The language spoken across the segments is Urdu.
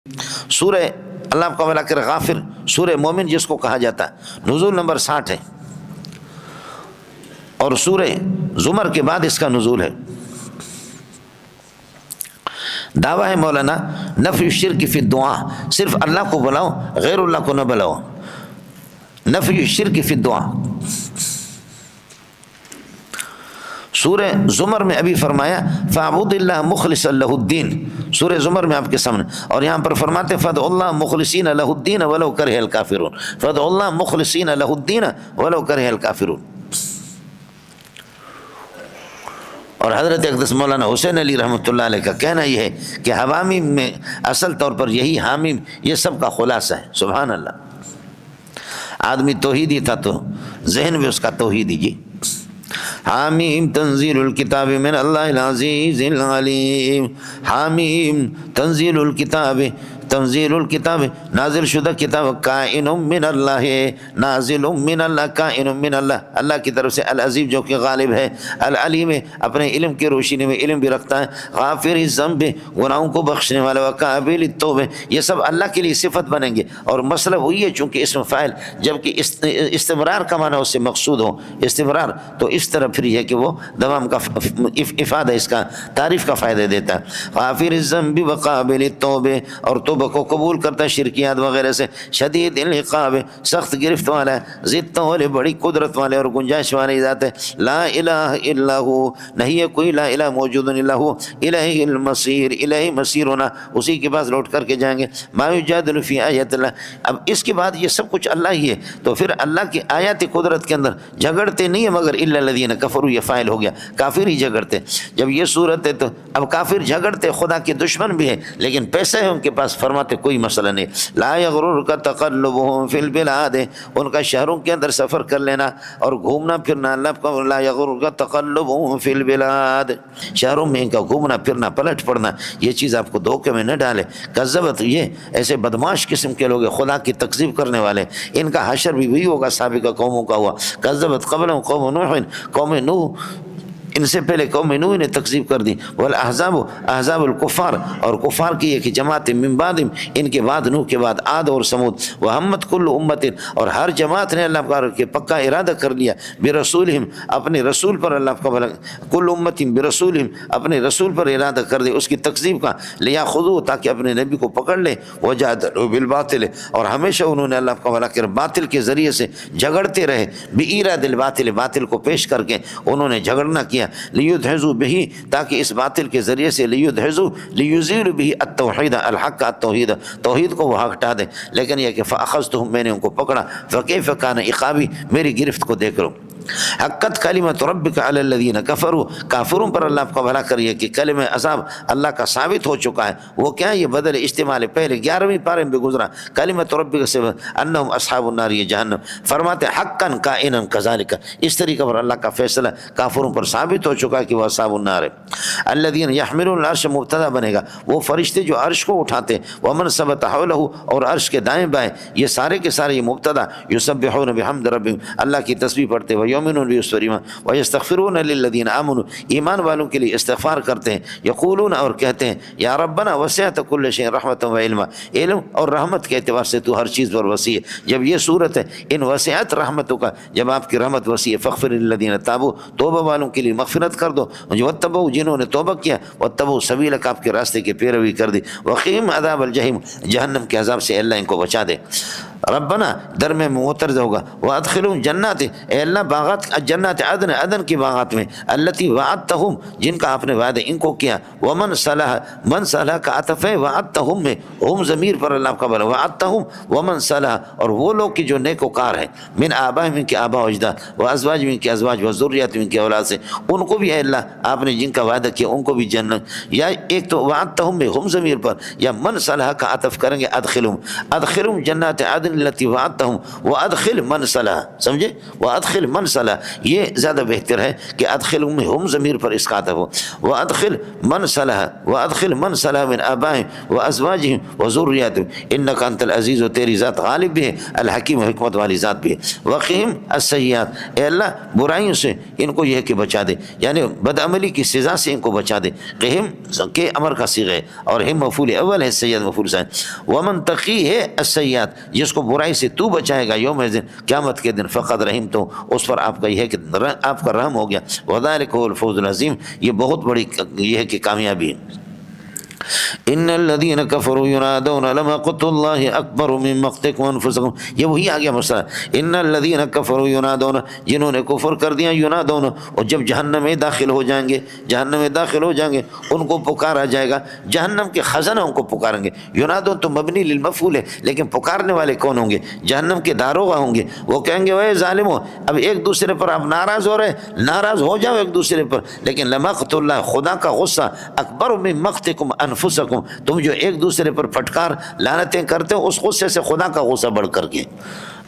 سورہ اللہ آپ کا بھلا کرے غافر، سورہ مومن جس کو کہا جاتا ہے، نزول نمبر 60 ہے، اور سورہ زمر کے بعد اس کا نزول ہے۔ دعویٰ ہے مولانا نفی الشرک فی الدعاء، صرف اللہ کو بلاؤ، غیر اللہ کو نہ بلاؤ، نفی الشرک فی الدعاء۔ سورہ زمر میں ابھی فرمایا فاعبد اللہ مخلصا لہ الدین، سورہ زمر میں آپ کے سامنے، اور یہاں پر فرماتے فادعوا اللہ مخلصین لہ الدین ولو کرہ الکافرون، فادعوا اللہ مخلصین لہ الدین ولو کرہ الکافرون۔ اور حضرت اقدس مولانا حسین علی رحمۃ اللہ علیہ کا کہنا یہ ہے کہ حوامیم میں اصل طور پر یہی حامیم یہ سب کا خلاصہ ہے۔ سبحان اللہ، آدمی توحیدی تھا تو ذہن میں اس کا توحیدی جی۔ حامیم تنزیل الکتاب من اللہ العزیز العلیم، حامیم تنزیل الکتاب، تنزیل الکتاب نازل شدہ کتاب، کائن من اللہ، نازل من اللہ، کائن من اللہ، اللہ کی طرف سے، العزیز جو کہ غالب ہے، العلیم اپنے علم کی روشنی میں علم بھی رکھتا ہے، غافر الذنب گناہوں کو بخشنے والا، وقابل التوبہ، یہ سب اللہ کے لیے صفت بنیں گے۔ اور مسئلہ وہی ہے چونکہ اسم فاعل جبکہ استمرار کا معنی اس سے مقصود ہو، استمرار، تو اس طرح پھر یہ کہ وہ دوام کا افادہ، اس کا تعریف کا فائدہ دیتا ہے۔ غافر الذنب وقابل التوبہ، اور توبہ کو قبول کرتا ہے شرکیات وغیرہ سے، شدید العقاب سخت گرفت والا ہے، ذی طول بڑی قدرت والے اور گنجائش والی ذات ہے، لا الہ الا ہو، نہیں ہے کوئی لا الہ موجود الا ہو، الیہ المصیر، الیہ مصیر ہونا، اسی کے پاس لوٹ کر کے جائیں گے۔ ما یجادل فی آیات اللہ، اب اس کے بعد یہ سب کچھ اللہ ہی ہے، تو پھر اللہ کی آیات قدرت کے اندر جھگڑتے نہیں ہیں مگر الا الذین کفروا، یہ فاعل ہو گیا، کافر ہی جھگڑتے۔ جب یہ صورت ہے تو اب کافر جھگڑتے، خدا کے دشمن بھی ہے لیکن پیسہ ہے ان کے پاس، فرماتے کوئی مسئلہ نہیں، لا یغررک تقلبهم فی البلاد، ان کا شہروں کے اندر سفر کر لینا اور گھومنا پھرنا، لا یغررک تقلبهم فی البلاد، شہروں میں ان کا گھومنا پھرنا پلٹ پڑنا، یہ چیز آپ کو دھوکے میں نہ ڈالے۔ کذبت، یہ ایسے بدماش قسم کے لوگ خدا کی تکذیب کرنے والے، ان کا حشر بھی وہی ہوگا سابقہ قوموں کا ہوا۔ کذبت قبلہم قوم نوح، قوم نوح ان سے پہلے قوم نوح نے تکذیب کر دی، والاحزاب، احزاب الکفار، اور کفار کی ایک جماعت، من بعد، ان کے بعد نوح کے بعد عاد اور سمود، وہمت کل امت، اور ہر جماعت نے اللہ کا کہ پکا ارادہ کر لیا، برسولہم اپنے رسول پر، اللہ کا بھلا، کل امت برسولہم اپنے رسول پر ارادہ کر دے اس کی تکذیب کا، لیاخذوا تاکہ اپنے نبی کو پکڑ لے، وجادلوا بالباطل، اور ہمیشہ انہوں نے اللہ کا بھلا کر باطل کے ذریعے سے جھگڑتے رہے، بایراد الباطل، باطل کو پیش کر کے انہوں نے جھگڑنا کیا، لیدحضوا بہ تاکہ اس باطل کے ذریعے سے، لیدحضوا لیزیلوا بہ التوحید، الحق التوحید، توحید کو وہ ہٹا دیں، لیکن یہ کہ فاخذتهم میں نے ان کو پکڑا، فکیف کان عقابی میری گرفت کو دیکھ لو۔ حقت کلمۃ ربک علی الذین کفروا، کافروں پر اللہ آپ کا بھلا کریے کہ کلمہ عذاب اللہ کا ثابت ہو چکا ہے، وہ کیا، یہ بدل استعمال پہلے 11ویں پارے میں بھی گزرا، کلمۃ ربک سے انہم اصحاب النار، یہ جہنم، فرماتے حقا کائنا کذالک، اس طریقے پر اللہ کا فیصلہ کافروں پر ثابت ہو چکا ہے کہ وہ اصحاب النار ہے۔ الذین یحملون العرش مبتدا بنے گا، وہ فرشتے جو عرش کو اٹھاتے، ومن ثبت حولہ، اور عرش کے دائیں بائیں، یہ سارے کے سارے یہ مبتدا، یسبحون بحمد ربہم، اللہ کی تسبیح پڑھتے، ویؤمنون بسوریما، ویستغفرون للذین آمنوا، ایمان والوں کے لیے استغفار کرتے ہیں، یقولون اور کہتے ہیں، یا ربنا وسعت کل شیء رحمۃ و علما، علم اور رحمت کے اعتبار سے تو ہر چیز پر وسیع ہے۔ جب یہ صورت ہے ان وسعت رحمتوں کا، جب آپ کی رحمت وسیع ہے، فاغفر للذین تابوا، توبہ والوں کے لیے مغفرت کر دو، واتبعوا جنہوں نے توبہ کیا، واتبعوا سبیلک آپ کے راستے کی پیروی کر دی، وقیم عذاب الجحیم، جہنم کے عذاب سے اللہ ان کو بچا دے۔ ربنا در میں معترض ہوگا، وادخلهم جنات، اے اللہ باغات جنات عدن، عدن کی باغات میں، التی وعدتہم جن کا آپ نے وعدہ ان کو کیا، ومن صلح، من صلح کا عطف ہے وعدتہم میں، ہم ضمیر پر اللہ کا بلا، وعدتہم ومن صلح، اور وہ لوگ کی جو نیکوکار ہیں، من آبائہم ان کے آبا و اجداد، وازواج ان کے ازواج، وذریات ان کے اولاد سے، ان کو بھی ہے اللہ آپ نے جن کا وعدہ کیا ان کو بھی جنت، یا ایک تو وعدتہم میں ہم ضمیر پر، یا من صلح کا عطف کریں گے ادخلہم، ادخلہم جنات عدن التي وعدتهم وادخل من صلح. سمجھے؟ وادخل من صلح یہ زیادہ بہتر ہے کہ ادخلهم ہم ضمیر پر اس کا عطف ہو. وادخل من صلح وادخل من صلح من آبائهم وازواجهم وذرياتهم انك انت العزیز، تیری ذات غالب بھی ہے، الحکیم حکمت والی ذات بھی ہے. وقهم السیئات، اے اللہ برائیوں سے ان کو یہ کہ بچا دے، یعنی بدعملی کی سزا سے ان کو بچا دے. قہم کے امر کا صیغہ ہے اور ہم مفعول اول ہے، سیئات مفعول ثانی. ومن تقی ہے السیئات، جس کو برائی سے تو بچائے گا یوم الدین، قیامت کے دن، فقد رحم تو اس پر آپ کا یہ ہے کہ آپ کا رحم ہو گیا. وذلک هو الفوز العظیم، یہ بہت بڑی یہ ہے کہ کامیابی ہے. ان الذين كفروا ينادون لمقت الله اکبر من مقتكم انفسكم، یہ وہی آ گیا مسئلہ. ان الذين كفروا ينادون، جنہوں نے کفر کر دیا، ينادون، اور جب جہنم میں داخل ہو جائیں گے، جہنم میں داخل ہو جائیں گے ان کو پکارا جائے گا، جہنم کے خزنہ ان کو پکاریں گے. ينادون تو مبنی للمفعول ہے، لیکن پکارنے والے کون ہوں گے؟ جہنم کے داروغہ ہوں گے. وہ کہیں گے اے ظالمو، اب ایک دوسرے پر آپ ناراض ہو رہے، ناراض ہو جاؤ ایک دوسرے پر، لیکن لمقت اللہ، خدا کا غصہ، اکبر من مقتكم انفسکم، تم جو ایک دوسرے پر پھٹکار لعنتیں کرتے ہو اس غصے سے خدا کا غصہ بڑھ کر کے.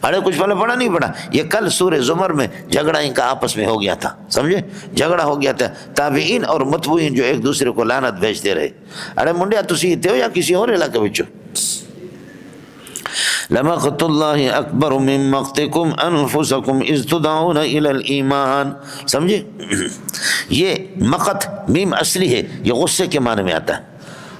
ارے کچھ پہلے پڑھا نہیں پڑھا؟ یہ کل سورہ زمر میں جھگڑا ان کا آپس میں ہو گیا تھا، سمجھے؟ جھگڑا ہو گیا تھا، تابعین اور متبوعین جو ایک دوسرے کو لعنت بھیجتے رہے. ارے منڈیا تسی تے ہو یا کسی اور علاقے وچوں؟ لمقت اللہ اکبر من مقتکم انفسکم اذ تدعون الی الایمان. سمجھے؟ یہ مقت میم اصلی ہے، یہ غصے کے معنی میں آتا ہے،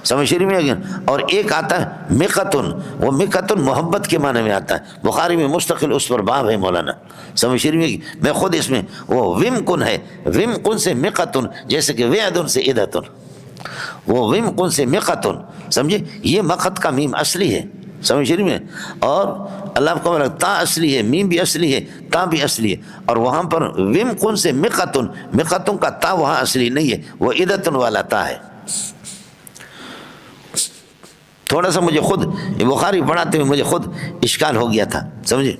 سمجھ شریف میں گیا. اور ایک آتا ہے مقتن، وہ مقتن محبت کے معنی میں آتا ہے، بخاری میں مستقل اس پر باب ہے مولانا، سمجھ شریف میں. میں خود اس میں وہ ومکن ہے، ومکن سے مقتن، جیسے کہ وعدن سے عدتن، وہ ومکن سے مقتن، سمجھے؟ یہ مقت کا میم اصلی ہے، سمجھ شریف میں. اور اللہ کو تا اصلی ہے، میم بھی اصلی ہے، تا بھی اصلی ہے. اور وہاں پر ومکن سے مقتن، مقتن کا تا وہاں اصلی نہیں ہے، وہ عدتن والا تا ہے. تھوڑا سا مجھے خود بخاری پڑھاتے ہوئے مجھے خود اشکال ہو گیا تھا، سمجھے؟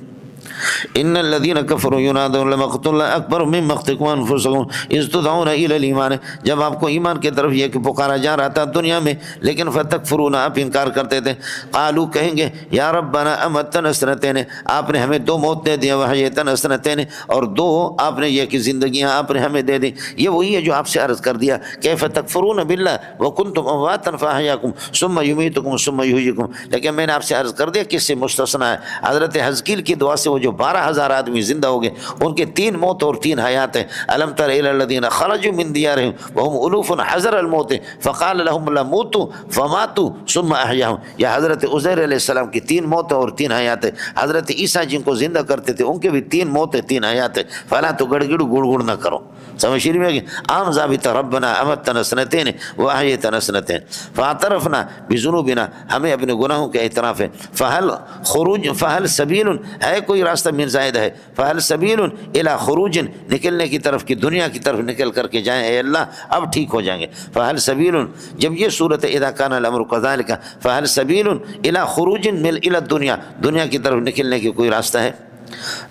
ان الذين كفروا ينادون لمقت الله اکبر من مقتكم انفسكم اذ تدعون الى الايمان، جب آپ کو ایمان کی طرف یہ کہ پکارا جا رہا تھا دنیا میں، لیکن فتکفرون، آپ انکار کرتے تھے. قالوا، کہیں گے، یا ربنا امتنا سنتین، آپ نے ہمیں 2 موت دے دیا، وحیتنا سنتین، اور 2 آپ نے یہ کہ زندگیاں آپ نے ہمیں دے دی. یہ وہی ہے جو آپ سے عرض کر دیا، کیف تکفرون باللہ وکنتم امواتا فاحیاکم ثم یمیتکم ثم یحییکم. لیکن میں نے آپ سے عرض کر دیا کس سے مستثنیٰ ہے. حضرت حزقیل کی دعا سے وہ جو 12,000 آدمی زندہ ہو گئے، ان کے 3 موت اور 3 حیات ہیں. الم تر الی الذین خرجوا من دیارہم وهم الوف حذر الموت فقال لهم لا موتوا فماتوا ثم احیاهم. یہ حضرت عزیر علیہ السلام کی 3 موتیں اور 3 حیات ہیں. حضرت عیسیٰ جن کو زندہ کرتے تھے ان کے بھی 3 موتیں 3 حیات ہیں. فلا تو گڑگڑ گڑ نہ کرو، سمجھ شریف میں عام ضابطہ ربنا امتنا سنتین واحیتنا سنتین فاعترفنا بذنوبنا، ہمیں اپنے گناہوں کے اعتراف ہے. فہل سبیل، ہے کوئی راستہ من زائد ہے، فہل سبیل الی خروج، نکلنے کی طرف کی، دنیا کی طرف نکل کر کے جائیں، اے اللہ اب ٹھیک ہو جائیں گے. فہل سبیل، جب یہ صورت اذا کان الامر کذالک، فہل سبیل الی خروج من الی الدنیا، دنیا کی طرف نکلنے کی کوئی راستہ ہے.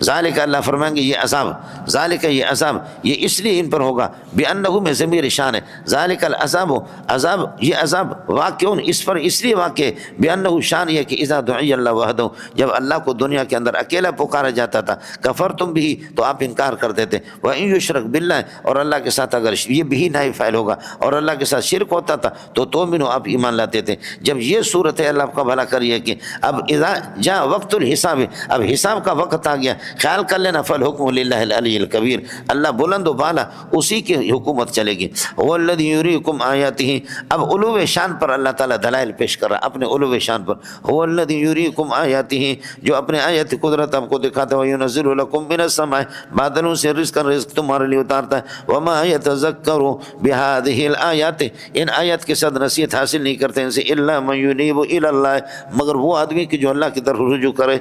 ذالک، اللہ فرمائیں گے یہ عذاب، ذالک یہ عذاب، یہ اس لیے ان پر ہوگا، بأنہ میں ضمیر شان ہے، ذالک العذاب، عذاب یہ عذاب واقع اس پر اس لیے واقع، بأنہ شان یہ کہ اذا دعی اللہ وحدہ، جب اللہ کو دنیا کے اندر اکیلا پکارا جاتا تھا، کفرتم بھی، تو آپ انکار کرتے تھے. وإن یشرک باللہ، اور اللہ کے ساتھ اگر یہ بھی نائب فاعل ہوگا اور اللہ کے ساتھ شرک ہوتا تھا تو تؤمنوا، آپ ایمان لاتے تھے. جب یہ صورت ہے، اللہ کا بھلا کریے کہ اب اذا جاء وقت الحساب، اب حساب کا وقت آ گیا، خیال کر لینا، فالحکم للہ العلی الکبیر، اللہ بلند و بالا، اسی کی حکومت چلے گی. هو الذی یریکم آیاتہ، اب علو شان پر اللہ تعالیٰ دلائل پیش کر رہا اپنے علو شان پر. هو الذی یریکم آیاتہ، جو اپنے آیت قدرت آپ کو دکھاتا ہے. وینزل لکم من السماء، بادلوں سے رزق تمہارے لیے اتارتا ہے. وما یتذکر بہذہ الآیات، ان آیات کے ساتھ نصیحت حاصل نہیں کرتے ان سے، الا من ینیب الی اللہ، مگر وہ آدمی کہ جو اللہ کی طرف رجوع کرے.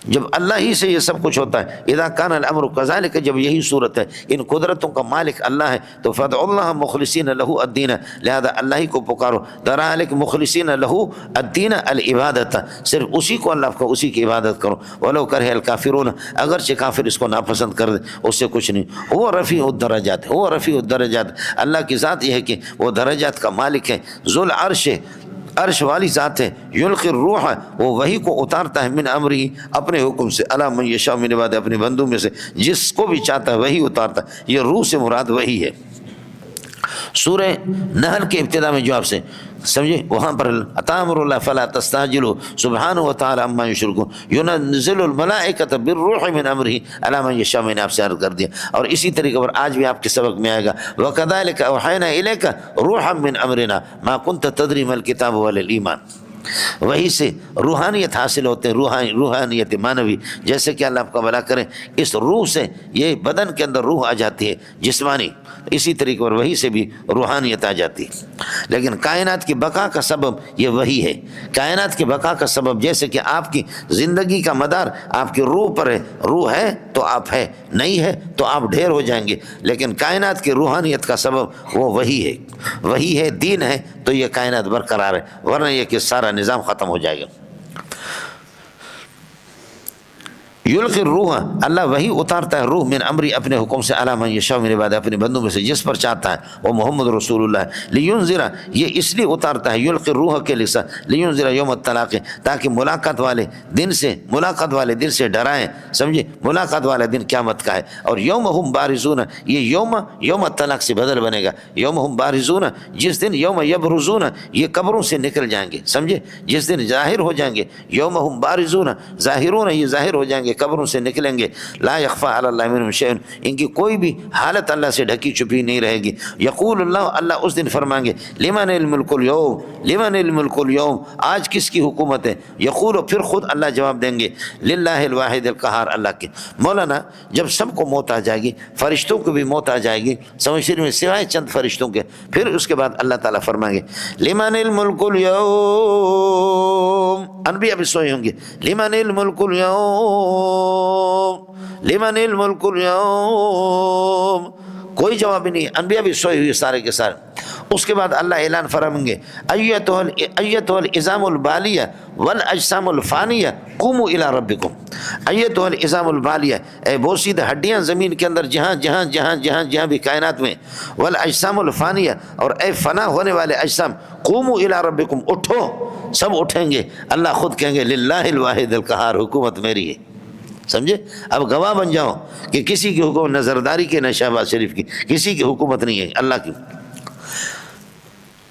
جب اللہ ہی سے یہ سب کچھ ہوتا ہے، اذا کان الامر کذالک، جب یہی صورت ہے، ان قدرتوں کا مالک اللہ ہے، تو فدعوا اللہ مخلصین لہ الدین، لہذا اللہ ہی کو پکارو، درالک مخلصین لہ الدین العبادت، صرف اسی کو اللہ کو اسی کی عبادت کرو. ولو کرہ الکافرون، اگرچہ کافر اس کو ناپسند کر دے اس سے کچھ نہیں. وہ رفیع الدرجات، وہ رفیع الدرجات، اللہ کی ذات یہ ہے کہ وہ درجات کا مالک ہے. ذو العرش، عرش والی ذات ہے، یلقی الروح، وہ وحی کو اتارتا ہے، من امری، اپنے حکم سے، علی من یشاء من عبادہ، اپنے بندوں میں سے جس کو بھی چاہتا ہے وہی اتارتا ہے۔ یہ روح سے مراد وہی ہے۔ سورہ نحل کے ابتدا میں جو آپ سے سمجھے وہاں پر اتامر اللہ فلا تستعجلوا سبحانہ وتعالی عما یشرکون ینزل الملائکۃ بالروح من امرہ علی من یشاء، میں نے آپ سے عرض کر دیا، اور اسی طریقے پر آج بھی آپ کے سبق میں آئے گا وکذالک اوحینا الیک روحا من امرنا ما کنت تدری ما الکتاب ولا الایمان۔ وہی سے روحانیت حاصل ہوتے ہیں، روحانیت معنوی، جیسے کہ اللہ آپ کا بھلا کرے، اس روح سے یہ بدن کے اندر روح آ جاتی ہے جسمانی، اسی طریقے پر وہی سے بھی روحانیت آ جاتی ہے۔ لیکن کائنات کی بقا کا سبب یہ وہی ہے۔ کائنات کی بقا کا سبب جیسے کہ آپ کی زندگی کا مدار آپ کی روح پر ہے، روح ہے تو آپ ہے، نہیں ہے تو آپ ڈھیر ہو جائیں گے، لیکن کائنات کی روحانیت کا سبب وہ وہی ہے، وہی ہے، دین ہے، تو یہ کائنات برقرار ہے، ورنہ یہ کہ سارا نظام ختم ہو جائے گا۔ یلقی الروح، اللہ وہی اتارتا ہے روح، من امری، اپنے حکم سے، علی من یشاء من عبادہ، اپنے بندوں میں سے جس پر چاہتا ہے، وہ محمد رسول اللہ ہے، لینذر، یہ اس لیے اتارتا ہے یلقی الروح کے لسان، لینذر یوم الطلاق، تاکہ ملاقات والے دن سے ڈرائیں، سمجھے، ملاقات والا دن قیامت کا ہے، اور یوم ہم بارزون، یہ یوم الطلاق سے بدل بنے گا، یوم ہم بارزون، جس دن یوم یبرزون، یہ قبروں سے نکل جائیں گے، سمجھے، جس دن ظاہر ہو جائیں گے، یوم ہم بارزون، ظاہرون، یہ ظاہر ہو جائیں گے، قبروں سے نکلیں گے، لا یخفی علی اللہ منہم شیء، ان کی کوئی بھی حالت اللہ سے ڈھکی چھپی نہیں رہے گی۔ یقول اللہ اس دن فرمائیں گے، لمن الملک اليوم، لمن الملک اليوم، آج کس کی حکومت ہے؟ یقول، پھر خود اللہ جواب دیں گے، للہ الواحد القہار، اللہ کے۔ مولانا جب سب کو موت آ جائے گی، فرشتوں کو بھی موت آ جائے گی، سمجھنے میں سوائے چند فرشتوں کے، پھر اس کے بعد اللہ تعالیٰ فرمائیں گے، لمن الملک اليوم، انبیاء بھی سوئے ہوں گے، لمن الملک اليوم، لمن الملک اليوم، کوئی جواب ہی نہیں، انبیاء بھی سوئے ہوئے سارے کے سارے۔ اس کے بعد اللہ اعلان فرمائیں گے، ایتھا العظام البالیہ والاجسام الفانیہ قوموا الی ربکم، ایتھا العظام البالیہ، اے بوسیدہ ہڈیاں زمین کے اندر جہاں بھی کائنات میں، والاجسام الفانیہ، اور اے فنا ہونے والے اجسام، قوموا الی ربکم، اٹھو، سب اٹھیں گے، اللہ خود کہیں گے، للہ الواحد القہار، حکومت میری ہے، سمجھے، اب گواہ بن جاؤ کہ کسی کی حکومت نہ زرداری کی نہ شہباز شریف کی، کسی کی حکومت نہیں ہے، اللہ کی۔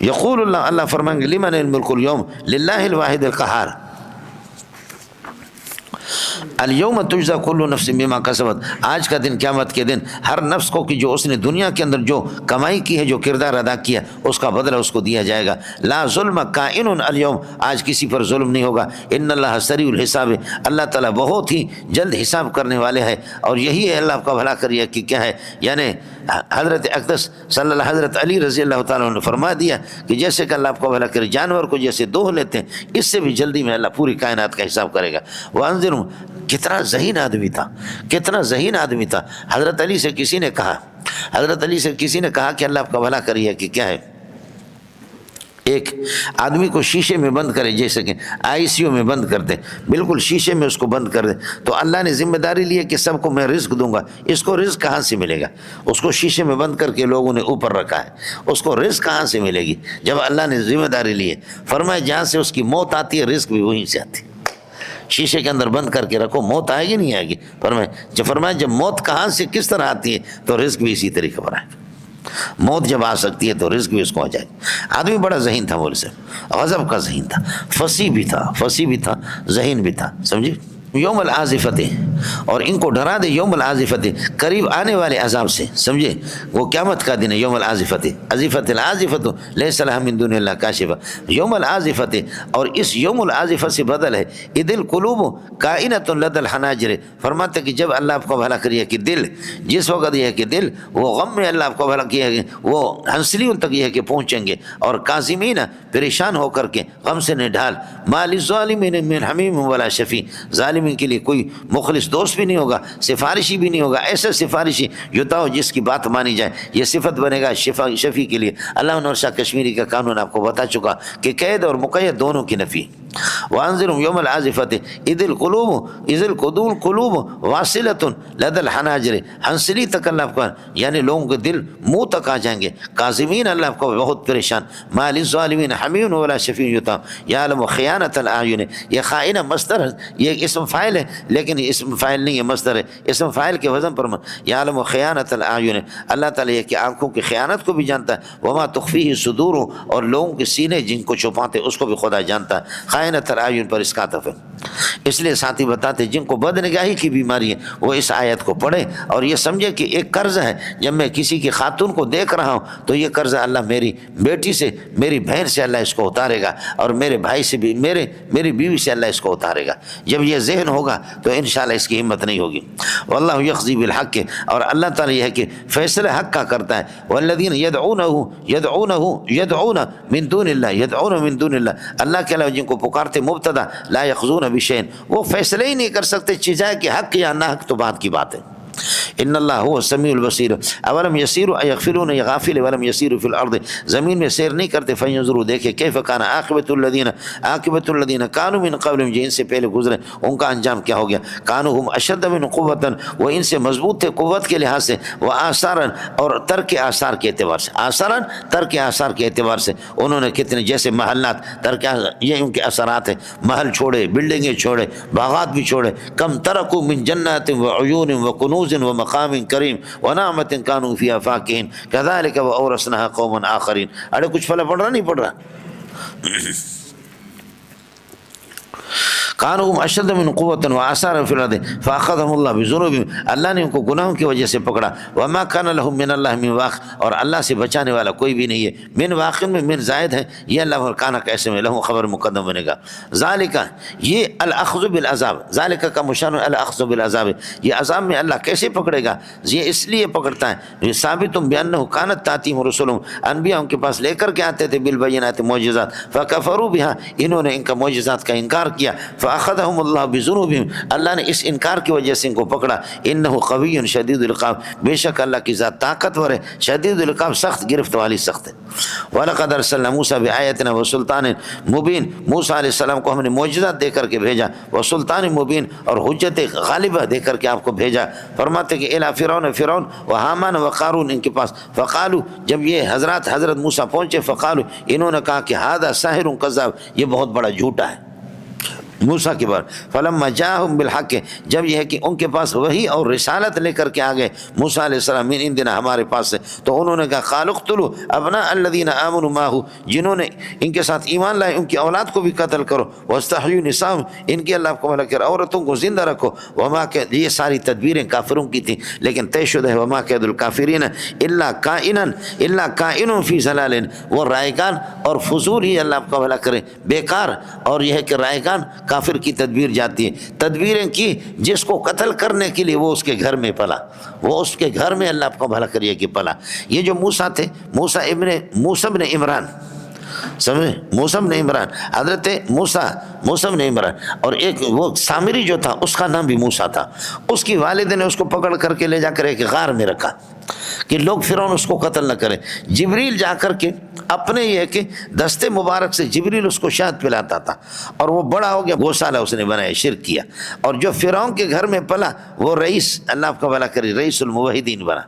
یقول اللہ فرمائیں گے، لمن الملک اليوم، للہ الواحد القہار، الیوم تجزی کل نفس بما کسبت، آج کا دن، قیامت کے دن، ہر نفس کو کہ جو اس نے دنیا کے اندر جو کمائی کی ہے، جو کردار ادا کیا، اس کا بدلہ اس کو دیا جائے گا۔ لا ظلم کائن الیوم، آج کسی پر ظلم نہیں ہوگا۔ ان اللہ سریع الحساب، اللہ تعالیٰ بہت ہی جلد حساب کرنے والے ہیں، اور یہی ہے اللہ کا بھلا کریے کہ کیا ہے، یعنی حضرت اقدس صلی اللہ، حضرت علی رضی اللہ تعالیٰ عنہ نے فرما دیا کہ جیسے کہ اللہ آپ کو بھلا کرے، جانور کو جیسے دوہ لیتے ہیں، اس سے بھی جلدی میں اللہ پوری کائنات کا حساب کرے گا۔ وانذرہم، کتنا ذہین آدمی تھا، کتنا ذہین آدمی تھا۔ حضرت علی سے کسی نے کہا کہ اللہ آپ کا بھلا کریے کہ کیا ہے، ایک آدمی کو شیشے میں بند کرے، جیسے کہ آئی سی یو میں بند کر دے، بالکل شیشے میں اس کو بند کر دے، تو اللہ نے ذمہ داری لی ہے کہ سب کو میں رزق دوں گا، اس کو رزق کہاں سے ملے گا؟ اس کو شیشے میں بند کر کے لوگوں نے اوپر رکھا ہے، اس کو رزق کہاں سے ملے گی جب اللہ نے ذمہ داری لی ہے؟ فرمایا جہاں سے اس کی موت آتی ہے، رزق بھی وہیں سے آتی ہے۔ شیشے کے اندر بند کر کے رکھو، موت آئے گی نہیں آئے گی؟ فرمایا جب موت کہاں سے کس طرح آتی ہے تو رزق بھی اسی طریقے پر آئے گا۔ موت جب آ سکتی ہے تو رزق بھی اس کو آ جائے گا۔ آدمی بڑا ذہین تھا، مول سے غضب کا ذہین تھا، فصیح بھی تھا، ذہین بھی تھا، سمجھے۔ یوم العازفۃ، اور ان کو ڈرا دے یوم العازفۃ، قریب آنے والے عذاب سے، سمجھے، وہ قیامت کا دن ہے، یوم العازفۃ، عازفۃ العازفۃ لیس لها من دون اللہ کاشفہ، یوم العازفۃ، اور اس یوم العازفۃ سے بدل ہے اذ القلوب کائنۃ لدى الحناجر، فرماتے کہ جب اللہ آپ کو بھلا کریے کہ دل، جس وقت یہ ہے کہ دل وہ غم میں اللہ آپ کو بھلا کیا ہے، وہ ہنسلیوں تک یہ ہے کہ پہنچیں گے، اور کاظمین، پریشان ہو کر کے، غم سے نڈھال، ما للظالمین من حمیم ولا شفیع، ظالمین کے لیے کوئی مخلص دوست بھی نہیں ہوگا، سفارشی بھی نہیں ہوگا، ایسا سفارشی یتاؤ جس کی بات مانی جائے، یہ صفت بنے گا شفیع کے لیے۔ علامہ نور شاہ کشمیری کا قانون آپ کو بتا چکا کہ قید اور مقید دونوں کی نفی، وانذرهم یوم العازفۃ اذ القلوب واصلۃ لدى الحناجر، ہنسلی تک اللہ کو، یعنی لوگوں کے دل منہ تک آ جائیں گے، کاظمین اللہ کو بہت پریشان، ما للظالمین حمیم ولا شفیع یطاع یعلم خیانۃ الاعین، یہ خائنہ مصدر ہے، یہ اسم فاعل ہے لیکن یہ اسم فاعل نہیں ہے، مصدر ہے، اسم فاعل کے وزن پر یعلم خیانۃ الاعین، اللہ تعالیٰ یہ کہ آنکھوں کی خیانت کو بھی جانتا ہے، وما تخفیہ صدور، اور لوگوں کے سینے جن کو چھپاتے اس کو بھی خدا جانتا ہے، خائنۃ الاعین پر اس کا عطف ہے۔ اس لیے ساتھی بتاتے جن کو بد نگاہی کی بیماری ہے وہ اس آیت کو پڑھیں اور یہ سمجھے کہ ایک قرض ہے، جب میں کسی کی خاتون کو دیکھ رہا ہوں تو یہ قرض اللہ میری بیٹی سے، میری بہن سے اللہ اس کو اتارے گا، اور میرے بھائی سے بھی، میری بیوی سے اللہ اس کو اتارے گا۔ جب یہ ذہن ہوگا تو انشاءاللہ اس کی ہمت نہیں ہوگی۔ واللہ یقضی بالحق، اور اللہ تعالیٰ یہ ہے کہ فیصلہ حق کا کرتا ہے۔ والذین یدعون من دون اللہ، اللہ کے علاوہ جن کو پکارتے، مبتدا، لا یخزون بشیء، وہ فیصلے ہی نہیں کر سکتے چیز ہے کہ حق یا ناحق تو بات کی بات ہے۔ ان اللہ هو السمیع البصیر، اولم یسیروا یغفلون، یہ غافل، ولم یسیروا فی الارض، زمین میں سیر نہیں کرتے، فینظروا، دیکھے، کیف کان عاقبۃ الذین کانوا من قبلہم، جو ان سے پہلے گزرے ان کا انجام کیا ہو گیا، کانوا هم اشد من قوۃ، وہ ان سے مضبوط تھے قوت کے لحاظ سے، وآثارا، اور ترک آثار کے اعتبار سے، آثارا ترک آثار کے اعتبار سے انہوں نے کتنے، جیسے محلات ترک، یہ ان کے اثرات ہیں، محل چھوڑے، بلڈنگیں چھوڑے، باغات بھی چھوڑے، کم ترکوا من جنات وعیون وکنوز ومقام کریم ونعمت کانوا فیہا فاکہین کذالک وأورثناها قوما آخرین۔ ارے کچھ پھلا پڑھ رہا نہیں پڑھ رہا؟ کانوا هم اشد من قوۃ وآثارا فی الارض فاخذهم اللہ بذنوبہم، اللہ نے ان کو گناہوں کی وجہ سے پکڑا، وما کان لهم من اللہ من واق، اور اللہ سے بچانے والا کوئی بھی نہیں ہے، من واق میں من زائد ہے، یہ اللہ اور کانا کیسے میں لہو خبر مقدم بنے گا، ذالک، یہ الاخذ بالعذاب، ذالک کا مشان الاخذ بالعذاب، یہ عذاب میں اللہ کیسے پکڑے گا، یہ اس لیے پکڑتا ہے، ثابت بانہ کانت تاتیہم رسلہم، انبیاء ان کے پاس لے کر کے آتے تھے، بالبینات، معجزات، فکفروا بها، انہوں نے ان کا معجزات کا انکار کیا، فاخذهم اللہ بذنوبہم، اللہ نے اس انکار کی وجہ سے ان کو پکڑا، انہ قوی شدید العقاب، بے شک اللہ کی ذات طاقتور ہے، شدید العقاب، سخت گرفت والی سخت ہے۔ وَلَقَدْ أَرْسَلْنَا مُوسَىٰ بِآيَاتِنَا وَسُلْطَانٍ مُبِينٍ، موسیٰ علیہ السلام کو ہم نے معجزات دے کر کے بھیجا، وسلطان مبین، اور حجت غالبہ دے کر کے آپ کو بھیجا۔ فرماتے کہ الی فرعون و حامان و قارون، ان کے پاس، فقالو، جب یہ حضرت موسیٰ پہنچے، فقالو، انہوں نے کہا کہ ھذا ساحر کذاب، یہ بہت بڑا جھوٹا ہے موسیٰ کے بار، فلما جاءہم بالحق، جب یہ ہے کہ ان کے پاس وحی اور رسالت لے کر کے آ گئے موسیٰ علیہ السلام، من عندنا، ہمارے پاس سے، تو انہوں نے کہا قالوا اقتلوا ابناء الذین آمنوا معہ، جنہوں نے ان کے ساتھ ایمان لائے ان کی اولاد کو بھی قتل کرو، واستحیوا نساءہم، ان کی اللہ کو ملک عورتوں کو زندہ رکھو، وما کید، یہ ساری تدبیریں کافروں کی تھیں، لیکن طے شدہ ہے، وما کید الکافرین الا کائن فی ضلال، وہ رائگان اور فضول ہی، اللہ آپ کا بھلا کرے، بیکار، اور یہ ہے کہ رائگان کافر کی تدبیر جاتی ہے، تدبیریں کی جس کو قتل کرنے کے لیے وہ اس کے گھر میں پلا، وہ اس کے گھر میں اللہ آپ کو بھلا کریے کہ پلا۔ یہ جو موسیٰ تھے، موسیٰ بن عمران، سمجھے، موسیٰ بن عمران، حضرت موسیٰ بن عمران، اور ایک وہ سامری جو تھا اس کا نام بھی موسیٰ تھا، اس کی والد نے اس کو پکڑ کر کے لے جا کر ایک غار میں رکھا کہ لوگ فرعون اس کو قتل نہ کریں، جبریل جا کر کے اپنے یہ کہ دستے مبارک سے جبریل اس کو شہد پلاتا تھا، اور وہ بڑا ہو گیا، گوشالہ اس نے بنایا، شرک کیا، اور جو فرعون کے گھر میں پلا وہ رئیس، اللہ آپ کا بھلا کرے، رئیس الموحدین بنا،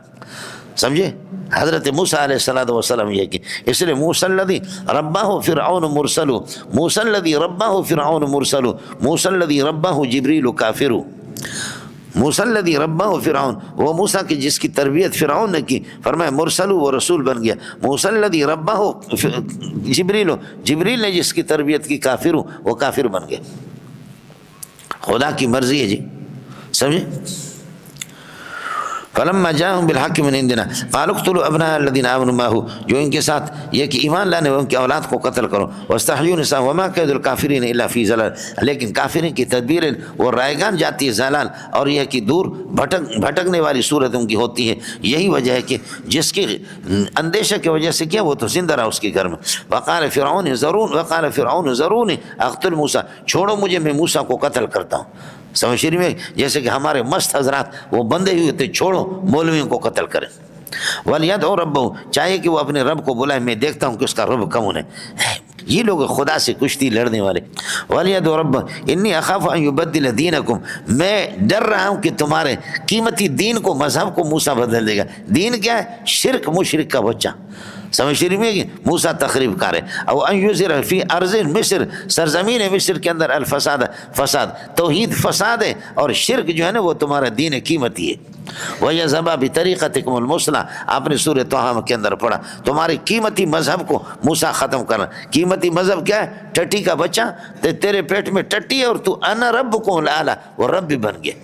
سمجھے، حضرت موسیٰ علیہ السلام یہ کہ اس لیے موسیٰ الذی ربہ فرعون مرسل، موسیٰ الذی ربہ فرعون مرسل، موسیٰ الذی ربہ جبریل کافر، موسیٰ الذی ربہ فرعون، وہ موسیٰ کی جس کی تربیت فرعون نے کی، فرمایا مرسل، وہ رسول بن گیا، موسیٰ الذی ربہ جبریل نے جس کی تربیت کی، کافر، وہ کافر بن گیا۔ خدا کی مرضی ہے جی، سمجھے۔ فلما جاءهم بالحق من عندنا قالوا اقتلوا ابناء الذين آمنوا معه، جو ان کے ساتھ یہ کہ ایمان لانے والوں کی اولاد کو قتل کرو، واستحيوا نساءهم وما كيد الكافرين الا في ضلال، لیکن کافرین کی تدبیریں وہ رائگان جاتی ہے ضلال، اور یہ کہ دور بھٹکنے والی صورت ان کی ہوتی ہے، یہی وجہ ہے کہ جس کی اندیشہ کی وجہ سے کیا وہ تو زندہ رہا اس کے گھر میں۔ وقال فرعون ذروني اقتل موسیٰ، چھوڑو مجھے، میں موسیٰ کو قتل کرتا ہوں، سمجھ میں، جیسے کہ ہمارے مست حضرات وہ بندے ہوئے تھے، چھوڑو مولویوں کو قتل کریں۔ وَلْيَدْعُ رَبَّهُ، چاہیے کہ وہ اپنے رب کو بلائے، میں دیکھتا ہوں کہ اس کا رب کون ہے۔ یہ لوگ خدا سے کشتی لڑنے والے. وَلْيَدْعُ رَبَّهُ إِنِّي أَخَافُ أَن يُبَدِّلَ دِينَكُمْ, میں ڈر رہا ہوں کہ تمہارے قیمتی دین کو, مذہب کو موسیٰ بدل دے گا. دین کیا ہے؟ شرک مشرک کا بچہ. سمجھ شریف میں کہ موسیٰ تخریب کار ہے. او ان یظہر فی ارض مصر, سرزمین مصر کے اندر الفساد, فساد, توحید فساد ہے, اور شرک جو ہے نا وہ تمہارا دین قیمتی ہے. وَيَذْهَبَ بِطَرِيقَتِكُمُ الْمُثْلَىٰ, آپ نے سورہ طٰہٰ کے اندر پڑھا, تمہارے قیمتی مذہب کو موسیٰ ختم کرنا. قیمتی مذہب کیا ہے؟ ٹٹی کا بچہ, تیرے پیٹ میں ٹٹی ہے اور تو انا ربکم الاعلیٰ, وہ رب بھی بن گئے.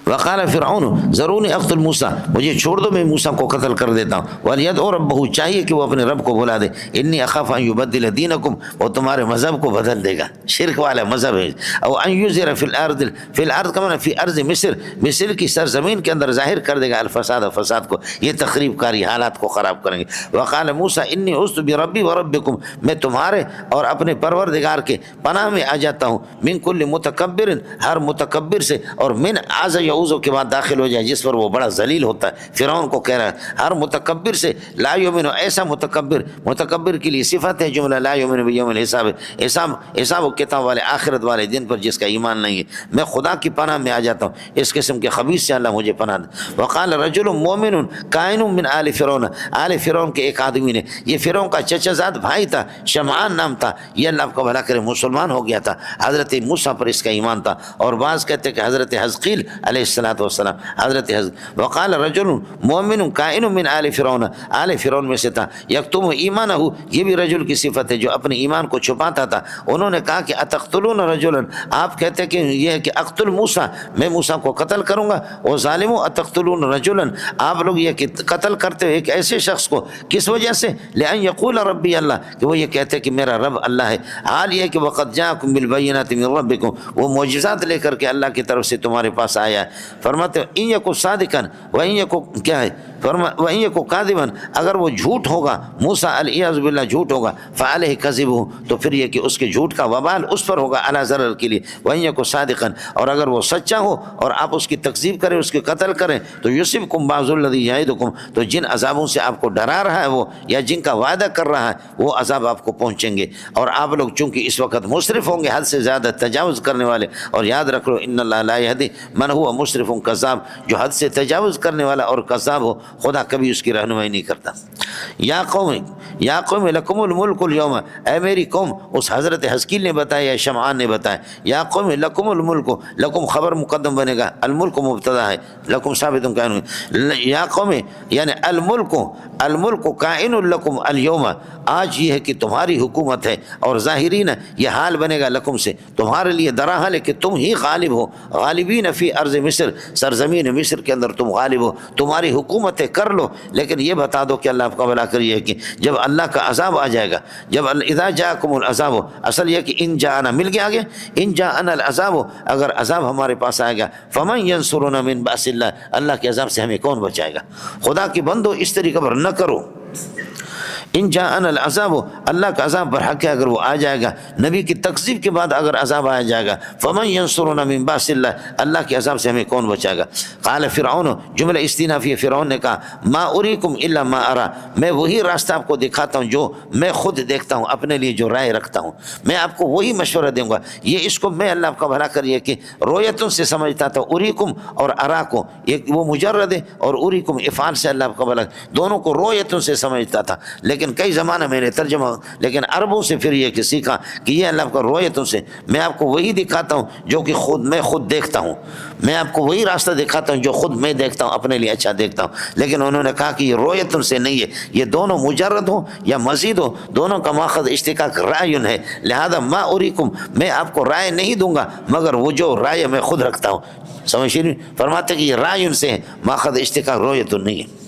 وقال فرعون ذرونی اقتل موسیٰ, مجھے چھوڑ دو میں موسیٰ کو قتل کر دیتا ہوں. ولیدعو ربہ, چاہیے کہ وہ اپنے رب کو بلا دے. انی اخاف ان یبدل دینکم, وہ تمہارے مذہب کو بدل دے گا, شرک والا مذہب ہے. او ان یظہر فی الارض, فی الارض کا معنی فی ارض مصر, مصر کی سرزمین کے اندر ظاہر کر دے گا الفساد, فساد کو, یہ تخریب کاری حالات کو خراب کریں گے. وقال موسیٰ انی عذت بربی وربکم, میں تمہارے اور اپنے پروردگار کے پناہ میں آ جاتا ہوں. من کل متکبر, ہر متکبر سے, اور من عز یعوذ کے بعد داخل ہو جائے جس پر وہ بڑا ذلیل ہوتا ہے. فرعون کو کہہ رہا ہے ہر متکبر سے, لا یؤمن, ایسا متکبر, متکبر کے لیے صفت ہے جملہ لا یؤمن بیوم الحساب, حساب و کتاب والے آخرت والے دن پر جس کا ایمان نہیں ہے. میں خدا کی پناہ میں آ جاتا ہوں اس قسم کے خبیث سے, اللہ مجھے پناہ دے. وقال رجل مومن کائن من آل فرعون, آل فرعون کے ایک آدمی نے, یہ فرعون کا چچا زاد بھائی تھا, شمعان نام تھا, یہ اللہ آپ کو بھلا کرے مسلمان ہو گیا تھا. حضرت موسیٰ پر اس کا ایمان تھا, اور بعض کہتے ہیں کہ حضرت حزقیل علیہ السلام, حضرت وقال رجل مومن کائن من آل فرعون, آل فرعون میں سے تھا, یکتم ایمانہ, یہ بھی رجل کی صفت ہے جو اپنے ایمان کو چھپاتا تھا. انہوں نے کہا کہ اتقتلون رجلا, آپ کہتے ہیں کہ یہ ہے کہ اقتل موسیٰ, میں موسیٰ کو قتل کروں گا. وہ ظالموں اتقتلون رجلا, آپ لوگ یہ کہ قتل کرتے ہو ایک ایسے شخص کو, کس وجہ سے؟ لأن یقول ربی اللہ, کہ وہ یہ کہتے ہیں کہ میرا رب اللہ ہے. حال یہ ہے کہ وقد جاءکم بالبینات من ربکم, وہ معجزات لے کر کے اللہ کی طرف سے تمہارے پاس آیا ہے. فرماتے ہیں ان یکو صادقاً وان یکو کیا ہے, وان یکو کاذباً, اگر وہ جھوٹ ہوگا, موسیٰ علیہ باللہ جھوٹ ہوگا, فعلیہ کذبہ, تو پھر یہ کہ اس کے جھوٹ کا وبال اس پر ہوگا, علی ضرر کے لیے. وان یکو صادقاً, اور اگر وہ سچا ہو اور آپ اس کی تکذیب کریں, اس کے قتل کریں, تو یصبکم بعض الذی یعدکم, تو جن عذابوں سے آپ کو ڈرا رہا ہے وہ, یا جن کا وعدہ کر رہا ہے, وہ عذاب آپ کو پہنچیں گے. اور آپ لوگ چونکہ اس وقت مسرف ہوں گے, حد سے زیادہ تجاوز کرنے والے, اور یاد رکھ لو ان اللہ لا یہدی من هو مسرف کذاب, جو حد سے تجاوز کرنے والا اور کذاب ہو, خدا کبھی اس کی رہنمائی نہیں کرتا. یا قوم لکم الملک اليوم, اے میری قوم, اس حضرت حزقیل نے بتایا, شمعان نے بتایا. یا قوم لکم الملک, لکم خبر مقدم بنے گا, الملک مبتدا ہے, لکم ثابت کائن. یا قوم یعنی الملک کائن لکم اليوم, آج یہ ہے کہ تمہاری حکومت ہے, اور ظاہرین یہ حال بنے گا لکم سے, تمہارے لیے دراحال ہے کہ تم ہی غالب ہو. غالبین فی ارض مصر, سرزمین مصر کے اندر تم غالب ہو, تمہاری حکومتیں کر لو. لیکن یہ بتا دو کہ اللہ آپ کا بھلا کریے کہ جب اللہ کا عذاب آ جائے گا, جب اذا جاءکم العذاب, اصل یہ کہ ان جاءنا مل گیا آگے, ان جاءنا العذاب, اگر عذاب ہمارے پاس آئے گا, فمن ینصرنا من بأس اللہ, اللہ کے عذاب سے ہمیں کون بچائے گا. خدا کی بندو اس طریقے پر نہ کرو. ان جاءنا العذاب, اللہ کا عذاب برحق ہے اگر وہ آ جائے گا, نبی کی تکذیب کے بعد اگر عذاب آ جائے گا, فمن ینصرنا من بأس اللہ, اللہ کے عذاب سے ہمیں کون بچائے گا. قال فرعون, جملہ استئنافیہ, فرعون نے کہا ما اریکم الا ما ارى, میں وہی راستہ آپ کو دکھاتا ہوں جو میں خود دیکھتا ہوں, اپنے لیے جو رائے رکھتا ہوں, میں آپ کو وہی مشورہ دوں گا. یہ اس کو میں اللہ آپ کا بھلا کریے کہ رویتوں سے سمجھتا تھا, اریکم اور ارا کو, ایک وہ مجرد ہے, اور اریکم افعال سے اللہ آپ کا بھلا, دونوں کو رویتوں سے سمجھتا تھا. لیکن کئی زمانہ میں نے ترجمہ, لیکن عربوں سے پھر یہ کہ سیکھا کہ یہ اللہ کا رویتوں سے, میں آپ کو وہی دکھاتا ہوں جو کہ میں خود دیکھتا ہوں, میں آپ کو وہی راستہ دکھاتا ہوں جو خود میں دیکھتا ہوں, اپنے لیے اچھا دیکھتا ہوں. لیکن انہوں نے کہا کہ یہ رویتوں سے نہیں ہے, یہ دونوں مجرد ہو یا مزید ہو, دونوں کا ماخذ اشتقاق رائن ہے. لہذا ما اریکم, میں آپ کو رائے نہیں دوں گا مگر وہ جو رائے میں خود رکھتا ہوں. سمجھ نہیں, فرماتے کہ یہ رائن سے ہے, ماخذ اشتقاق رویتوں نہیں ہے.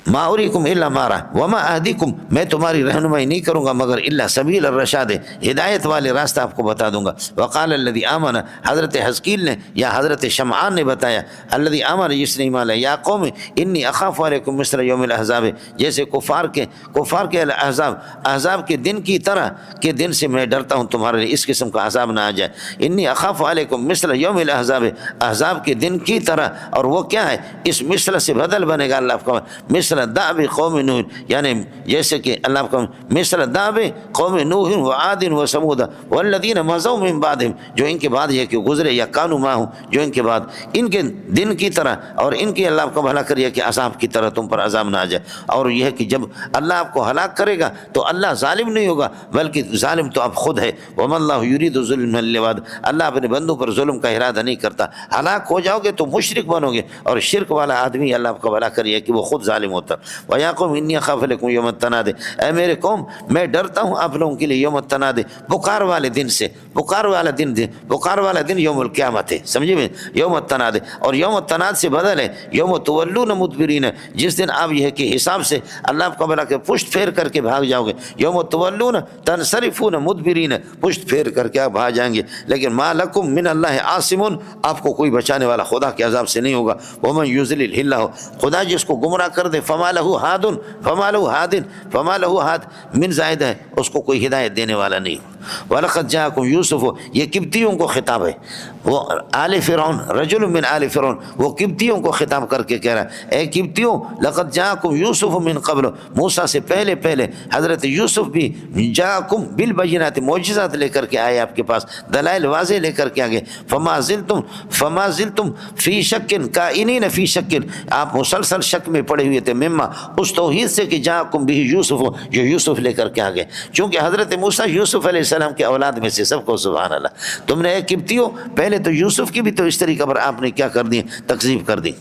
ما اریکم الا ما ارى وما اهدیکم, میں تمہاری رہنمائی نہیں کروں گا مگر الا سبیل الرشاد, ہدایت والے راستہ آپ کو بتا دوں گا. وقال الذی آمن, حضرت حزقیل نے یا حضرت شمعان نے بتایا, الذی آمن جس نے ایمان لایا, یا قوم انی اخاف علیکم مثل یوم الاحزاب, جیسے کفار کے احزاب کے دن کی طرح کے دن سے میں ڈرتا ہوں تمہارے لیے, اس قسم کا عذاب نہ آ جائے. انی اخاف علیکم مثل یوم الاحزاب, احزاب کے دن کی طرح, اور وہ کیا ہے, اس مثل سے بدل بنے گا اللہ آپ کا, مثل مثل دأب قوم نوح، یعنی جیسے کہ اللہ کا مثل دأب قوم نوح وعاد وثمود والذین مضوا من بعدهم، جو ان کے بعد یہ کہ گزرے، یا کانوا معہم، جو ان کے بعد ان کے دن کی طرح، اور ان کی اللہ کو بھلا کریے کہ عذاب کی طرح تم پر عذاب نہ آ جائے۔ اور یہ ہے کہ جب اللہ آپ کو ہلاک کرے گا تو اللہ ظالم نہیں ہوگا، بلکہ ظالم تو اب خود ہے۔ وَمَا اللَّهُ يُرِيدُ ظُلْمًا لِلْعِبَادِ، اللہ اپنے بندوں پر ظلم کا ارادہ نہیں کرتا۔ ہلاک ہو جاؤ گے تو مشرک بنو گے، اور شرک والا آدمی اللہ آپ کو بھلا کریے کہ وہ خود ظالم ہوتا۔ وَيَا قَوْمِ إِنِّي أَخَافُ عَلَيْكُمْ يَوْمَ التَّنَادِ، اے میرے قوم میں ڈرتا ہوں آپ لوگوں کے لیے یوم التناد، پکار والے دن سے۔ پکار والا دن یوم القیامت ہے، سمجھے میں، یوم التناد۔ اور یوم التناد سے بدل ہے یوم تولون مدبرین، جس دن آپ یہ کہ حساب سے اللہ آپ کو بھلا کہ پشت پھیر کر کے بھاگ جاؤ گے۔ یوم تولون تنصرفون مدبرین، پشت پھیر کر کے آپ بھاگ جائیں گے۔ لیکن ما لکم من اللہ عاصم، آپ کو کوئی بچانے والا خدا کے عذاب سے نہیں ہوگا۔ ومن یضلل اللہ، خدا جس کو گمراہ کر دے، فما لہ ہاد، فما لہ ہاد، فما لہ ہاد من زائد ہے، اس کو کوئی ہدایت دینے والا نہیں۔ وَلَقَدْ جَاءَكُمْ یوسف، یہ قبطیوں کو خطاب ہے، وہ آل فرعون، رجل من آل فرعون، وہ قبطیوں کو خطاب کر کے کہہ رہا ہے، اے قبطیوں، لقد جاءکم یوسف من قبل، موسیٰ سے پہلے حضرت یوسف بھی جاءکم بالبینات، معجزات لے کر کے آئے آپ کے پاس، دلائل واضح لے کر کے آگے۔ فما زلتم فی شک کائنین فی شک، آپ مسلسل شک میں پڑے ہوئے تھے، مما، اس توحید سے کہ جاءکم بھی یوسف، جو یوسف لے کر کے آگے، چونکہ حضرت موسیٰ یوسف علیہ السلام کے اولاد میں سے، سب کو سبحان اللہ۔ تم نے ایک قبطیوں، پہلے تو یوسف کی بھی تو اس طریقہ پر آپ نے کیا کر دی، تکذیب کر دی۔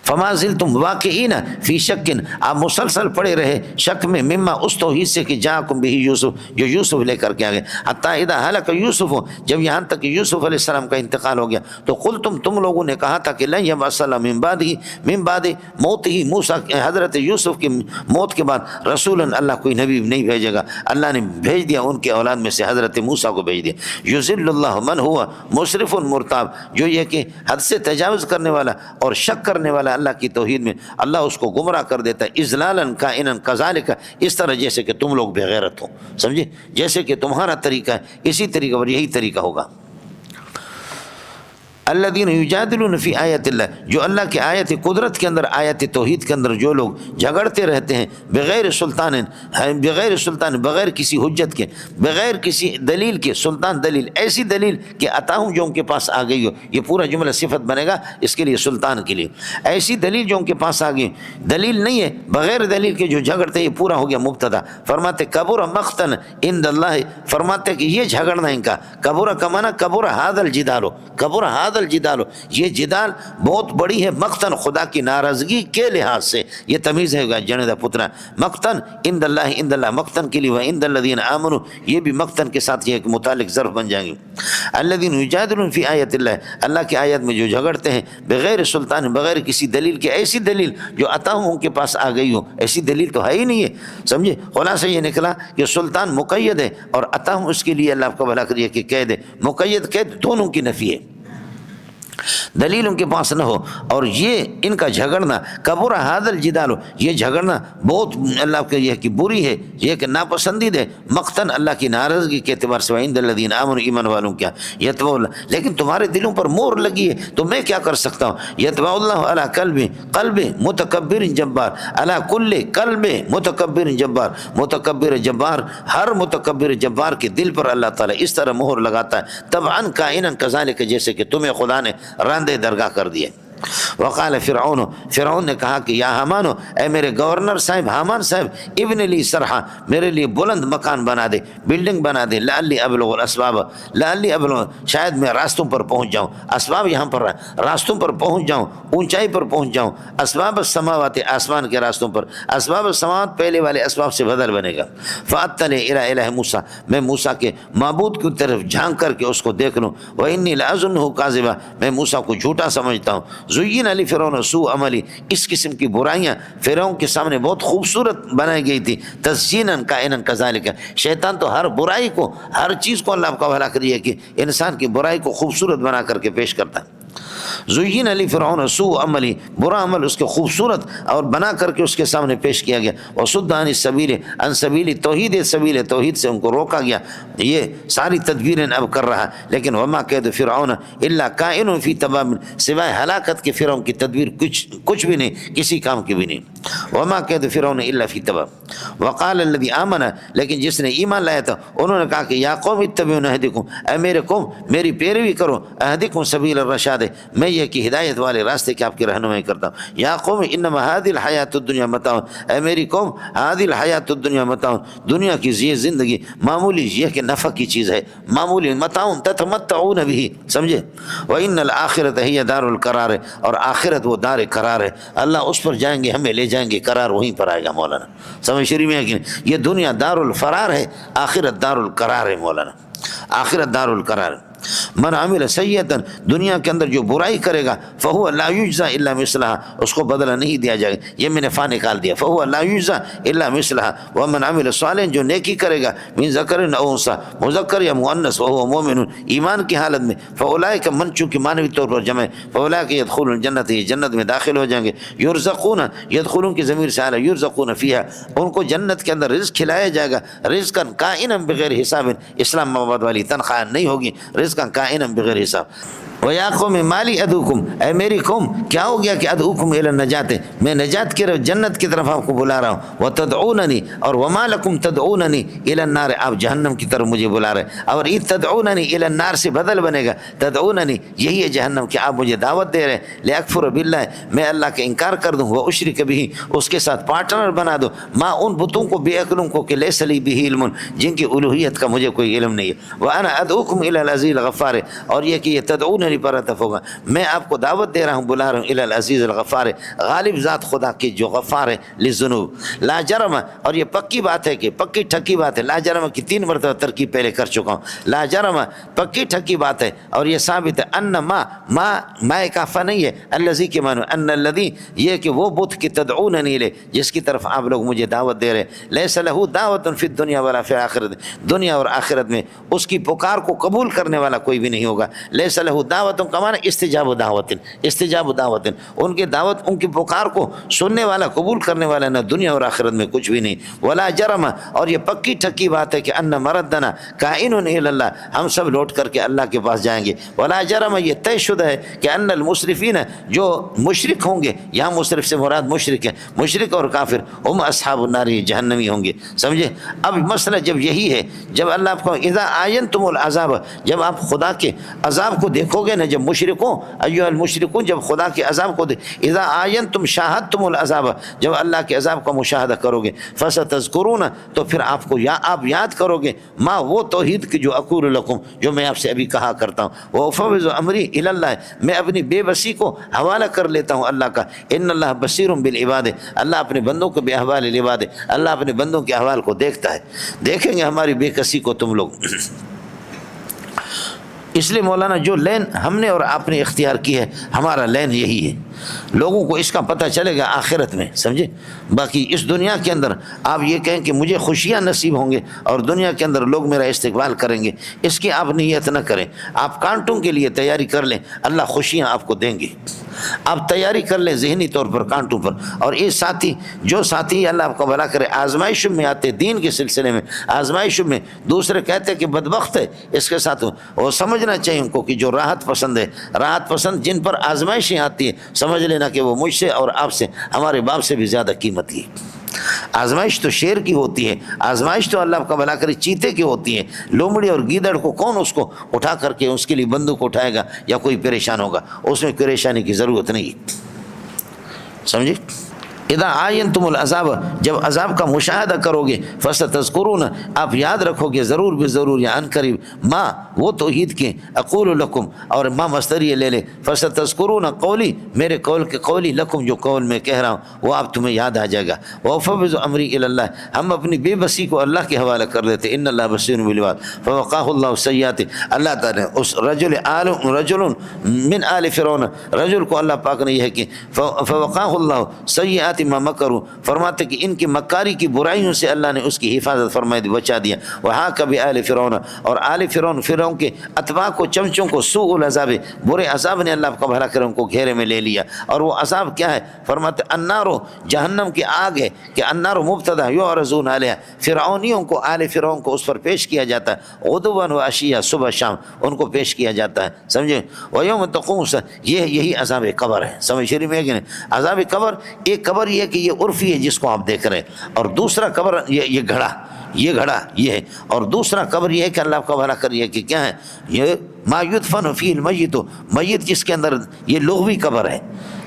فما زلتم واقعین فی شک، آپ مسلسل پڑے رہے شک میں، مما، اس توحید سے کہ جاءکم بھی یوسف، جو یوسف لے کر کے آگے۔ حتی اذا ہلک یوسف، جب یہاں تک کہ یوسف علیہ السلام کا انتقال ہو گیا، تو قلتم، تم لوگوں نے کہا تھا کہ لن یبعث اللہ من بعد موتہ، موسیٰ، حضرت یوسف کی موت کے بعد رسولا، اللہ کوئی نبی نہیں بھیجے گا، اللہ نے بھیج دیا ان کے اولاد میں سے حضرت موسیٰ کو بھیج دیا۔ یذل اللہ من ہوا مسرف مرتاب، جو یہ کہ حد سے تجاوز کرنے والا اور شک کرنے والا اللہ کی توحید میں، اللہ اس کو گمراہ کر دیتا ہے، اذلالا کائنا کذالک، اس طرح جیسے کہ تم لوگ بے غیرت ہو، سمجھے، جیسے کہ تمہارا طریقہ ہے اسی طریقہ پر یہی طریقہ ہوگا۔ الذین یجادلون فی آیات اللہ، جو اللہ کی آیت قدرت کے اندر، آیت توحید کے اندر جو لوگ جھگڑتے رہتے ہیں، بغیر سلطان، بغیر کسی حجت کے، بغیر کسی دلیل کے، سلطان دلیل، ایسی دلیل کہ عطاہم، جو ان کے پاس آ گئی ہو، یہ پورا جملہ صفت بنے گا اس کے لیے، سلطان کے لیے، ایسی دلیل جو ان کے پاس آ گئی، دلیل نہیں ہے، بغیر دلیل کے جو جھگڑتے ہیں، یہ پورا ہو گیا مبتدا۔ فرماتے کبر مقتا عند اللہ، فرماتے کہ یہ جھگڑنا ان کا، کبر کا معنی کبر ھذا الجدال، کبر ھذا الجدال، یہ جدال بہت بڑی ہے، مقتن، خدا کی ناراضگی کے لحاظ سے، یہ تمیز ہے جنیدہ پترا، مقتن عند اللہ، عند اللہ مقتن کے لیے، وعند الذین آمنوا، یہ بھی مقتن کے ساتھ یہ متعلق ظرف بن جائیں گے۔ الذین یجادلون فی آیات اللہ، اللہ کی آیت میں جو جھگڑتے ہیں، بغیر سلطان، بغیر کسی دلیل کے، ایسی دلیل جو عطاہم ان کے پاس آ گئی ہو، ایسی دلیل تو ہے ہی نہیں ہے، سمجھے۔ خلاصہ یہ نکلا کہ سلطان مقید ہے، اور عطاہم اس کے لیے اللہ آپ کو بھلا کریے کہ قید ہے، مقید قید دونوں کی نفی ہے، دلیل ان کے پاس نہ ہو، اور یہ ان کا جھگڑنا، کبر ھذا الجدال، یہ جھگڑنا بہت اللہ کے یہ کہ بری ہے، یہ کہ ناپسندید ہے، مقتن، اللہ کی ناراضگی کے اعتبار سے، وعند الذین آمنوا، ایمان والوں کیا، یتبع اللہ، لیکن تمہارے دلوں پر مور لگی ہے تو میں کیا کر سکتا ہوں، یتبع اللہ علی قلب متکبر جبار، علی کل قلب متکبر جبار، متکبر جبار، ہر متکبر جبار کے دل پر اللہ تعالیٰ اس طرح مہر لگاتا ہے، طبعا کائنا کذالک، جیسے کہ تمہیں خدا نے راندے درگاہ کر دیے۔ وقال فرعون نے کہا کہ یا حامان، اے میرے گورنر صاحب، حامان صاحب، ابن لی صرحا، میرے لیے بلند مکان بنا دے، بلڈنگ بنا دے، لعلی ابلغ الاسباب، لعلی ابلغ، شاید میں راستوں پر پہنچ جاؤں، اسباب یہاں پر راستوں پر پہنچ جاؤں، اونچائی پر پہنچ جاؤں، اسباب السماوات، آسمان کے راستوں پر، اسباب السماوات پہلے والے اسباب سے بدل بنے گا، فاطلع الی الہ موسیٰ، میں موسیٰ کے معبود کی طرف جھانک کر کے اس کو دیکھ لوں، وانی لاظنہ کاذبا، میں موسیٰ کو جھوٹا سمجھتا ہوں، زین علی فرعون سوء عملی، اس قسم کی برائیاں فرعون کے سامنے بہت خوبصورت بنائی گئی تھی، تزیینا کائنا کذالک، شیطان تو ہر برائی کو، ہر چیز کو اللہ کا بھلا کریے کہ انسان کی برائی کو خوبصورت بنا کر کے پیش کرتا ہے۔ زین علی فرعون سوء عملی، برا عمل اس کے خوبصورت اور بنا کر کے اس کے سامنے پیش کیا گیا، وصد عن السبیل، عن سبیل توحید، سبیل توحید سے ان کو روکا گیا، یہ ساری تدبیریں اب کر رہا، لیکن وما کید فرعون الا کائن فی تباب، سوائے ہلاکت کے فرعون کی تدبیر کچھ بھی نہیں، کسی کام کی بھی نہیں، وما کید فرعون الا فی تباب۔ وقال الذی آمن، لیکن جس نے ایمان لایا تھا انہوں نے کہا کہ یا قوم اتبعوا اہدکم، اے میرے قوم میری پیروی کرو، اہدکم سبیل الرشاد، میں یہ کہ ہدایت والے راستے کی آپ کی رہنمائی کرتا ہوں، یا قوم انما هذه الحیات الدنیا متاع، اے میری قوم هذه الحیات الدنیا متاع، دنیا کی یہ زندگی معمولی یہ کہ نفع کی چیز ہے، معمولی متاع تتمتعون به، سمجھے، وان الاخرۃ هی دار القرار، اور آخرت وہ دار قرار ہے، اللہ اس پر جائیں گے، ہمیں لے جائیں گے، قرار وہیں پر آئے گا مولانا، سمجھ شریف میں ہے کہ یہ دنیا دار الفرار ہے، آخرت دار القرار ہے مولانا، آخرت دار القرار ہے۔ من عمل سیئتا، دنیا کے اندر جو برائی کرے گا، فہو لا یجزا الا مثلہا، اس کو بدلہ نہیں دیا جائے گا، یہ میں نے فا نکال دیا، فہو لا یجزا الا مثلہا، ومن عمل صالحا، جو نیکی کرے گا، من ذکر او انثی، مذکر یا مؤنث، وہو مومن، ایمان کی حالت میں، فاولئک، من چونکہ معنوی طور پر جمع ہے، فاولئک یدخلون الجنۃ، یہ جنت میں داخل ہو جائیں گے، یرزقون، یدخلون کی ضمیر سے آ رہا ہے، یرزقون فیہا، ان کو جنت کے اندر رزق کھلایا جائے گا، رزقا کائنا بغیر حساب، اسلام آباد والی تنخواہ نہیں ہوگی، رزقا کائنا بغیر حساب۔ وَيَا قَوْمِ مَا لِي أَدْعُوكُمْ، اے میری قوم کیا ہو گیا کہ ادعوکم الی النجات، میں نجات کی جنت کی طرف آپ کو بلا رہا ہوں، وَتَدْعُونَنِي، اور وَمَا لَكُمْ تَدْعُونَنِي إِلَى النَّارِ، آپ جہنم کی طرف مجھے بلا رہے ہیں، اور تدعوننی إِلَى النَّارِ سے بدل بنے گا، تدعوننی یہی ہے جہنم کہ آپ مجھے دعوت دے رہے ہیں، لِأَكْفُرَ بِاللَّهِ، میں اللہ کا انکار کر دوں، وَأُشْرِكَ بِهِ، اس کے ساتھ پارٹنر بنا دو، ما ان بتوں کو بے عقلوں کو کہ لَيْسَ لِي بِهِ عِلْمٌ، جن کی الوہیت کا مجھے کوئی علم نہیں ہے، وَأَنَا أَدْعُوكُمْ إِلَى الْعَزِيزِ الْغَفَّارِ، اور یہ کہ یہ تدعوننی پر عطف ہوگا، میں آپ کو دعوت دے رہا ہوں، بلا رہا ہوں، الی العزیز الغفار، غالب ذات خدا کی جو غفار ہے للذنوب، لا جرم، اور یہ پکی بات ہے کہ پکی ٹھکی بات ہے، لا جرم کی 3 مرتبہ ترکیب پہلے کر چکا ہوں، لا جرم پکی ٹھکی بات ہے، اور یہ ثابت ہے، ان ما کافہ نہیں ہے، الذی کے معنی ان الذی، یہ کہ وہ بت کی تدعوننی لے، جس کی طرف آپ لوگ مجھے دعوت دے رہے ہیں، لیس لہ دعوت فی الدنیا ولا فی الآخرۃ، دنیا اور آخرت میں اس کی پکار کو قبول کرنے والا کوئی بھی نہیں ہوگا، لیس لہ دعوت کا معنی استجاب دعوت، استجاب دعوت، ان کی دعوت، ان کی پکار کو سننے والا، قبول کرنے والا نہ دنیا اور آخرت میں کچھ بھی نہیں، ولا جرم، اور یہ پکی ٹھکی بات ہے کہ ان مردنا کائن الی اللہ، ہم سب لوٹ کر کے اللہ کے پاس جائیں گے، ولا جرم، یہ طے شدہ ہے کہ ان المسرفین، جو مشرک ہوں گے، یہاں مصرف سے مراد مشرک ہے، مشرک اور کافر، ہم اصحاب النار، جہنمی ہوں گے، سمجھے۔ اب مسئلہ جب یہی ہے، جب اللہ آپ کو اذا آینتم العذاب، جب آپ خدا کے عذاب کو دیکھو گے نا، جب مشرکوں ایھا المشرکون، جب خدا کے عذاب کو اذا آینتم شاہدتم العذاب، جب اللہ کے عذاب کا مشاہدہ کرو گے، فستذکرون، تو پھر آپ کو آپ یاد کرو گے، ما وہ توحید کی جو اقول لکم، جو میں آپ سے ابھی کہا کرتا ہوں، وافوض امری الی اللہ، میں اپنی بے بسی کو حوالہ کر لیتا ہوں اللہ کا، ان اللہ بصیر بالعباد، اللہ اپنے بندوں کو بے احوال العباد، اللہ اپنے بندوں کے احوال کو دیکھتا ہے، دیکھیں گے ہماری بے کسی کو تم لوگ۔ اس لیے مولانا جو لین ہم نے اور آپ نے اختیار کی ہے، ہمارا لین یہی ہے، لوگوں کو اس کا پتہ چلے گا آخرت میں، سمجھے۔ باقی اس دنیا کے اندر آپ یہ کہیں کہ مجھے خوشیاں نصیب ہوں گے اور دنیا کے اندر لوگ میرا استقبال کریں گے، اس کی آپ نیت نہ کریں، آپ کانٹوں کے لیے تیاری کر لیں، اللہ خوشیاں آپ کو دیں گے، آپ تیاری کر لیں ذہنی طور پر کانٹوں پر۔ اور یہ ساتھی، جو ساتھی اللہ آپ کو بھلا کرے، آزمائش میں آتے دین کے سلسلے میں، آزمائش میں دوسرے کہتے کہ بدبخت ہے، اس کے ساتھ وہ سمجھنا چاہیے ان کو کہ جو راحت پسند ہے، راحت پسند جن پر آزمائشیں آتی ہیں، سمجھ لینا کہ وہ مجھ سے اور آپ سے، ہمارے باپ سے بھی زیادہ قیمتی ہے۔ آزمائش تو شیر کی ہوتی ہے، آزمائش تو اللہ کا بھلا کرے چیتے کی ہوتی ہے، لومڑی اور گیدڑ کو کون اس کو اٹھا کر کے اس کے لیے بندوق اٹھائے گا یا کوئی پریشان ہوگا، اس میں پریشانی کی ضرورت نہیں، سمجھے۔ اذا آینتم العذاب، جب عذاب کا مشاہدہ کرو گے، فستذکرون، آپ یاد رکھو گے ضرور بے ضرور یا عن قریب، ما وہ توحید کے، اقول لکم، اور ما مصدریہ لے لے، فستذکرون قولی، میرے قول کے قولی، لکم جو قول میں کہہ رہا ہوں وہ آپ تمہیں یاد آ جائے گا، وافوض امری الی اللہ، ہم اپنی بے بسی کو اللہ کے حوالہ کر دیتے، ان اللہ بصیر بالعباد، فوقاہ اللہ سیئات، اللہ تعالی نے اس رجل من آل فرعون، رجل کو اللہ پاک نے یہ ہے کہ فوقاہ اللہ سیئات ما مکروا، فرماتے کہ ان کی مکاری کی برائیوں سے اللہ نے اس کی حفاظت فرمائی دی، بچا دیا. وحاک بآل فرعون، اور آل فرعون کے اتباع کو، چمچوں کو، سوء العذاب، برے عذاب نے اللہ کا بھلا کر ان کو گھیرے میں لے لیا. اور وہ عذاب کیا ہے؟ فرماتے النار، جہنم کی آگ ہے کہ النار مبتدا یعرضون علیہا، فرعونیوں کو، آل فرعون کو اس پر پیش کیا جاتا ہے، غدوا و عشیا، صبح شام ان کو پیش کیا جاتا ہے. سمجھے؟ ویوم تقوم، یہی عذاب قبر ہے. سمجھ شریف میں ہے کہ نہیں؟ عذاب قبر، ایک قبر یہ ہے کہ یہ عرفی ہے جس کو آپ دیکھ رہے ہیں، اور دوسرا قبر یہ گھڑا یہ ہے، اور دوسرا قبر یہ ہے کہ اللہ کا بھلا کریے کہ کیا ہے یہ ما یدفن فی المیت، میت جس کے اندر، یہ لغوی قبر ہے،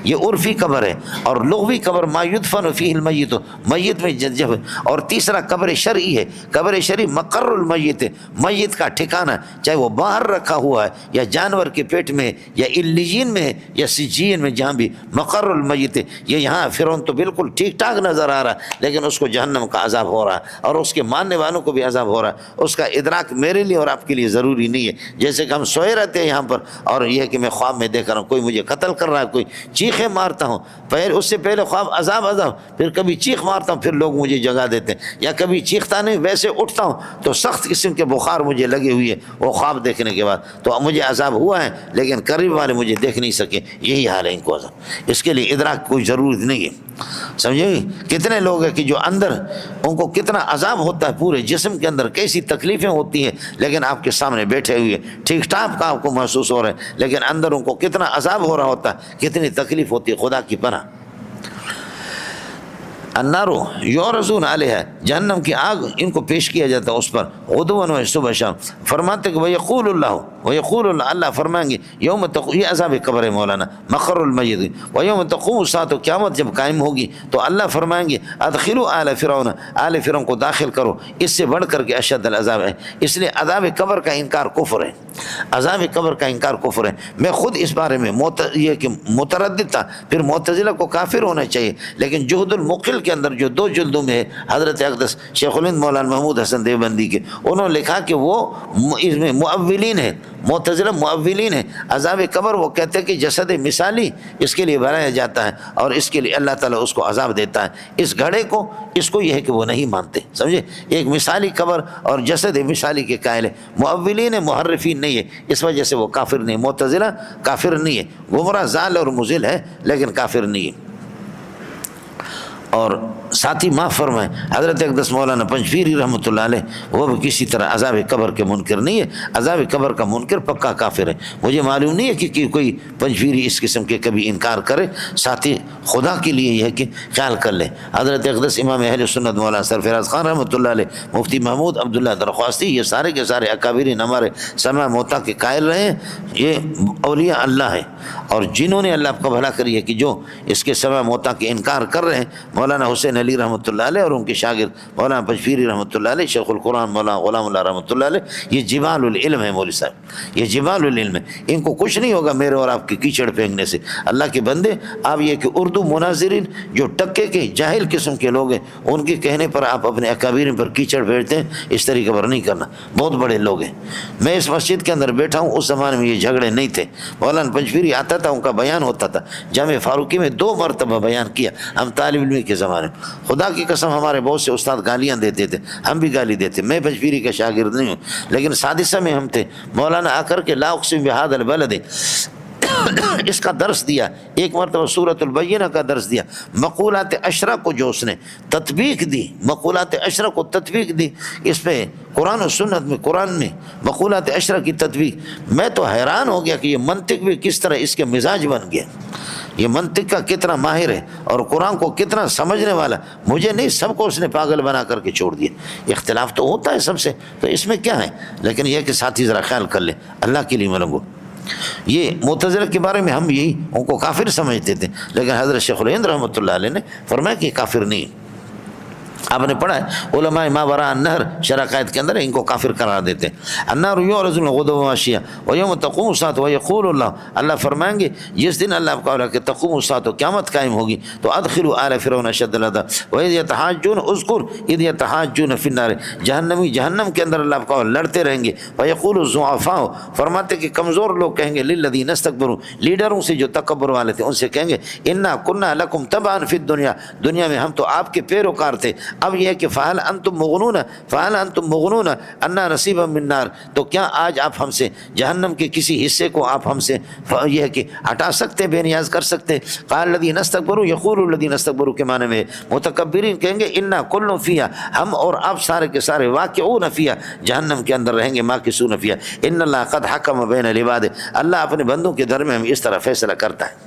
یہ عرفی قبر ہے. اور لغوی قبر ما یدفن فی المیت، میت میں جب. اور تیسرا قبر شرعی ہے، قبر شرعی مقر المیت، میت کا ٹھکانہ، چاہے وہ باہر رکھا ہوا ہے یا جانور کے پیٹ میں یا الجین میں یا سجین میں، جہاں بھی مقر المیت. یہ یہاں فرعون تو بالکل ٹھیک ٹھاک نظر آ رہا ہے، لیکن اس کو جہنم کا عذاب ہو رہا ہے، اور اس کے ماننے والوں کو بھی عذاب ہو رہا ہے. اس کا ادراک میرے لیے اور آپ کے لیے ضروری نہیں ہے. جیسے کہ ہم سوئے رہتے ہیں یہاں پر، اور یہ ہے کہ میں خواب میں دیکھ رہا ہوں کوئی مجھے قتل کر رہا ہے، کوئی چیخیں مارتا ہوں، اس سے پہلے خواب عذاب، پھر کبھی چیخ مارتا ہوں، پھر لوگ مجھے جگا دیتے ہیں، یا کبھی چیختا نہیں، ویسے اٹھتا ہوں تو سخت قسم کے بخار مجھے لگے ہوئی ہے وہ خواب دیکھنے کے بعد، تو مجھے عذاب ہوا ہے، لیکن قریب والے مجھے دیکھ نہیں سکے. یہی حال ہے ان کو عذاب. اس کے لیے ادراک کوئی ضرورت نہیں ہے. سمجھے؟ کتنے لوگ ہیں کہ جو اندر ان کو کتنا عذاب ہوتا ہے، پورے جسم کے اندر کیسی تکلیفیں ہوتی ہیں، لیکن آپ کے سامنے بیٹھے ہوئے ٹھیک ٹھاک کا آپ کو محسوس ہو رہا ہے، لیکن اندر ان کو کتنا عذاب ہو رہا ہوتا ہے، کتنی تکلیف ہوتی ہے. خدا کی پناہ. النار یعرضون علیہا، جہنم کی آگ ان کو پیش کیا جاتا ہے اس پر، غدوا و صبح شام. فرماتے کہ ویقول اللہ، اللہ فرمائیں گے یوم تقوم، یہ عذاب قبر ہے مولانا، مقر المیت. ویوم تقوم الساعۃ، قیامت جب قائم ہوگی تو اللہ فرمائیں گے ادخلوا آل فرعون، آل فرعون کو داخل کرو. اس سے بڑھ کر کے اشد العذاب ہے. اس لیے عذاب قبر کا انکار کفر ہے، عذاب قبر کا انکار کفر ہے. میں خود اس بارے میں یہ کہ متردد تھا، پھر معتزلہ کو کافر ہونا چاہیے، لیکن جہد المقل کے اندر جو 2 جلدوں میں ہے، حضرت اقدس شیخ الہند مولانا محمود حسن دیوبندی کے، انہوں نے لکھا کہ وہ اس میں مؤولین ہیں، معتزلہ مؤولین ہیں. عذاب قبر وہ کہتے ہیں کہ جسد مثالی اس کے لیے بنایا جاتا ہے، اور اس کے لیے اللہ تعالیٰ اس کو عذاب دیتا ہے. اس گھڑے کو، اس کو یہ ہے کہ وہ نہیں مانتے. سمجھے؟ ایک مثالی قبر اور جسد مثالی کے قائل ہے. مؤولین محرفین نہیں ہے، اس وجہ سے وہ کافر نہیں. معتزلہ کافر نہیں ہے، گمراہ ضال اور مضل ہے، لیکن کافر نہیں ہے. اور ساتھی معاف فرمائیں، حضرت اقدس مولانا پنجپیری رحمۃ اللہ علیہ وہ بھی کسی طرح عذاب قبر کے منکر نہیں ہے. عذاب قبر کا منکر پکا کافر ہے. مجھے معلوم نہیں ہے کہ کوئی پنجپیری اس قسم کے کبھی انکار کرے. ساتھی خدا کے لیے یہ ہے کہ خیال کر لیں. حضرت اقدس امام اہل سنت مولانا سرفراز خان رحمۃ اللہ علیہ، مفتی محمود عبداللہ درخواستی، یہ سارے کے سارے اکابرین ہمارے سمع موتا کے قائل رہے ہیں. یہ اولیاء اللہ ہے، اور جنہوں نے اللہ کا بھلا کری ہے کہ جو اس کے سمع موتا کے انکار کر رہے ہیں، مولانا حسین علی رحمۃ اللہ علیہ اور ان کے شاگرد مولانا پنجپیری رحمۃ اللہ علیہ، شیخ القرآن مولانا غلام اللہ رحمۃ اللہ علیہ، یہ جبال العلم ہے مولوی صاحب، یہ جبال العلم ہے. ان کو کچھ نہیں ہوگا میرے اور آپ کے کیچڑ پھینکنے سے. اللہ کے بندے، آپ یہ کہ اردو مناظرین جو ٹکے کے جاہل قسم کے لوگ ہیں، ان کے کہنے پر آپ اپنے اکابرین پر کیچڑ پھینکتے ہیں، اس طریقے پر نہیں کرنا. بہت بڑے لوگ ہیں. میں اس مسجد کے اندر بیٹھا ہوں، اس زمانے میں یہ جھگڑے نہیں تھے. مولانا پنجپیری آتا تھا، ان کا بیان ہوتا تھا، جامع فاروقی میں 2 مرتبہ بیان کیا. ہم طالب علم کے زمانے میں، خدا کی قسم ہمارے بہت سے استاد گالیاں دیتے تھے، ہم بھی گالی دیتے. میں پنجپیری کا شاگرد نہیں ہوں، لیکن سادسہ میں ہم تھے. مولانا آ کر کے لا اقسم بہذا البلد اس کا درس دیا. ایک مرتبہ سورۃ البینہ کا درس دیا. مقولات عشرہ کو جو اس نے تطبیق دی، مقولات عشرہ کو تطبیق دی، اس پہ قرآن و سنت میں، قرآن میں مقولات عشرہ کی تطبیق. میں تو حیران ہو گیا کہ یہ منطق بھی کس طرح اس کے مزاج بن گیا، یہ منطق کا کتنا ماہر ہے اور قرآن کو کتنا سمجھنے والا. مجھے نہیں، سب کو اس نے پاگل بنا کر کے چھوڑ دیا. اختلاف تو ہوتا ہے سب سے، تو اس میں کیا ہے، لیکن یہ کہ ساتھی ذرا خیال کر لیں، اللہ کے لیے ملنگو. یہ معتزلہ کے بارے میں ہم یہی ان کو کافر سمجھتے تھے، لیکن حضرت شیخ الہند رحمۃ اللہ علیہ نے فرمایا کہ کافر نہیں. آپ نے پڑھا ہے علماء ماوراء النہر شرح قائد کے اندر ان کو کافر قرار دیتے ہیں۔ النار یعرض غدوا وعشیا ویوم تقوم الساعۃ ویقول اللہ، اللہ فرمائیں گے جس دن اللہ کا کہ تقوم الساعۃ قیامت قائم ہوگی تو ادخلوا آل فرعون اشد العذاب واذ یتحاجون اذکر اذ یتحاجون فی النار، جہنمی جہنم کے اندر اللہ کا لڑتے رہیں گے۔ ویقول الضعفاء، فرماتے کہ کمزور لوگ کہیں گے للذین استکبروا، لیڈروں سے جو تکبر والے تھے ان سے کہیں گے انا کنا لکم تبعا فی الدنیا، دنیا میں ہم تو آپ کے پیروکار تھے، اب یہ ہے کہ فہل انتم مغنون انا نصیبا من نار، تو کیا آج آپ ہم سے جہنم کے کسی حصے کو آپ ہم سے یہ ہے کہ ہٹا سکتے، بے نیاز کر سکتے؟ قال الذین استکبروا یقول الذین استکبروا کے معنی میں متکبرین کہیں گے انا کل فیہا، ہم اور آپ سارے کے سارے واقعون فیہا، جہنم کے اندر رہیں گے، ماکثون فیہا، ان اللہ قد حکم بین العباد، اللہ اپنے بندوں کے درمیان اس طرح فیصلہ کرتا ہے۔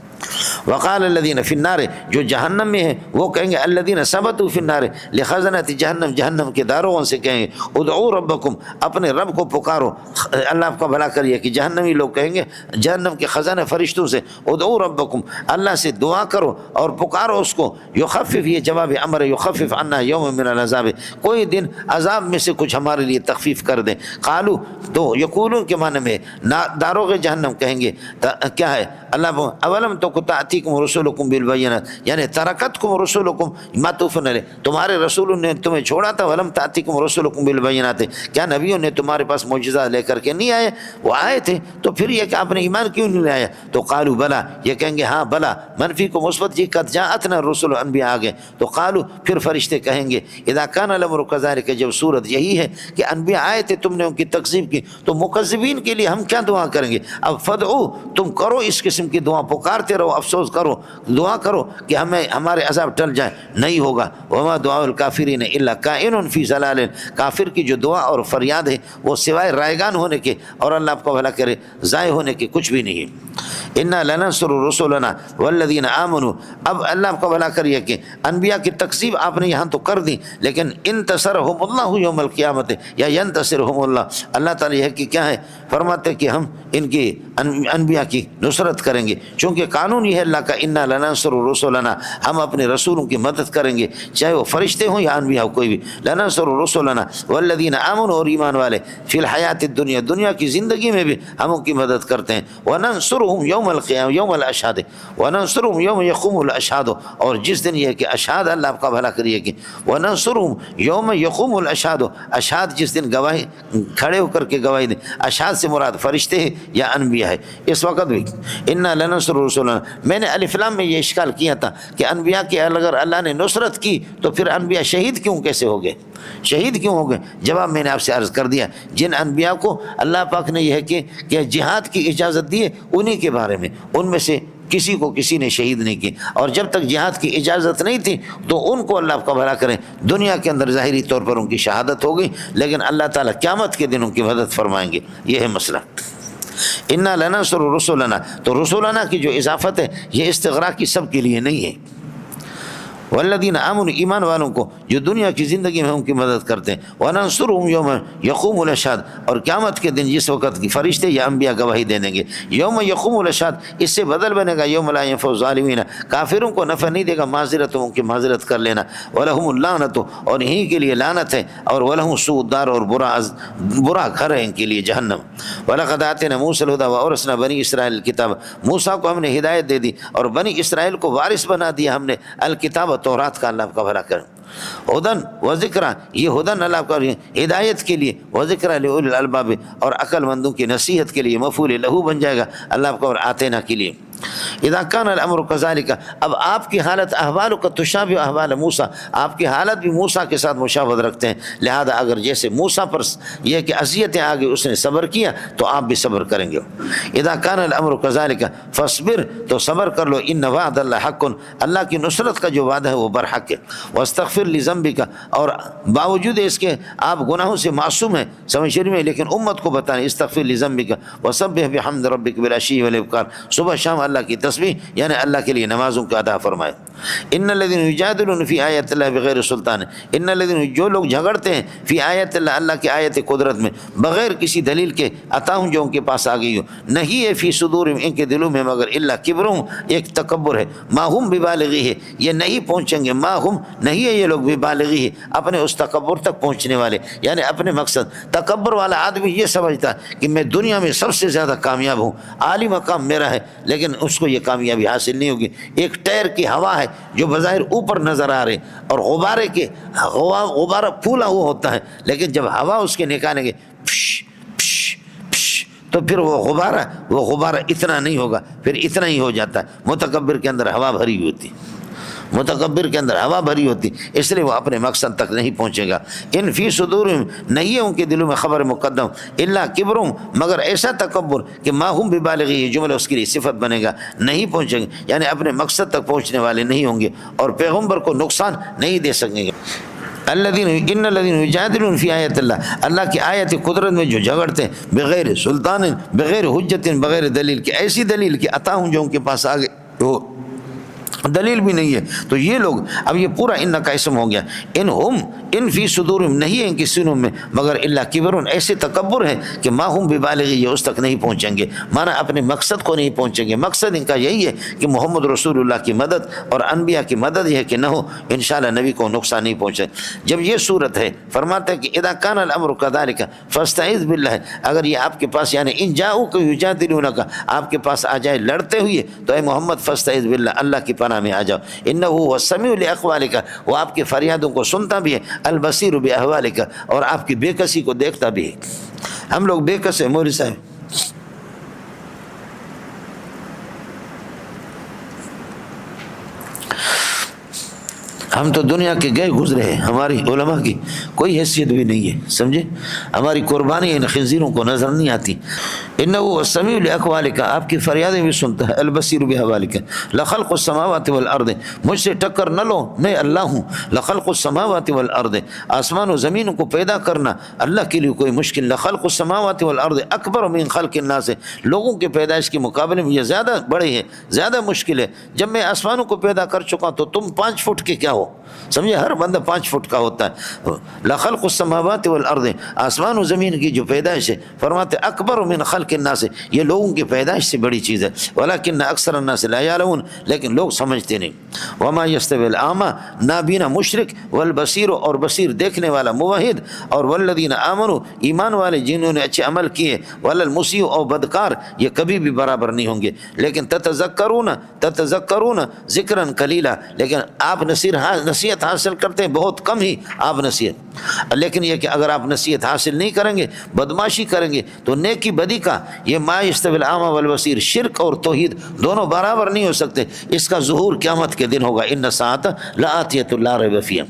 وقال الذین فی النار، جو جہنم میں ہیں وہ کہیں گے الذین ثبتوا فی النار لخزنۃ جہنم، جہنم کے داروغوں سے کہیں گے ادعوا ربکم، اپنے رب کو پکارو، اللہ آپ کا بھلا کریے کہ جہنمی لوگ کہیں گے جہنم کے خزانہ فرشتوں سے ادعوا ربکم، اللہ سے دعا کرو اور پکارو اس کو، یخفف، یہ جواب امر، یخفف عنا یوم من العذاب، کوئی دن عذاب میں سے کچھ ہمارے لیے تخفیف کر دیں۔ قالوا، تو یقولون کے معنی میں داروغ جہنم کہیں گے کیا ہے اللہ اولم تو تأتیکم رسولکم بالبینات، یعنی ترکتکم رسولکم معطوفن علیہ، تمہارے رسولوں نے تمہیں چھوڑا تھا، ولم تأتیکم رسولکم بالبینات، کیا نبیوں نے تمہارے پاس معجزہ لے کر کے نہیں آئے؟ وہ آئے تھے، تو پھر یہ کہ آپ نے ایمان کیوں نہیں لایا؟ تو قالوا بلا، یہ کہیں گے ہاں بلا، منفی کو مثبت جی قد جاءتنا الرسل، انبیاء آ گئے، تو قالوا، پھر فرشتے کہیں گے اذا کان الامر کذلک، جب صورت یہی ہے کہ انبیاء آئے تھے تم نے ان کی تکذیب کی، تو مکذبین کے لیے ہم کیا دعا کریں گے؟ اب فدعو، تم کرو اس قسم کی دعا، پکارتے رہو، افسوس کرو، دعا کرو کہ ہمیں ہمارے عذاب ٹل جائے، نہیں ہوگا۔ وما دعاء الکافرین الا کائن فی ضلال، کافر کی جو دعا اور فریاد ہے وہ سوائے رائگان ہونے کے اور اللہ آپ کو بھلا کرے ضائع ہونے کے کچھ بھی نہیں ہے۔ انا لننصر رسولنا والذین آمنوا، اب اللہ آپ کو بھلا کریے کہ انبیاء کی تکذیب آپ نے یہاں تو کر دی، لیکن انتصرہم اللہ یوم القیامت، یا ینتصرہم اللہ، اللہ تعالیٰ یہ کہ کیا ہے فرماتے کہ ہم ان کی انبیاء کی نصرت کریں گے، چونکہ قانون یہ ہے اللہ کا انا لننصر رسولنا، ہم اپنے رسولوں کی مدد کریں گے، چاہے وہ فرشتے ہوں یا انبیاء ہو، کوئی بھی، لننصر رسولنا والذین آمنوا، اور ایمان والے، فی الحیات الدنیا، دنیا کی زندگی میں بھی ہم ان کی مدد کرتے ہیں، وننصرہم یوم القیامہ یوم الاشہاد، وننصرہم یوم یقوم الاشہاد، اور جس دن یہ ہے کہ اشہاد، اللہ آپ کا بھلا کریے کہ وننصرہم یوم یقوم الاشہاد، اشہاد جس دن گواہی کھڑے ہو کر کے گواہی دیں، اشہاد سے مراد فرشتے ہیں یا انبیاء ہے۔ اس وقت بھی انا لننصر رسولنا، میں نے الف لام میں یہ اشکال کیا تھا کہ انبیاء کی اگر اللہ نے نصرت کی تو پھر انبیاء شہید کیوں کیسے ہو گئے، شہید کیوں ہو گئے؟ جواب میں نے آپ سے عرض کر دیا، جن انبیاء کو اللہ پاک نے یہ ہے کہ جہاد کی اجازت دی ہے انہی کے بارے میں، ان میں سے کسی کو کسی نے شہید نہیں کی، اور جب تک جہاد کی اجازت نہیں تھی تو ان کو اللہ کا بھلا کریں، دنیا کے اندر ظاہری طور پر ان کی شہادت ہو گئی، لیکن اللہ تعالیٰ قیامت کے دن ان کی مدد فرمائیں گے۔ یہ ہے مسئلہ۔ انا لننصر رسولنا، تو رسولنا کی جو اضافت ہے یہ استغراقی سب کے لیے نہیں ہے، والذین آمنوا، ایمان والوں کو جو دنیا کی زندگی میں ان کی مدد کرتے ہیں، وننصرہم یوم یقوم الاشہاد، اور قیامت کے دن جس وقت کی فرشتے یا انبیاء گواہی دے دیں گے، یوم یقوم الاشہاد، اس سے بدل بنے گا یوم لا ینفع الظالمین، کافروں کو نفع نہیں دے گا معذرت، ان کی معذرت کر لینا، ولہم اللعنت، اور انہی کے لیے لعنت ہے، اور ولہم سوء الدار، اور برا گھر ہے ان کے لیے جہنم۔ ولقد آتینا موسیٰ الہدی وأورثنا بنی اسرائیل الکتاب، موسیٰ کو ہم نے ہدایت دے دی اور بنی اسرائیل کو وارث بنا دیا ہم نے الکتاب، تورات کا، اللہ کا بھلا کریں۔ ہدن و ذکر، یہ ہدن اللہ کا ہدایت کے لیے، و ذکر لأولی الالباب، اور عقل مندوں کی نصیحت کے لیے، مفعول لہو بن جائے گا اللہ کا، اور آتینا کے لیے۔ اذا کان الامر کذالک، اب آپ کی حالت احوال کا تشابہ احوال موسیٰ، آپ کی حالت بھی موسیٰ کے ساتھ مشابہت رکھتے ہیں، لہذا اگر جیسے موسیٰ پر یہ کہ اذیتیں آ گئی اس نے صبر کیا تو آپ بھی صبر کریں گے۔ اذا کان الامر کذالک فاصبر، تو صبر کر لو، ان وعد اللہ حق، اللہ کی نصرت کا جو وعدہ ہے وہ برحق ہے، واستغفر لذنبک، اور باوجود اس کے آپ گناہوں سے معصوم ہیں سمجھ میں، لیکن امت کو بتائیں استغفر لذنبک، وسبح بحمد ربک بالعشی والابکار، صبح شام اللہ کی تسبیح یعنی اللہ کے لیے نمازوں کو ادا فرمائے۔ ان الذین یجادلون فی آیات اللہ بغیر سلطان، ان الذین جو لوگ جھگڑتے ہیں فی آیات اللہ اللہ کی آیت قدرت میں بغیر کسی دلیل کے، عطاہم جو ان کے پاس آ گئی ہو، نہیں ہے فی صدورہم ان کے دلوں میں مگر الا کبرہم ایک تکبر ہے، ما ہم ببالغی ہے یہ نہیں پہنچیں گے، ما ہم نہیں ہے یہ لوگ ببالغی ہے اپنے اس تکبر تک پہنچنے والے، یعنی اپنے مقصد۔ تکبر والا آدمی یہ سمجھتا ہے کہ میں دنیا میں سب سے زیادہ کامیاب ہوں، عالی مقام میرا ہے، لیکن اس کو یہ کامیابی حاصل نہیں ہوگی۔ ایک ٹائر کی ہوا ہے جو بظاہر اوپر نظر آ رہے اور غبارے کے غبارہ پھولا ہوا ہوتا ہے، لیکن جب ہوا اس کے نکالیں گے پش پش پش تو پھر وہ غبارہ اتنا نہیں ہوگا، پھر اتنا ہی ہو جاتا ہے۔ متکبر کے اندر ہوا بھری ہوتی، متکبر کے اندر ہوا بھری ہوتی، اس لیے وہ اپنے مقصد تک نہیں پہنچے گا۔ ان فی صدورہم نہیں ہے ان کے دلوں میں خبر مقدم الا کبرہم مگر ایسا تکبر کہ ما ہم ببالغی، یہ جملہ اس کے لیے صفت بنے گا، نہیں پہنچیں گے یعنی اپنے مقصد تک پہنچنے والے نہیں ہوں گے اور پیغمبر کو نقصان نہیں دے سکیں گے۔ ان الذین یجادلون فی آیات اللہ اللہ کی آیت قدرت میں جو جھگڑتے ہیں بغیر سلطان بغیر حجت بغیر دلیل کی، ایسی دلیل کہ عطاہم جو ان کے پاس آ گئے وہ دلیل بھی نہیں ہے، تو یہ لوگ اب یہ پورا ان کا اسم ہو گیا۔ ان فی صدورہم نہیں ہے ان کی سینوں میں مگر الا کبرن ایسے تکبر ہے کہ ما ہم ببالغی یہ اس تک نہیں پہنچیں گے، مانا اپنے مقصد کو نہیں پہنچیں گے۔ مقصد ان کا یہی ہے کہ محمد رسول اللہ کی مدد اور انبیاء کی مدد یہ ہے کہ نہ ہو، انشاءاللہ نبی کو نقصان نہیں پہنچے۔ جب یہ صورت ہے فرماتا ہے کہ اذا کان الامر کذالک فاستعذ باللہ، اگر یہ آپ کے پاس یعنی ان جاؤک یجادلونک آپ کے پاس آ جائے لڑتے ہوئے تو اے محمد فاستعذ باللہ اللہ کی پناہ میں آ جاؤ۔ انہ هو السمیع لاقوالک، وہ آپ کے فریادوں کو سنتا بھی ہے، البصیر باحوالک اور آپ کی بے کسی کو دیکھتا بھی ہے۔ ہم لوگ بے کس ہیں مولوی صاحب، ہم تو دنیا کے گئے گزرے ہیں، ہماری علماء کی کوئی حیثیت بھی نہیں ہے، سمجھے؟ ہماری قربانی ان خنزیروں کو نظر نہیں آتی۔ انه السمیع لاقوالک آپ کی فریادیں بھی سنتا ہے، البصیر باحوالک۔ لخلق السماوات والارض مجھ سے ٹکر نہ لو، میں اللہ ہوں۔ لخلق السماوات والارض آسمان و زمین کو پیدا کرنا اللہ کے لیے کوئی مشکل۔ لخلق السماوات والارض اکبر من خلق الناس، لوگوں کے پیدائش کے مقابلے میں یہ زیادہ بڑے ہے، زیادہ مشکل ہے۔ جب میں آسمانوں کو پیدا کر چکا تو تم 5 فٹ کے کیا ہو، سمجھے؟ ہر بندہ 5 فٹ کا ہوتا ہے۔ لخلق السماوات والارض آسمان و زمین کی جو پیدائش ہے، فرماتے اکبر من خلق الناس یہ لوگوں کی پیدائش سے بڑی چیز ہے، ولکن اکثر الناس لا یعلمون لیکن لوگ سمجھتے نہیں۔ وما یستوی الاعمی نابینا مشرک والبصیر اور بصیر دیکھنے والا موحد، اور والذین آمنوا ایمان والے جنہوں نے اچھے عمل کیے، ولا المسیء اور بدکار یہ کبھی بھی برابر نہیں ہوں گے۔ لیکن تتذکرون ذکرا قلیلا، لیکن آپ نصیحت حاصل کرتے ہیں بہت کم ہی آپ نصیحت، لیکن یہ کہ اگر آپ نصیحت حاصل نہیں کریں گے، بدماشی کریں گے تو نیکی بدی کا یہ ما یستوی الاعمی والبصیر، شرک اور توحید دونوں برابر نہیں ہو سکتے۔ اس کا ظہور قیامت کے دن ہوگا۔ ان الساعۃ لآتیۃ لا ریب فیہا،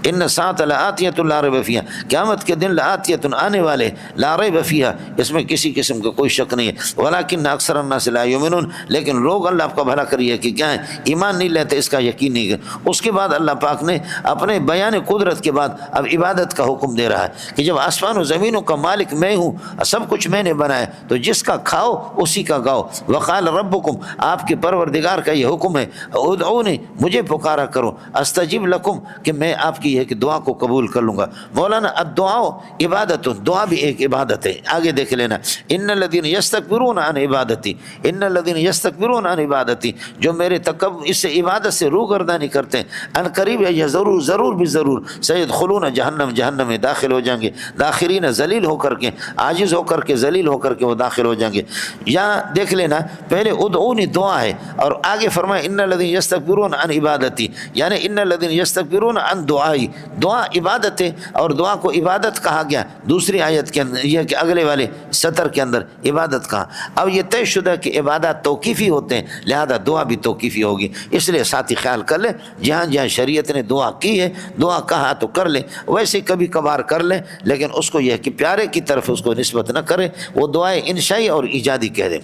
ان الساعۃ لآتیۃ لا ریب فیہا، قیامت کے دن لآتیۃ آنے والے، لا ریب فیہا اس میں کسی قسم کا کوئی شک نہیں ہے۔ ولکن اکثر الناس لا یؤمنون لیکن لوگ اللہ آپ کا بھلا کریے کہ کیا ہے ایمان نہیں لیتے، اس کا یقین نہیں ہے۔ اس کے بعد اللہ پاک نے اپنے بیان قدرت کے بعد اب عبادت کا حکم دے رہا ہے کہ جب آسمان و زمینوں کا مالک میں ہوں، سب کچھ میں نے بنایا، تو جس کا کھاؤ اسی کا گاؤ۔ وقال ربکم آپ کے پروردگار کا یہ حکم ہے، ادعونی مجھے پکارا کرو، استجب لکم کہ میں آپ کی یہ کہ دعا کو قبول کر لوں گا۔ مولانا الدعاء عبادت، دعا بھی ایک عبادت ہے، آگے دیکھ لینا۔ ان الذین یستکبرون عن عبادتی، ان الذین یستکبرون عن عبادتی جو میرے اس عبادت سے روگردانی کرتے ہیں، ان قریب ہے یہ ضرور بھی ضرور سیدخلون جہنم، جہنم میں داخل ہو جائیں گے، داخرین ذلیل ہو کر کے، عاجز ہو کر کے، ذلیل ہو کر کے وہ داخل ہو جائیں گے۔ یہاں دیکھ لینا پہلے ادعونی دعا ہے اور آگے فرمایا ان الذین یستکبرون عن عبادتی، یعنی ان الذین یستکبرون عن دعائی، دعا عبادت ہے اور دعا کو عبادت کہا گیا دوسری آیت کے اندر، یہ کہ اگلے والے سطر کے اندر عبادت کہا۔ اب یہ طے شدہ کہ عبادات توقیفی ہوتے ہیں، لہذا دعا بھی توقیفی ہوگی، اس لیے ساتھی خیال کر لیں جہاں جہاں شریعت نے دعا کی ہے، دعا کہا تو کر لیں، ویسے کبھی کبھار کر لیں، لیکن اس کو یہ کہ پیارے کی طرف اس کو نسبت نہ کریں، وہ دعائیں انشائی اور ایجادی کہہ دیں۔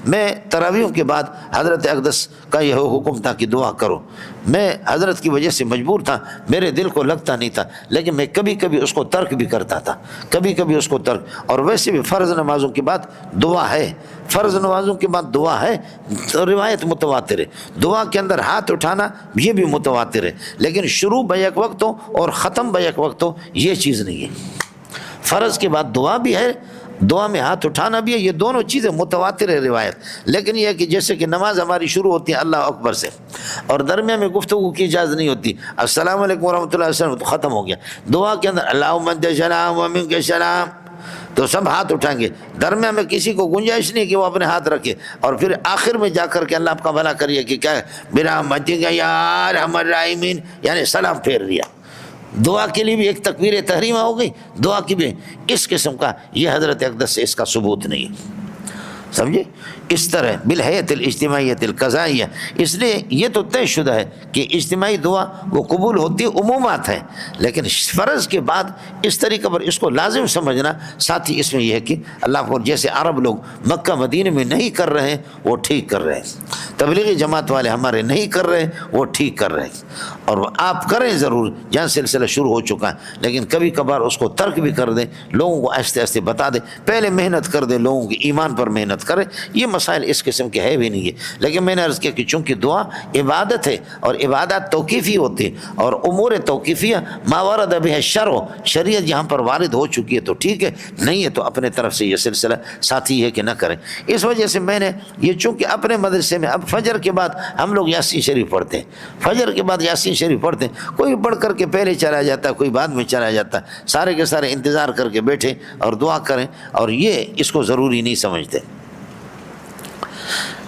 میں تراویحوں کے بعد حضرت اقدس کا یہ حکم تھا کہ دعا کرو، میں حضرت کی وجہ سے مجبور تھا، میرے دل کو لگتا نہیں تھا، لیکن میں کبھی کبھی اس کو ترک بھی کرتا تھا، کبھی کبھی اس کو ترک۔ اور ویسے بھی فرض نمازوں کے بعد دعا ہے، فرض نمازوں کے بعد دعا ہے، روایت متواتر ہے۔ دعا کے اندر ہاتھ اٹھانا یہ بھی متواتر ہے، لیکن شروع بیک وقت ہو اور ختم بیک وقت ہو یہ چیز نہیں ہے۔ فرض کے بعد دعا بھی ہے، دعا میں ہاتھ اٹھانا بھی ہے، یہ دونوں چیزیں متواتر ہے روایت۔ لیکن یہ ہے کہ جیسے کہ نماز ہماری شروع ہوتی ہے اللہ اکبر سے، اور درمیان میں گفتگو کی اجازت نہیں ہوتی، السلام علیکم ورحمۃ اللہ وسلم تو ختم ہو گیا۔ دعا کے اندر اللہم انت السلام و منک السلام تو سب ہاتھ اٹھائیں گے، درمیان میں کسی کو گنجائش نہیں کہ وہ اپنے ہاتھ رکھے، اور پھر آخر میں جا کر کے اللہ آپ کا بھلا کریے کہ کیا برحمتک یا ارحم الراحمین، یعنی سلام پھیر دیا۔ دعا کے لیے بھی ایک تکبیر تحریمہ ہو گئی، دعا کی بھی اس قسم کا، یہ حضرت اقدس سے اس کا ثبوت نہیں ہے، سمجھے؟ اس طرح بالحیت الاجتماعیت القضائیہ، اس لیے یہ تو طے شدہ ہے کہ اجتماعی دعا وہ قبول ہوتی عمومات ہے، لیکن فرض کے بعد اس طریقے پر اس کو لازم سمجھنا۔ ساتھ ہی اس میں یہ ہے کہ اللہ کو جیسے عرب لوگ مکہ مدینہ میں نہیں کر رہے ہیں وہ ٹھیک کر رہے ہیں، تبلیغی جماعت والے ہمارے نہیں کر رہے ہیں وہ ٹھیک کر رہے ہیں، اور آپ کریں ضرور جہاں سلسلہ شروع ہو چکا ہے، لیکن کبھی کبھار اس کو ترک بھی کر دیں، لوگوں کو آہستہ آہستہ بتا دیں، پہلے محنت کر دیں، لوگوں کے ایمان پر محنت کریں۔ یہ مسائل اس قسم کے ہے بھی نہیں ہے، لیکن میں نے عرض کیا کہ چونکہ دعا عبادت ہے اور عبادات توقیفی ہوتی ہے، اور امور توقیفیہ ما ورد بہ الشرع، شریعت یہاں پر وارد ہو چکی ہے تو ٹھیک ہے، نہیں ہے تو اپنے طرف سے یہ سلسلہ ساتھی ہے کہ نہ کریں۔ اس وجہ سے میں نے یہ چونکہ اپنے مدرسے میں اب فجر کے بعد ہم لوگ یاسین شریف پڑھتے ہیں، فجر کے بعد یاسین شریف پڑھتے ہیں، کوئی پڑھ کر کے پہلے چلا جاتا ہے، کوئی بعد میں چلا جاتا ہے، سارے کے سارے انتظار کر کے بیٹھے اور دعا کریں، اور یہ اس کو ضروری نہیں سمجھتے۔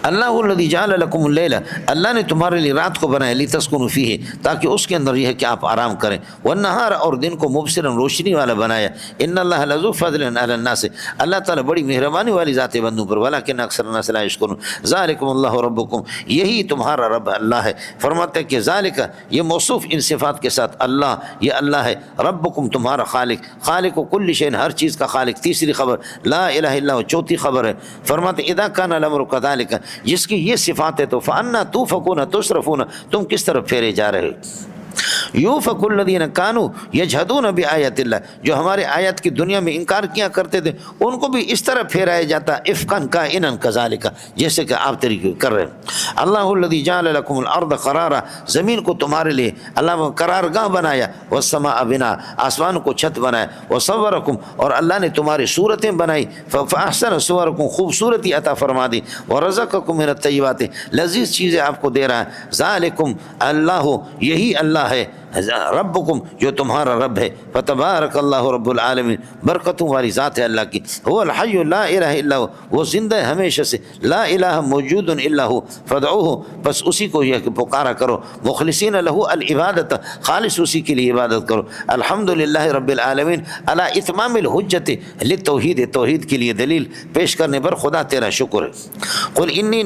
اللہ الذی جعل لکم اللیل، اللہ نے تمہارے لیے رات کو بنایا، لتسکنوا فیہ، تاکہ اس کے اندر یہ ہے کہ آپ آرام کریں، والنہار، اور دن کو مبصرا، روشنی والا بنایا، ان اللہ لذو فضل علی الناس، اللہ تعالیٰ بڑی مہربانی والی ذات ہے بندوں پر، ولکن اکثر الناس لا یشکرون، ذالکم اللہ ربکم، یہی تمہارا رب اللہ ہے۔ فرماتے ہیں کہ ذالک، یہ موصوف ان صفات کے ساتھ، اللہ، یہ اللہ ہے، ربکم تمہارا خالق، خالق کل شیء، ہر چیز کا خالق، تیسری خبر، لا الہ الا ہو چوتھی خبر ہے۔ فرماتے اذا کان الامر کذالک، جس کی یہ صفات ہے تو فانا توفقون تصرفون، تم کس طرف پھیرے جا رہے ہو۔ یوفق الذین کانوا یجحدون بآیات اللہ، جو ہمارے آیات کی دنیا میں انکار کیا کرتے تھے ان کو بھی اس طرح پھیرایا جاتا، افکن کائنا کذالک، جیسے کہ آپ طریقے کر رہے ہیں۔ اللہ الذی جعل لکم الارض قرارا، زمین کو تمہارے لیے اللہ نے قرار گاہ بنایا، والسماء بنا، آسمان کو چھت بنایا، وصورکم، اور اللہ نے تمہاری صورتیں بنائی، فاحسن صورکم، خوبصورتی عطا فرما دی، ورزقکم من الطیبات، لذیذ چیزیں آپ کو دے رہا ہے، ذالکم اللہ، یہی اللہ ہے، ربکم، جو تمہارا رب ہے، فتبارک اللہ رب العالمین، برکتوں والی ذات ہے اللہ کی، هو الحی لا الہ الا هو، وہ زندہ ہے ہمیشہ سے، لا الہ موجود الا هو، فدعوه، بس اسی کو یہ پکارا کرو، مخلصین له العبادت، خالص اسی کے لیے عبادت کرو، الحمدللہ رب العالمین، علی اتمام الحجت للتوحید، توحید کے لیے دلیل پیش کرنے پر خدا تیرا شکر ہے۔ قل انی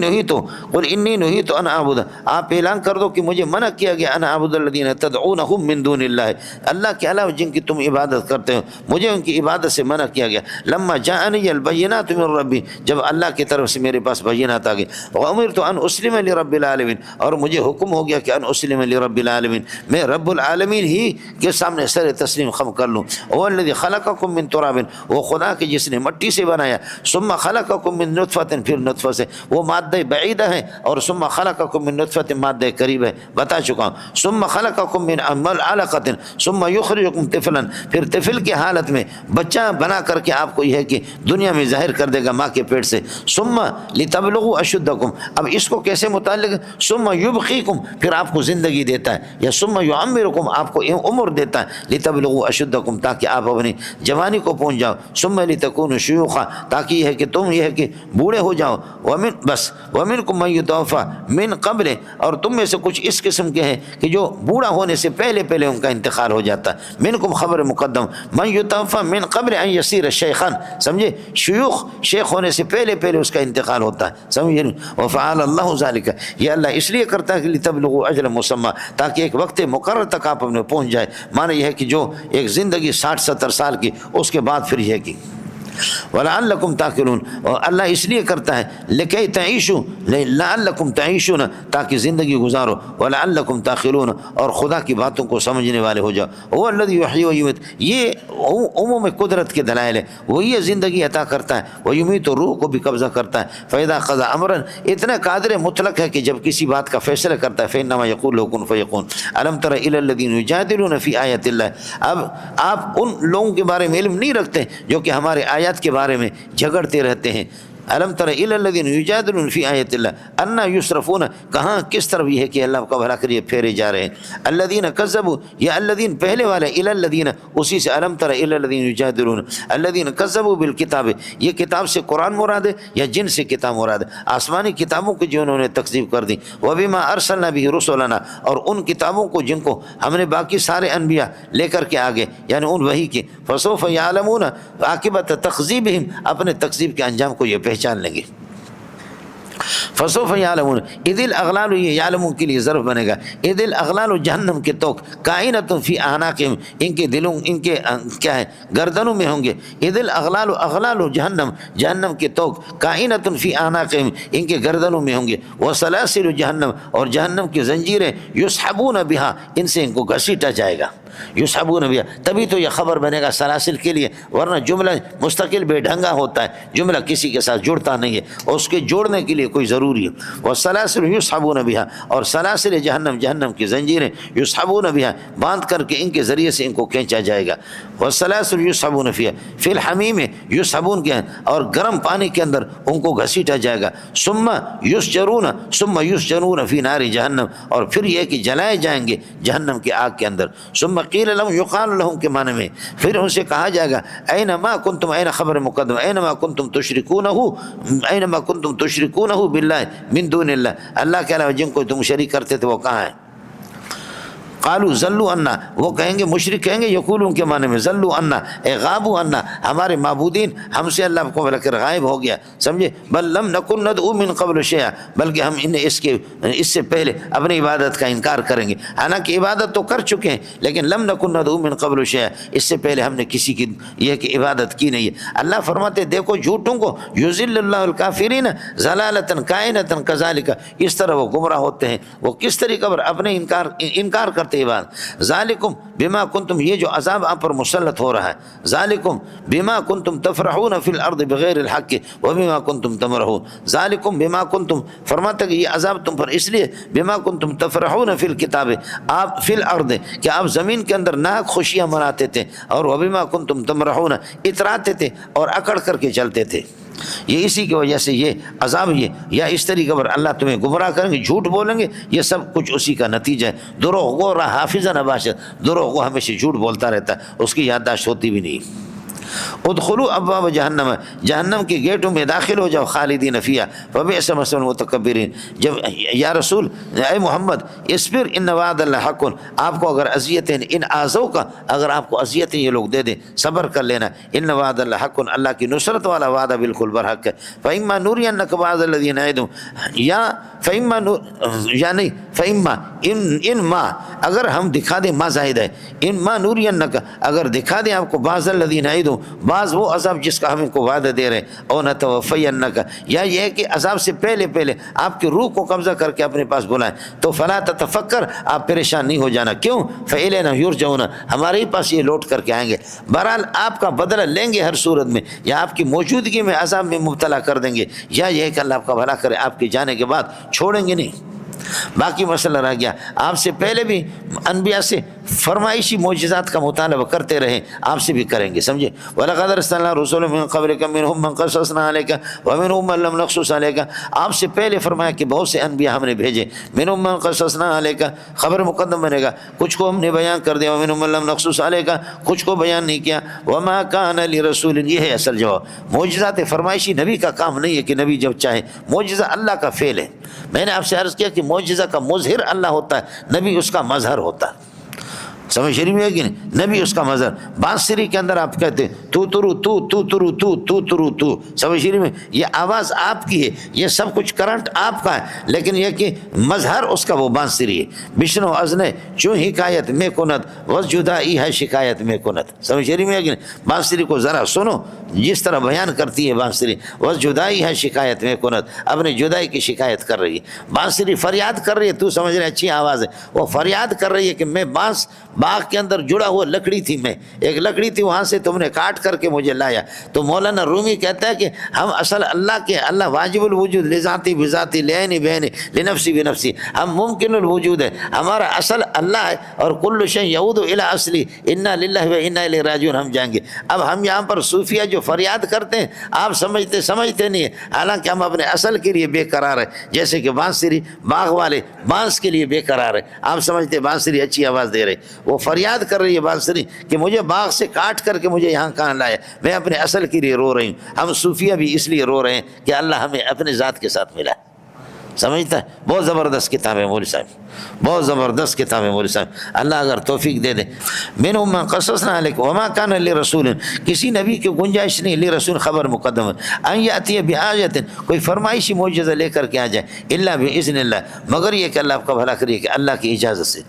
نہیت ان اعبد، آپ اعلان کر دو کہ مجھے منع کیا گیا، ان اعبد الذین تدعونہم من دون اللہ، اللہ کے علاوہ جن کی تم عبادت کرتے ہو، مجھے ان کی عبادت سے منع کیا گیا، لما جاءنی البینات من ربی، جب اللہ کی طرف سے میرے پاس بینات آ گئے، وامرت ان اسلم لرب العالمین، اور مجھے حکم ہو گیا کہ ان اسلم لرب العالمین، میں رب العالمین ہی کے سامنے سر تسلیم خم کر لوں۔ وہ الذی خلقکم من تراب، وہ خدا کے جس نے مٹی سے بنایا، ثم خلقکم من نطفۃ، پھر نطفہ سے، وہ مادہ بعیدہ ہے، اور ثم خلقکم من نطفۃ مادہ قریب ہے، بتا چکا ہوں، ثم خلقکم من علقۃ ثم یخرجکم طفلا، پھر طفل کی حالت میں بچہ بنا کر کے آپ کو یہ ہے کہ دنیا میں ظاہر کر دے گا ماں کے پیٹ سے، ثم لتبلغوا اشدکم، اب اس کو کیسے متعلق، ثم یبقیکم، پھر آپ کو زندگی دیتا ہے، یا ثم یعمرکم، آپ کو عمر دیتا ہے، لتبلغوا اشدکم، تاکہ آپ اپنی جوانی کو پہنچ جاؤ، ثم لتکونوا شیوخا، تاکہ یہ ہے کہ تم یہ ہے کہ بوڑھے ہو جاؤ، ومنکم من یتوفی من قبل، اور تم میں سے کچھ اس قسم کے ہیں کہ جو بوڑھا ہونے سے پہلے ان کا انتقال ہو جاتا ہے، منکم خبر مقدم، من یتوفی من قبل ان یصیر شیخا، سمجھے، شیوخ، شیخ ہونے سے پہلے اس کا انتقال ہوتا ہے، سمجھے، وفعل اللہ ذالک، یہ اللہ اس لیے کرتا ہے کہ لتبلغوا اجل مسمى، تاکہ ایک وقت مقرر تک آپ اپنے پہنچ جائے، معنی یہ ہے کہ جو ایک زندگی 60-70 سال کی، اس کے بعد پھر یہ ہے کہ وَلَعَلَّكُمْ تَعْقِلُونَ، اور اللہ اس لیے کرتا ہے لِكَيْ تَعِيشُوا، لَعَلَّكُمْ تَعِيشُونَ، تاکہ زندگی گزارو، وَلَعَلَّكُمْ تَعْقِلُونَ، اور خدا کی باتوں کو سمجھنے والے ہو جاؤ۔ هُوَ الَّذِي يُحْيِي وَيُمِيتُ، یہ عموم قدرت کے دلائل ہے، وہی یہ زندگی عطا کرتا ہے، وَيُمِيتُ، روح کو بھی قبضہ کرتا ہے، فَإِذَا قَضَىٰ أَمْرًا، اتنا قادر مطلق ہے کہ جب کسی بات کا فیصلہ کرتا ہے، فَإِنَّمَا يَقُولُ لَهُ كُن فَيَكُونُ۔ أَلَمْ تَرَ إِلَى الَّذِينَ يُجَادِلُونَ فِي آيَاتِ اللَّهِ، اب آپ ان لوگوں کے بارے میں علم نہیں رکھتے جو کہ ہمارے آیات کے بارے میں جھگڑتے رہتے ہیں۔ الم تر الی الذین یجادلون فی آیات اللہ انا یصرفون، کہاں کس طرف یہ ہے کہ اللہ کا بھلا کریے پھیرے جا رہے ہیں۔ الذین کذبوا، یا الذین پہلے والے، الی الذین اسی سے، الم تر الی الذین یجادلون، الذین کذبوا بالکتاب، یہ کتاب سے قرآن مراد ہے یا جن سے کتاب مراد ہے؟ آسمانی کتابوں کی جو انہوں نے تکذیب کر دی، وبما ارسلنا به رسلنا، اور ان کتابوں کو جن کو ہم نے باقی سارے انبیاء لے کر کے آگے، یعنی ان وحی کے، فسوف یعلمون عاقبت تکذیبہم، اپنے تکذیب کے انجام کو یہ پہچان لیں گے۔ فسوف یعلمون، اذ الاغلال، یہ یعلمون کے لیے ظرف بنے گا، اذ الاغلال، جہنم کے توق، کائنۃ فی اعناقہم، ان کے دلوں، ان کے کیا ہے، گردنوں میں ہوں گے۔ اذ الاغلال، اغلال جہنم، جہنم کے توق، کائنۃ فی اعناقہم، ان کے گردنوں میں ہوں گے۔ وسلاسل جہنم، اور جہنم کی زنجیریں، یسحبون بہا، ان سے ان کو گھسیٹا جائے گا، یسحبون بہا، تبھی تو یہ خبر بنے گا سلاسل کے لیے، ورنہ جملہ مستقل بے ڈھنگا ہوتا ہے، جملہ کسی کے ساتھ جڑتا نہیں ہے، اور اس کے جوڑنے کے لیے کوئی ضروری ہے۔ والسلاسل یسحبون بہا، اور سلاسل جہنم، جہنم کی زنجیریں، یسحبون بہا، باندھ کر کے ان کے ذریعے سے ان کو کھینچا جائے گا۔ والسلاسل یسحبون فیہا، فی الحمیم، یسحبون کے، اور گرم پانی کے اندر ان کو گھسیٹا جائے گا۔ ثم یسجرون فی نار جہنم، اور پھر یہ کہ جلائے جائیں گے جہنم کی آگ کے اندر۔ ثم قیل لهم، یقال لهم کے معنی میں پھر ان سے کہا جائے گا، اینما کنتم، این خبر مقدم، اینما کنتم تشرکونہ، اینما کنتم تشرکونہ باللہ من دون اللہ، اللہ کے علاوہ جن کو تم شریک کرتے تھے وہ کہاں ہیں؟ قالوا ذلوا عنا، وہ کہیں گے، مشرک کہیں گے، یقولون کے معنی میں ذلوا عنا، اے غابوا عنا، ہمارے معبودین ہم سے اللہ کو بلا کر غائب ہو گیا، سمجھے؟ بل لم نکن ندعو من قبل شیئا، بلکہ ہم انہیں اس سے پہلے اپنی عبادت کا انکار کریں گے، حالانکہ عبادت تو کر چکے ہیں، لیکن لم نکن ندعو من قبل شیئا، اس سے پہلے ہم نے کسی کی یہ کہ عبادت کی نہیں ہے۔ اللہ فرماتے دیکھو جھوٹوں کو، یذل اللہ الکافرین ضلالۃ کائنۃ کذالک، اس طرح وہ گمراہ ہوتے ہیں، وہ کس طریقے پر اپنے انکار کرتے بات۔ ذالکم بما کنتم، یہ جو عذاب آپ پر مسلط ہو رہا ہے، ذالکم بما کنتم تفرحون فی الارض بغیر الحق وبما کنتم تمرحون، ذالکم بما کنتم، فرماتا کہ یہ عذاب تم پر اس لیے، بما کنتم تفرحون فی الکتاب، آپ فی الارض، کہ آپ زمین کے اندر ناحق خوشیاں مناتے تھے، اور وبما کنتم تمرحون، اتراتے تھے اور اکڑ کر کے چلتے تھے، یہ اسی کی وجہ سے یہ عذاب، یہ یا اس طریقے پر اللہ تمہیں گمراہ کریں گے، جھوٹ بولیں گے، یہ سب کچھ اسی کا نتیجہ ہے۔ دروغ گو رہا حافظہ نباشد، دروغ گو ہمیشہ جھوٹ بولتا رہتا ہے، اس کی یادداشت ہوتی بھی نہیں۔ ادخلوا ابواب جہنم، جہنم کے گیٹوں میں داخل ہو جاؤ، خالدین فیہا فبئس مثوى المتکبرین، جب یا رسول، اے محمد، اصبر ان وعد اللہ حق، آپ کو اگر اذیتیں، ان آذوں کا اگر آپ کو اذیتیں یہ لوگ دے دیں، صبر کر لینا، ان وعد اللہ حق، اللہ کی نصرت والا وعدہ بالکل برحق ہے۔ فإما نرینک بعض الذی نعدہم، یا فإما یا نہیں، فإما ان ما، اگر ہم دکھا دیں، ما زائد ہے، ان ما نرینک، اگر دکھا دیں آپ کو، بعض الذی نعدہم، بعض وہ عذاب جس کا ہم ان کو وعدہ دے رہے ہیں، او نتوفینک، یا یہ ہے کہ عذاب سے پہلے آپ کی روح کو قبضہ کر کے اپنے پاس بلائیں، تو فلا تتفکر، آپ پریشان نہیں ہو جانا، کیوں؟ فإلینا یرجعون، ہمارے ہی پاس یہ لوٹ کر کے آئیں گے، بہرحال آپ کا بدلہ لیں گے ہر صورت میں، یا آپ کی موجودگی میں عذاب میں مبتلا کر دیں گے، یا یہ ہے کہ اللہ آپ کا بھلا کرے، آپ کے جانے کے بعد چھوڑیں گے نہیں۔ باقی مسئلہ رہ گیا، آپ سے پہلے بھی انبیاء سے فرمائشی معجزات کا مطالبہ کرتے رہے، آپ سے بھی کریں گے، سمجھے؟ وَلَقَدْ أَرْسَلْنَا رُسُلًا مِّن قَبْلِكَ مِنْهُم مَّن قَصَصْنَا عَلَيْكَ وَمِنْهُم مَّن لَّمْ نَقْصُصْ عَلَيْكَ، آپ سے پہلے فرمایا کہ بہت سے انبیاء ہم نے بھیجے، مِنْهُم مَّن قَصَصْنَا عَلَيْكَ، خبر مقدم بنے گا، کچھ کو ہم نے بیان کر دیا، وَمِنْهُم مَّن لَّمْ نَقْصُصْ عَلَيْكَ، کچھ کو بیان نہیں کیا، وَمَا كَانَ لِرَسُولٍ، یہ ہے اصل جواب۔ معجزات فرمائشی نبی کا کام نہیں ہے کہ نبی جب چاہے، معجزہ اللہ کا فعل ہے۔ میں نے آپ سے عرض کیا کہ معجزہ کا مظہر اللہ ہوتا ہے، نبی اس کا مظہر ہوتا ہے۔ سمجھ شریف میں ہے کہ نہیں؟ نبی اس کا مظہر، بانسری کے اندر آپ کہتے ہیں تو ترو تو ترو تو ترو تو، سمجھ شریف میں یہ آواز آپ کی ہے، یہ سب کچھ کرنٹ آپ کا ہے، لیکن یہ کہ مظہر اس کا وہ بانسری ہے۔ بشنو ازنے چوں حکایت میں کنت وز جدائی ہے شکایت میں کنت، سمجھ شریف میں ہے کہ نہیں؟ بانسری کو ذرا سنو جس طرح بیان کرتی ہے بانسری، وز جدائی ہے شکایت میں کنت، اپنی جدائی کی شکایت کر رہی ہے۔ بانسری فریاد کر رہی ہے، تو سمجھ رہے اچھی آواز ہے، وہ فریاد کر رہی ہے کہ میں بانس باغ کے اندر جڑا ہوا لکڑی تھی، میں ایک لکڑی تھی، وہاں سے تم نے کاٹ کر کے مجھے لایا۔ تو مولانا رومی کہتا ہے کہ ہم اصل اللہ کے، اللہ واجب الوجود، لذاتی بذاتی، لعینی بعینی، لنفسی بنفسی، ہم ممکن الوجود ہے، ہمارا اصل اللہ ہے، اور کل شیء یعود الی اصلی انا للہ و انا الیہ راجعون ہم جائیں گے۔ اب ہم یہاں پر صوفیہ جو فریاد کرتے ہیں آپ سمجھتے نہیں ہیں، حالانکہ ہم اپنے اصل کے لیے بے قرار ہیں، جیسے کہ بانسری باغ والے بانس کے لیے بے قرار ہے، آپ سمجھتے ہیں بانسری اچھی آواز دے رہے، وہ فریاد کر رہی ہے بانسری کہ مجھے باغ سے کاٹ کر کے مجھے یہاں کہاں لایا، میں اپنے اصل کے لیے رو رہی ہوں۔ ہم صوفیہ بھی اس لیے رو رہے ہیں کہ اللہ ہمیں اپنے ذات کے ساتھ ملا، سمجھتا ہے؟ بہت زبردست کتاب ہے مولوی صاحب، بہت زبردست کتاب ہے مولوی صاحب، اللہ اگر توفیق دے دے۔ منہم من قصصنا علیک وما کان لرسول، کسی نبی کی گنجائش نہیں، لرسول خبر مقدم ہے، ان یاتی بآیۃ، کوئی فرمائشی معجزہ لے کر کے آ جائے، الا باذن اللہ، مگر یہ کہ اللہ آپ کا بھلا کریے کہ اللہ کی اجازت سے۔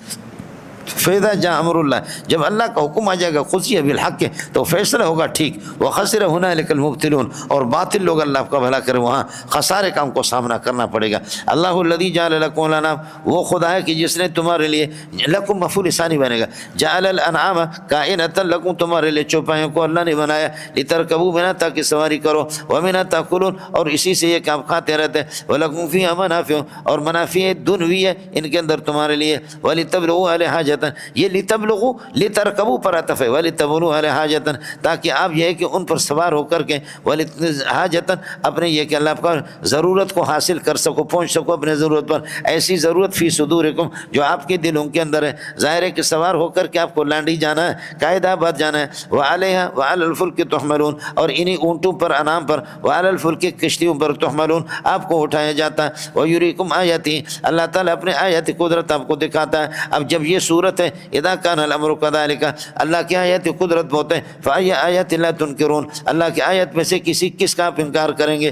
فیضا جاء امر اللہ، جب اللہ کا حکم آ جائے گا قضی بالحق، تو فیصلہ ہوگا ٹھیک، وخسر هنالک المبطلون، اور باطل لوگ اللہ کا بھلا کرے وہاں خسارے کا ان کو سامنا کرنا پڑے گا۔ اللہ الذی جعل لکم الانعام، وہ خدا ہے کہ جس نے تمہارے لیے، لکم مفعول ثانی بنے گا، جعل الانعام کائنۃ لکم، تمہارے لیے چوپایوں کو اللہ نے بنایا، لترکبوا منها، تاکہ سواری کرو، ومنها تاکلون، اور اسی سے یہ کہ آپ کھاتے رہتے ہیں، ولکم فیہا منافع، اور منافع دنیوی ان کے اندر تمہارے لیے، ولتبلغوا علیہ حاجۃ، یہ لتبلغوا لترکبوا پر عطف ہے، ولتبلغوا علیہ حاجۃ، تاکہ آپ یہ ہے کہ ان پر سوار ہو کر کے، حاجۃ اپنے یہ کہ اللہ کا ضرورت کو حاصل کر سکو، پہنچ سکو اپنے ضرورت پر، ایسی ضرورت فی صدورکم جو آپ کے دلوں کے اندر ہے، ظاہر ہے کہ سوار ہو کر کے آپ کو لانڈی جانا ہے، قائد آباد جانا ہے، وعلیہا وعلی الفلک تحملون، اور انہی اونٹوں پر، انعام پر، وعلی الفلک کشتیوں پر، تحملون آپ کو اٹھایا جاتا ہے، ویریکم آیاتی، اللہ تعالیٰ اپنے آیات قدرت آپ کو دکھاتا ہے۔ اب جب یہ صورت ہے اذا کان الامر کذالک، اللہ کی آیت قدرت بہت ہے، فای آیات لا تنکرون، اللہ کی آیت میں سے کس کا آپ انکار کریں گے؟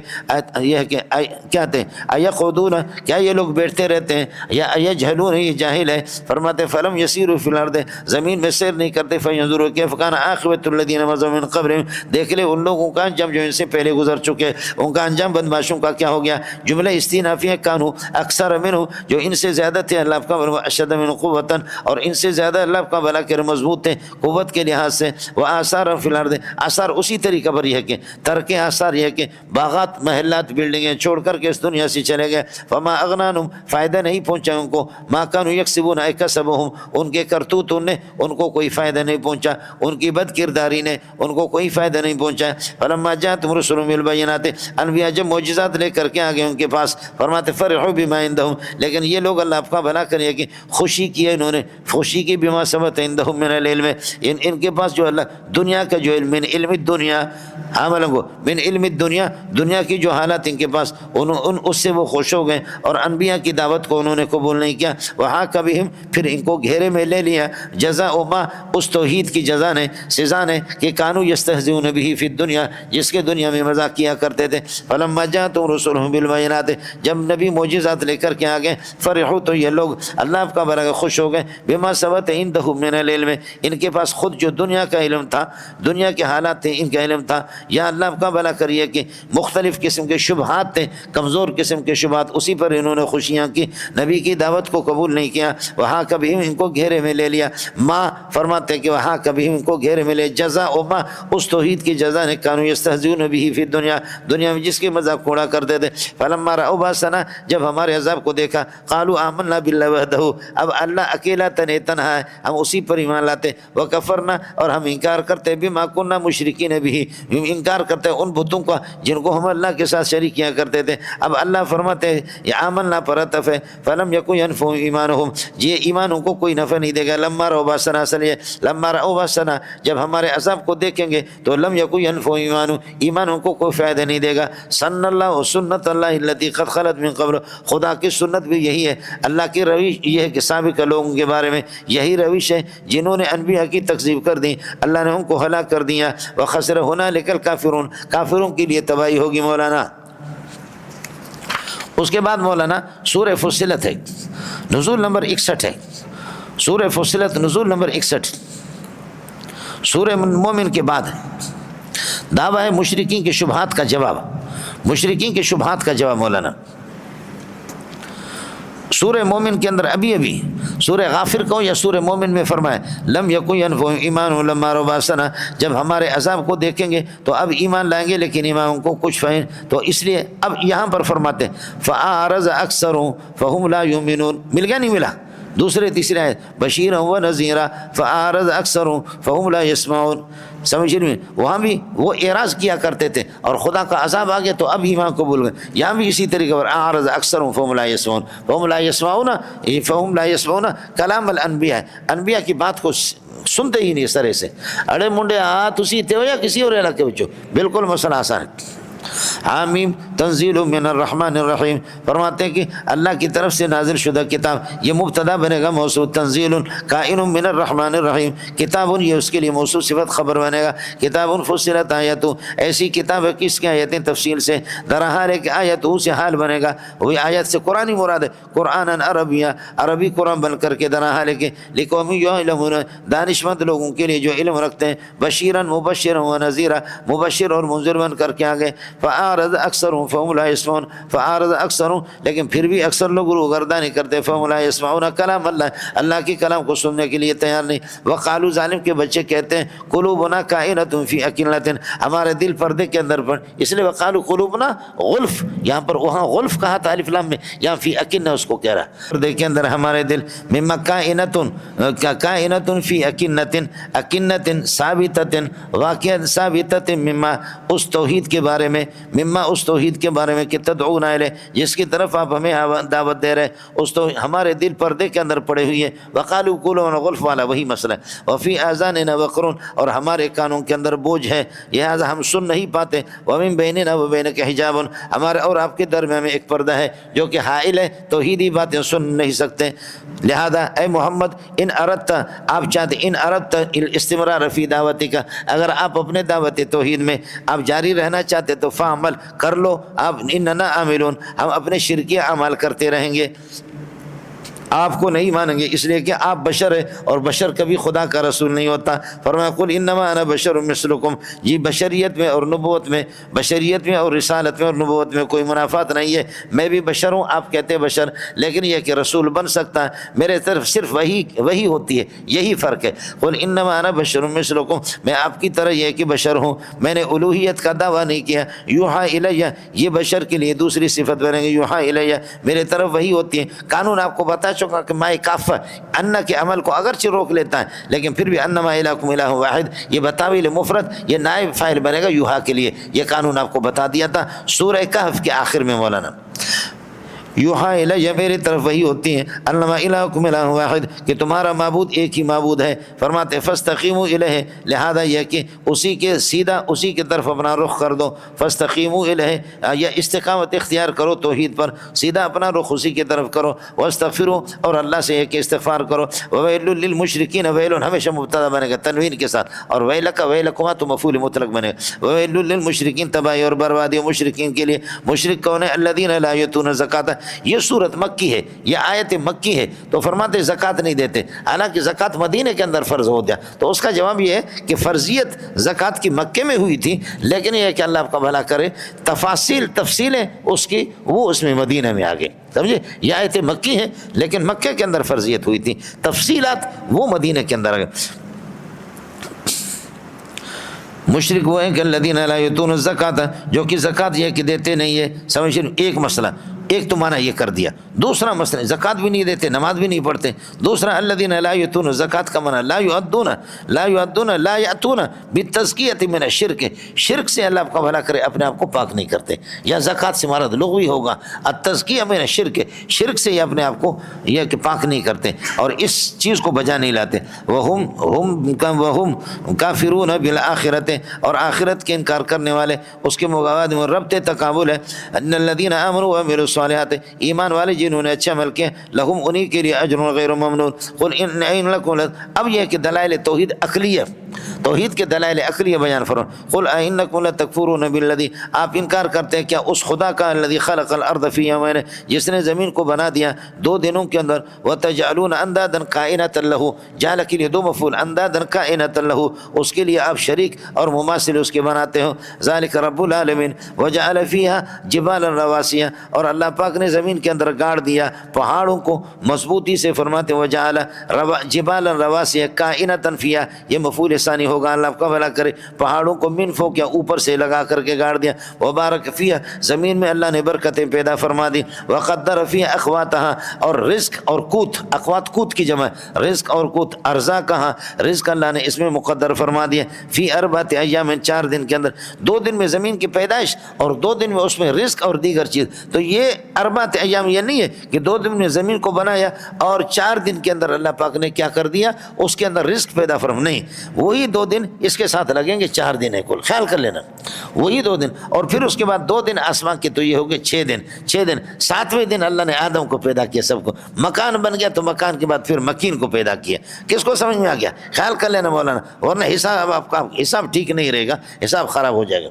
یہ ہے کہ کیا کہتے ہیں، ایقعدون، کیا یہ لوگ بیٹھتے رہتے ہیں، یا یجہلون، یہ جاہل ہے، فرماتے فلم یسیروا فی الارض، زمین میں سیر نہیں کرتے، فینظروا کیف کان عاقبۃ الذین مضوا من قبلہم، دیکھ لے ان لوگوں کا انجام جو ان سے پہلے گزر چکے، ان کا انجام بدماشوں کا کیا ہو گیا۔ جملہ استئنافیہ، کانوا اکثر منہ، جو ان سے زیادہ تھے اللہ کا، اشد من قوۃ، اور ان سے زیادہ اللہ کا بھلا کر مضبوط تھے قوت کے لحاظ سے، وآثار فی الارض، آثار اسی طریقہ پر یہ ہے کہ ترک آثار، یہ ہے کہ باغات محلات بلڈنگیں چھوڑ کر کے اس دنیا سے چلے گئے، فما اغنانہم، فائدہ نہیں پہنچا ان کو، ما کانوا یکسبون، اے کسبہم، ان کے کرتوتوں نے ان کو کوئی فائدہ نہیں پہنچا، ان کی بد کرداری نے ان کو کوئی فائدہ نہیں پہنچا۔ فلما جاءتہم رسلہم بالبینات، انبیاء جب معجزات لے کر کے آگے ان کے پاس، فرماتے فرحوا بما عندہم، لیکن یہ لوگ اللہ آپ کا بھلا کرے کہ خوشی کی ہے انہوں نے، خوشی کی بما ثبت عندہم من العلم، ان کے پاس جو اللہ دنیا کا جو علم، من علم الدنیا، عملوں من علم الدنیا، دنیا کی جو حالات ان کے پاس، اس سے وہ خوش ہو گئے، اور انبیاء کی دعوت کو انہوں نے قبول نہیں کیا۔ وحاق بہم، پھر ان کو گھیرے میں لے لیا، جزاء ما، اس توحید کی جزا نے، سزا نے، کہ کانوا یستہزئون بہ فی الدنیا، جس کے دنیا میں مذاق کیا کرتے تھے۔ فلما جاءتہم رسلہم بالبینات، جب نبی معجزات لے کر کے آ گئے، فرحوا، تو یہ لوگ اللہ آپ کا بھلا خوش ہو گئے، بما ثبت عندہم من العلم، ان کے پاس خود جو دنیا کا علم تھا، دنیا کے حالات تھے، ان کا علم تھا، یا اللہ آپ کا بھلا کریے کہ مختلف قسم کے شبہات تھے، کمزور قسم کے شبہات، اسی پر انہوں نے خوشیاں کی، نبی کی دعوت کو قبول نہیں کیا۔ وہاں کبھی ان کو گھیرے میں لے لیا، ماں فرماتے کہ وہاں کبھی ان کو گھیرے میں لے، جزا او ماں، اس توحید کی جزا نے، کانوا یستہزئون بہ فی الدنیا، دنیا میں جس کے مذاق اڑا کرتے تھے۔ فلما رأوا بأسنا، جب ہمارے عذاب کو دیکھا، قالوا آمنا باللہ وحدہ، اب اللہ اکیلا تنہا ہے، ہم اسی پر ایمان لاتے، وکفرنا، اور ہم انکار کرتے، بما کننا مشرکین بہ، انکار کرتے ان بتوں کا جن کو ہم اللہ کے ساتھ شریک کیا کرتے تھے۔ اب اللہ فرماتے ہیں یہ آمنا پر عطف ہے، فلم یکن ینفعهم ایمانہم، یہ ایمانوں کو کوئی نفع نہیں دے گا، لما رأوا بأسنا، لما رأوا بأسنا، جب ہمارے عذاب کو دیکھیں گے تو لم یکن ینفعهم ایمانہم، ایمانوں کو کوئی فائدہ نہیں دے گا۔ سن اللہ سنت اللہ التی قد خلت من قبل، خدا کی سنت بھی یہی ہے، اللہ کی روش یہ ہے کہ سابق لوگوں کے بارے میں میں یہی روش ہے جنہوں نے انبیاء کی تکذیب کر دی اللہ نے ان کو ہلاک کر دیا. وخسر ہنالک الکافرون، کافروں کے لیے تباہی ہوگی مولانا. اس کے بعد مولانا سورہ فصلت ہے، نزول نمبر 61 ہے. سورہ فصلت نزول نمبر 61 سورہ مومن کے بعد ہے. دعویٰ ہے مشرکین کے شبہات کا جواب، مشرکین کے شبہات کا جواب مولانا. سورہ مومن کے اندر ابھی سورہ غافر کو یا سورہ مومن میں فرمائے لم یکن ینفعہم ایمانہم لما رأوا بأسنا، جب ہمارے عذاب کو دیکھیں گے تو اب ایمان لائیں گے لیکن ایمان کو کچھ فہم، تو اس لیے اب یہاں پر فرماتے ہیں فأعرض أکثرهم فهم لا یؤمنون. مل گیا نہیں ملا؟ دوسرے تیسرے آیت بشیرا و نذیرا فأعرض أکثرهم فهم لا يسمعون. سمجھ رہے ہیں؟ وہاں بھی وہ اعراض کیا کرتے تھے اور خدا کا عذاب آ گیا تو اب ایمان قبول گئے. یہاں بھی اسی طریقے پر اعرض اکثرهم فهم لا يسمعون، فهم لا يسمعون، فهم لا يسمعون کلام الانبیاء، انبیاء کی بات کو سنتے ہی نہیں اس طرح سے. اڑے منڈے تسی تے ہو یا کسی اور علاقے وچ بالکل مسئلہ آسان ہے. حامیم تنزیل من الرحمن الرحیم، فرماتے ہیں کہ اللہ کی طرف سے نازل شدہ کتاب، یہ مبتدا بنے گا موصول، تنزیل کائن من الرحمن الرحیم، کتاب یہ اس کے لیے موصول صفت خبر بنے گا. کتاب فصلت آیات، ایسی کتاب ہے کس کی آیتیں تفصیل سے، درحال ایک آیت سے حال بنے گا، وہی آیت سے قرآن مراد ہے، قرآن عربیہ، عربی قرآن بن کر کے درحال کے لقوم یعلمون، دانشمند لوگوں کے لیے جو علم رکھتے ہیں، بشیرا مبشرا و نذیرا، مبشر اور منذر بن کر کے آگے. فأعرض أکثرهم فهم لا يسمعون، فأعرض أکثرهم، لیکن پھر بھی اکثر لوگ روگردانی کرتے، فهم لا يسمعون کلام اللہ، اللہ کے کلام کو سننے کے لیے تیار نہیں. وقالوا، ظالم کے بچے کہتے ہیں قلوبنا کائنة فی أکنة، ہمارے دل پردے کے اندر پر، اس لیے وقالوا قلوبنا غلف، یہاں پر وہاں غلف کہا تھا الف لام میں، یہاں فی أکنة اس کو کہہ رہا ہے پردے کے اندر ہمارے دل. مما کائنة فی أکنة، أکنة ثابتة، واقعہ ثابتة، مما اس توحید کے بارے میں، مما اس توحید کے بارے میں کہ تدعون الیہ، جس کی طرف آپ ہمیں دعوت دے رہے ہیں، اس تو ہمارے دل پردے کے اندر پڑے ہوئی ہے. وقالوا قلوبنا غلف والا وہی مسئلہ ہے. وفی آذاننا وقر، اور ہمارے کانوں کے اندر بوجھ ہے لہذا ہم سن نہیں پاتے. ومن بیننا وبینک حجاب، ہمارے اور آپ کے درمیان میں ایک پردہ ہے جو کہ حائل ہے، توحیدی باتیں سن نہیں سکتے. لہذا اے محمد ان اردت، آپ چاہتے ان اردت الاستمرار فی دعوتی کا، اگر آپ اپنے دعوت توحید میں آپ جاری رہنا چاہتے تو فعمل کر لو. آپ اننا عاملون، ہم اپنے شرکیہ اعمال کرتے رہیں گے، آپ کو نہیں مانیں گے، اس لیے کہ آپ بشر ہے اور بشر کبھی خدا کا رسول نہیں ہوتا. فرمایا قل انما انا بشر مثلکم، یہ بشریت میں اور نبوت میں، بشریت میں اور رسالت میں اور نبوت میں کوئی منافات نہیں ہے. میں بھی بشر ہوں، آپ کہتے ہیں بشر، لیکن یہ کہ رسول بن سکتا ہے میرے طرف صرف وہی ہوتی ہے، یہی فرق ہے. قل انما انا بشر مثلکم، میں آپ کی طرح یہ کہ بشر ہوں، میں نے الوہیت کا دعویٰ نہیں کیا. یوحا الیہ، یہ بشر کے لیے دوسری صفت بنے گی، یوحا الیہ میرے طرف وہی ہوتی ہے. قانون آپ کو بتا چکا کہ ماء کافہ ان کے عمل کو اگرچہ روک لیتا ہے لیکن پھر بھی انما الہکم الہ واحد، یہ بتاویل مفرد، یہ نائب فاعل بنے گا یوحا کے لیے. یہ قانون آپ کو بتا دیا تھا سورہ کہف کے آخر میں مولانا. یوحا الیہ میری طرف وہی ہوتی ہیں، انما الہکم الہ واحد، کہ تمہارا معبود ایک ہی معبود ہے. فرماتے فاستقیموا الیہ، لہذا یہ کہ اسی کے سیدھا اسی کی طرف اپنا رخ کر دو. فاستقیموا الیہ، یا استقامت اختیار کرو توحید پر، سیدھا اپنا رخ اسی کی طرف کرو. واستغفروا، اور اللہ سے ایک استغفار کرو. وویل للمشرکین، ویل ہمیشہ مبتدا بنے گا تنوین کے ساتھ، اور ویلک ویلکما تو مفعول مطلق بنے گا. وویل للمشرکین، تباہی اور بربادی مشرکین کے لیے. مشرک کون ہے؟ الذین لا یؤتون الزکاۃ، یہ صورت مکی ہے، یہ آیت مکی ہے، تو فرماتے زکوٰۃ نہیں دیتے، حالانکہ زکوٰۃ مدینے کے اندر فرض ہو گیا. تو اس کا جواب یہ ہے کہ فرضیت زکوٰۃ کی مکے میں ہوئی تھی، لیکن یہ کہ اللہ آپ کا بھلا کرے تفصیلیں اس کی وہ اس میں مدینہ میں آ گئی. سمجھے؟ یہ آیت مکی ہے لیکن مکے کے اندر فرضیت ہوئی تھی، تفصیلات وہ مدینہ کے اندر آ گئے. مشرک وہ ہیں کہ الذین لا یؤتون الزکاۃ، جو کہ زکوٰۃ یہ کہ دیتے نہیں ہے. سمجھ رہے؟ ایک مسئلہ، ایک تو معنی یہ کر دیا. دوسرا مسئلہ زکوٰۃ بھی نہیں دیتے، نماز بھی نہیں پڑھتے. دوسرا الذین لا یؤتون الزکاۃ کا معنی لا یؤدون لا یأتون بالتزکیۃ من الشرک، شرک سے اللہ آپ کا بھلا کرے اپنے آپ کو پاک نہیں کرتے. یا زکوٰۃ سے مراد لغوی ہوگا التزکیہ من الشرک، شرک سے یہ اپنے آپ کو یہ کہ پاک نہیں کرتے اور اس چیز کو بجا نہیں لاتے. وہم کافرون بالآخرۃ، اور آخرت کے انکار کرنے والے، اس کے مغاوات میں ربط تقابل ہے. ان الذین آمنوا وعملوا الصالحات، ایمان والے جنہوں نے اچھے عمل کیے، لہم انہی کے لیے اجر غیر ممنون۔ قل ان لکم، اب یہ کہ دلائل توحید عقلیہ، توحید کے دلائل عقلیہ بیان فرمائیں۔ قل انکم لتکفرون بالذی، آپ انکار کرتے ہیں کیا اس خدا کا الذی خلق الارض فی یومین، جس نے زمین کو بنا دیا 2 دنوں کے اندر، وتجعلون اندادا کائنۃ لہ، جعل کے لیے 2 مفعول، اندادا کائنۃ لہ، اس کے لیے آپ شریک اور مماثل اس کے بناتے ہو۔ ذالک رب العالمین وجعل فیہا جبالا رواسیہ، اور اللہ پاک نے زمین کے اندر گاڑ دیا پہاڑوں کو مضبوطی سے، فرماتے وجعل جبالا رواسیہ کائنۃ فیہا، یہ مفعول ثانی ہوگا، اللہ کا بھلا کرے، پہاڑوں کو من فوق یا اوپر سے لگا کر کے گاڑ دیا۔ وبارک فیہا، زمین میں اللہ نے برکتیں پیدا فرما دی۔ وقدر فیہا اقواتہا، اور رزق اور قوت، اقوات قوت کی جمع، رزق اور قوت، ارزاق کہاں، رزق اللہ نے اس میں مقدر فرما دیا۔ فی اربعۃ ایام، 4 دن کے اندر، 2 دن میں زمین کی پیدائش اور 2 دن میں اس میں رزق اور دیگر چیز۔ تو یہ اربعۃ ایام یہ نہیں ہے کہ 2 دن میں زمین کو بنایا اور 4 دن کے اندر اللہ پاک نے کیا کر دیا، اس کے اندر رزق پیدا فرما، نہیں، وہی 2 دن اس کے ساتھ لگیں گے، 4 دن ہے کل، خیال کر لینا، وہی 2 دن، اور پھر اس کے بعد 2 دن آسمان کے، تو یہ ہو گئے 6 دن، 6 دن، 7ویں دن اللہ نے آدم کو پیدا کیا، سب کو مکان بن گیا، تو مکان کے بعد پھر مکین کو پیدا کیا۔ کس کو سمجھ میں آ گیا؟ خیال کر لینا مولانا، ورنہ حساب آپ کا حساب ٹھیک نہیں رہے گا، حساب خراب ہو جائے گا۔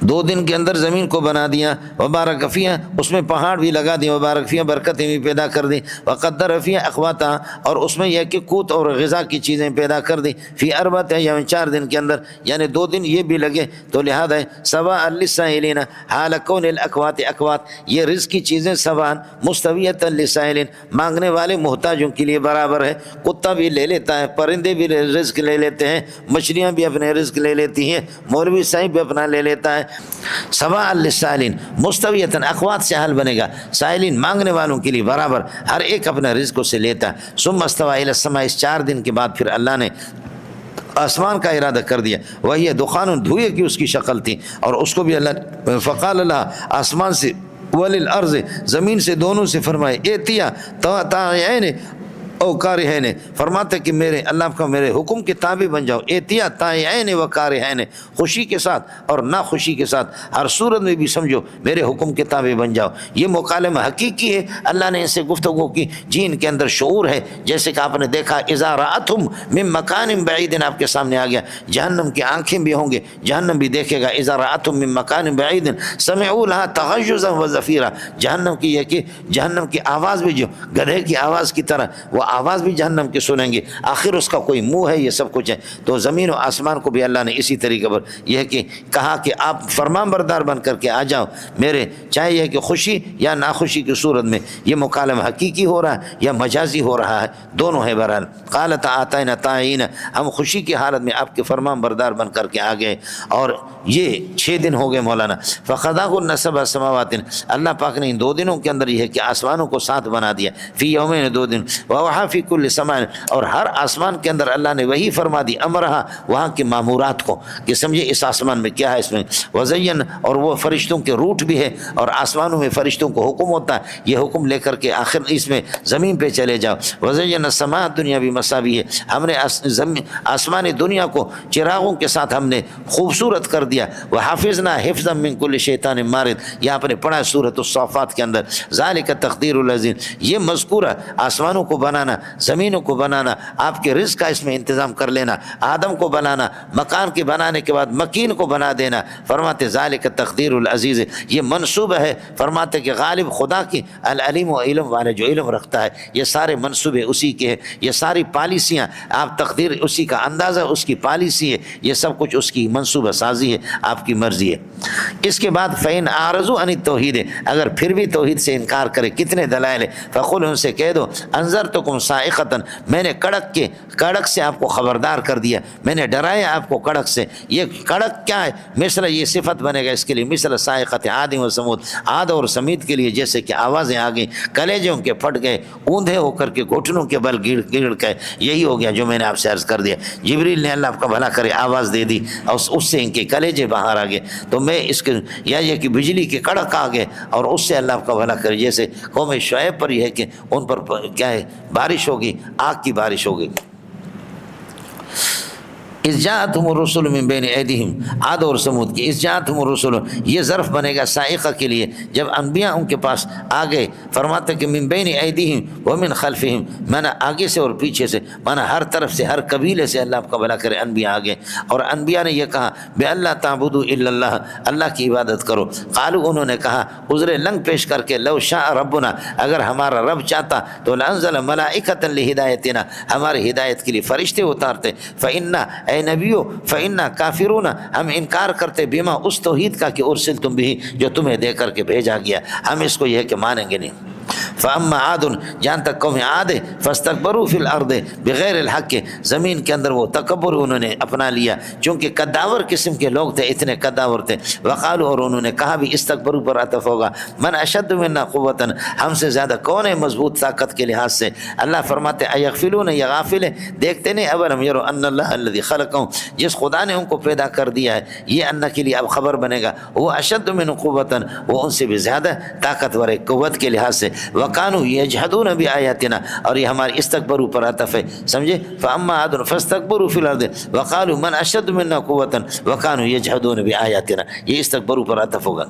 2 دن کے اندر زمین کو بنا دیا، وبارک فیہا، اس میں پہاڑ بھی لگا دیا، وبارک فیہا، برکتیں بھی پیدا کر دی، وقدر فیہا اقواتہا، اور اس میں یہ کہ قوت اور غذا کی چیزیں پیدا کر دی، فی اربعۃ ایام، 4 دن کے اندر، یعنی 2 دن یہ بھی لگے، تو لہذا سواء للسائلین، حال کون الاقوات، اقوات یہ رزق کی چیزیں سواء مستویۃ للسائلین، مانگنے والے محتاجوں کے لیے برابر ہے، کتا بھی لے لیتا ہے، پرندے بھی رزق لے لیتے ہیں، مچھلیاں بھی اپنے رزق لے لیتی ہیں، مولوی صاحب بھی اپنا لے لیتا ہے۔ سواء للسائلین مستویتاً، اقوات سے حل بنے گا، سائلین مانگنے والوں کے لیے برابر، ہر ایک اپنا رزق سے لیتا ہے۔ ثم استوى الى السماء، اس 4 دن کے بعد پھر اللہ نے آسمان کا ارادہ کر دیا، وہی دخان، دھوئے کی اس کی شکل تھی، اور اس کو بھی اللہ نے فقال اللہ، آسمان سے، وللارض، زمین سے، دونوں سے فرمائے، ایتیا طائعین او کارہین، فرماتے کہ میرے اللہ کا میرے حکم کے تابع بن جاؤ، ایتیا طائعین و کارہین، خوشی کے ساتھ اور ناخوشی کے ساتھ، ہر صورت میں بھی سمجھو میرے حکم کے تابع بن جاؤ۔ یہ مکالمہ حقیقی ہے، اللہ نے ان سے گفتگو کی، جی ان کے اندر شعور ہے، جیسے کہ آپ نے دیکھا اذا رأتہم من مکان بعید، آپ کے سامنے آ گیا، جہنم کی آنکھیں بھی ہوں گے، جہنم بھی دیکھے گا، اذا رأتہم من مکان بعید سمعوا لها تغیظا وزفیرا، جہنم کی یہ کہ جہنم کی آواز بھی جو گدھے کی آواز کی طرح، وہ آواز بھی جہنم کی سنیں گے، آخر اس کا کوئی منہ ہے، یہ سب کچھ ہے۔ تو زمین و آسمان کو بھی اللہ نے اسی طریقے پر یہ کہ کہا کہ آپ فرمان بردار بن کر کے آ جاؤ میرے، چاہے یہ کہ خوشی یا ناخوشی کی صورت میں، یہ مکالمہ حقیقی ہو رہا ہے یا مجازی ہو رہا ہے، دونوں ہے بہرحال۔ قالت آتینا طائعین، ہم خوشی کی حالت میں آپ کے فرمان بردار بن کر کے آ گئے، اور یہ 6 دن ہو گئے مولانا۔ فقضاهن 7 سماوات، اللہ پاک نے ان 2 دنوں کے اندر یہ ہے کہ آسمانوں کو 7 بنا دیا، فی یومین 2 دن، ووحی فی کل سماء، اور ہر آسمان کے اندر اللہ نے وہی فرما دی، امرہا، وہاں کے معمورات کو، کہ سمجھے اس آسمان میں کیا ہے، اس میں وزین، اور وہ فرشتوں کے روٹ بھی ہے، اور آسمانوں میں فرشتوں کو حکم ہوتا ہے، یہ حکم لے کر کے آخر اس میں زمین پہ چلے جاؤ۔ وزین السماء دنیا بھی مصابیح ہے، ہم نے آسمانی دنیا کو چراغوں کے ساتھ ہم نے خوبصورت کر دیا، وحافظنا حفظا من کل شیطان مارد، یہ آپ نے پڑھا سورۃ الصافات کے اندر، ذالک تقدیر العزیز، یہ مذکورہ آسمانوں کو بنانا، زمینوں کو بنانا، آپ کے رزق کا اس میں انتظام کر لینا، آدم کو بنانا، مکان کے بنانے کے بعد مکین کو بنا دینا، فرماتے ذالک تقدیر العزیز، یہ منصوبہ ہے، فرماتے کہ غالب خدا کی العلیم و علم والے جو علم رکھتا ہے، یہ سارے منصوبے اسی کے ہیں، یہ ساری پالیسیاں، آپ تقدیر اسی کا اندازہ، اس کی پالیسی ہے، یہ سب کچھ اس کی منصوبہ سازی ہے، آپ کی مرضی ہے۔ اس کے بعد فَإِنْ أَعْرَضُوا عَنِ التَّوْحِيدِ، اگر پھر بھی توحید سے انکار کرے، کتنے دلائل ہیں، فَقُلْ، ان سے کہہ دو، انذرتکم صاعقۃ، میں نے کڑک سے آپ کو خبردار کر دیا، میں نے ڈرایا آپ کو کڑک سے۔ یہ کڑک کیا ہے؟ مثل، یہ صفت بنے گا اس کے لیے، مثل صاعقۃ عاد و ثمود، عاد اور سمید کے لیے جیسے کہ آوازیں آ گئیں، کلیجوں کے پھٹ گئے، اوندھے ہو کر کے گھٹنوں کے بل گڑ گئے، یہی ہو گیا جو میں نے آپ سے عرض کر دیا۔ جبریل نے اللہ آپ کا بھلا کرے آواز دے دی، اور اس سے ان کے کلیجے باہر آ گئے، تو میں اس کے یا یہ کہ بجلی کے کڑک آ گئے، اور اس سے اللہ آپ کا بھلا کرے، جیسے قوم شعیب پر یہ ہے کہ ان پر کیا ہے، بارش ہوگی، آگ کی بارش ہوگی۔ اذ جاءتهم الرسل من بین ایدیہم، عاد اور سمود کی اذ جاءتهم الرسل، یہ ظرف بنے گا سائقہ کے لیے، جب انبیاء ان کے پاس آ گئے، فرماتے کہ من بین ایدیہم ومن خلفہم، مانا آگے سے اور پیچھے سے، مانا ہر طرف سے، ہر قبیلے سے اللہ آپ کا بھلا کرے انبیاء آ گئے، اور انبیاء نے یہ کہا بے اللہ تعبدوا الا اللہ، اللہ کی عبادت کرو۔ قالوا، انہوں نے کہا عذر لنگ پیش کر کے، لو شاء ربنا، اگر ہمارا رب چاہتا تو لانزل ملائکۃ لہدایتنا، ہماری ہدایت کے لیے فرشتے اتارتے، فإنا، اے نبیو، فإنا کافرون، ہم انکار کرتے، بما، اس توحید کا کہ ارسلتم بھی، جو تمہیں دے کر کے بھیجا گیا، ہم اس کو یہ کہ مانیں گے نہیں۔ فاما عاد، جہاں تک قوم عاد فاستکبروا فی الارض بغیر الحق، زمین کے اندر وہ تکبر انہوں نے اپنا لیا، چونکہ قداور قسم کے لوگ تھے، اتنے قداور تھے۔ وقالوا، اور انہوں نے کہا بھی، استکبروا پر عطف ہوگا، من اشد منا قوتا، ہم سے زیادہ کون ہے مضبوط طاقت کے لحاظ سے۔ اللہ فرماتے ایغفلون، یہ غافل ہے، دیکھتے نہیں، اولم یروا ان اللہ الذی خلقهم، جس خدا نے ان کو پیدا کر دیا ہے، یہ ان کے لیے اب خبر بنے گا، وہ اشد من قوتا، وہ ان سے بھی زیادہ طاقتور ہے قوت کے لحاظ سے۔ وَقَانُوا يَجْحَدُونَ بِآيَاتِنَا، اور یہ ہماری استکبروا پر عطف ہے، سمجھے؟ فَأَمَّا عَادٌ فَاسْتَكْبَرُوا فِي الْأَرْضِ وَقَالُوا مَنْ أَشَدُّ مِنَّا قُوَّةً وَكَانُوا يَجْحَدُونَ بِآيَاتِنَا، یہ استکبروا پر عطف ہوگا،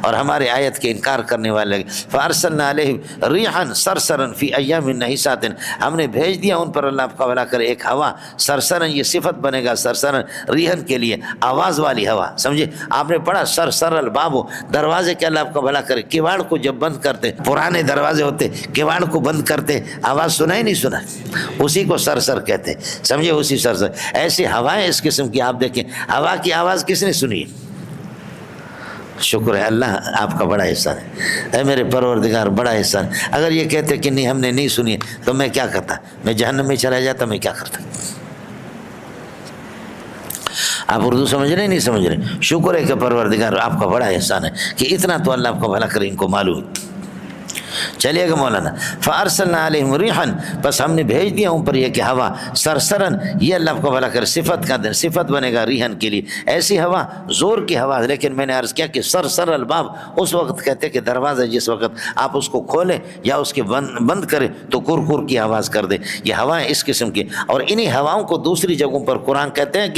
اور ہمارے آیت کے انکار کرنے والے۔ فَأَرْسَلْنَا عَلَيْهِمْ رِيحًا صَرْصَرًا فِي أَيَّامٍ نَحِسَاتٍ، ہم نے بھیج دیا ان پر، اللہ آپ کا بھلا کرے، ایک ہوا، سرسرن، یہ صفت بنے گا سرسرن، ریحن کے لیے آواز والی ہوا، سمجھے؟ آپ نے پڑھا سرسر الباب، دروازے کے اللہ آپ کا بھلا کرے، کیواڑ کو جب بند کرتے، پرانے دروازے ہوتے، کیواڑ کو بند کرتے، آواز سنا ہی نہیں سنا، اسی کو سرسر کہتے، سمجھے؟ اسی سرسر، ایسی ہوائیں اس قسم کی آپ دیکھیں، ہوا کی آواز کس نے سنی؟ شکر ہے اللہ آپ کا بڑا احسان ہے، اے میرے پروردگار بڑا احسان۔ اگر یہ کہتے کہ نہیں ہم نے نہیں سنی تو میں کیا کرتا؟ میں جہنم میں چلا جاتا، میں کیا کرتا؟ آپ اردو سمجھ رہے ہیں نہیں سمجھ رہے؟ شکر ہے کہ پروردگار آپ کا بڑا احسان ہے کہ اتنا تو اللہ آپ کو بھلا کرے، ان کو معلوم ہے۔ چلیے گا مولانا، فارسلنا علیہم ریحن، بس ہم نے بھیج دیا ان پر یہ کہ ہوا، سرسرن، یہ اللہ کو بھلا کر صفت کا صفت بنے گا ریحن کے لیے، ایسی ہوا، زور کی ہوا۔ لیکن میں نے عرض کیا کہ سرسر الباب، اس وقت کہتے کہ دروازہ جس وقت آپ اس کو کھولیں یا اس کے بند کریں تو کر کی آواز کر دے، یہ ہوائیں اس قسم کی۔ اور انہی ہواؤں کو دوسری جگہوں پر قرآن کہتے ہیں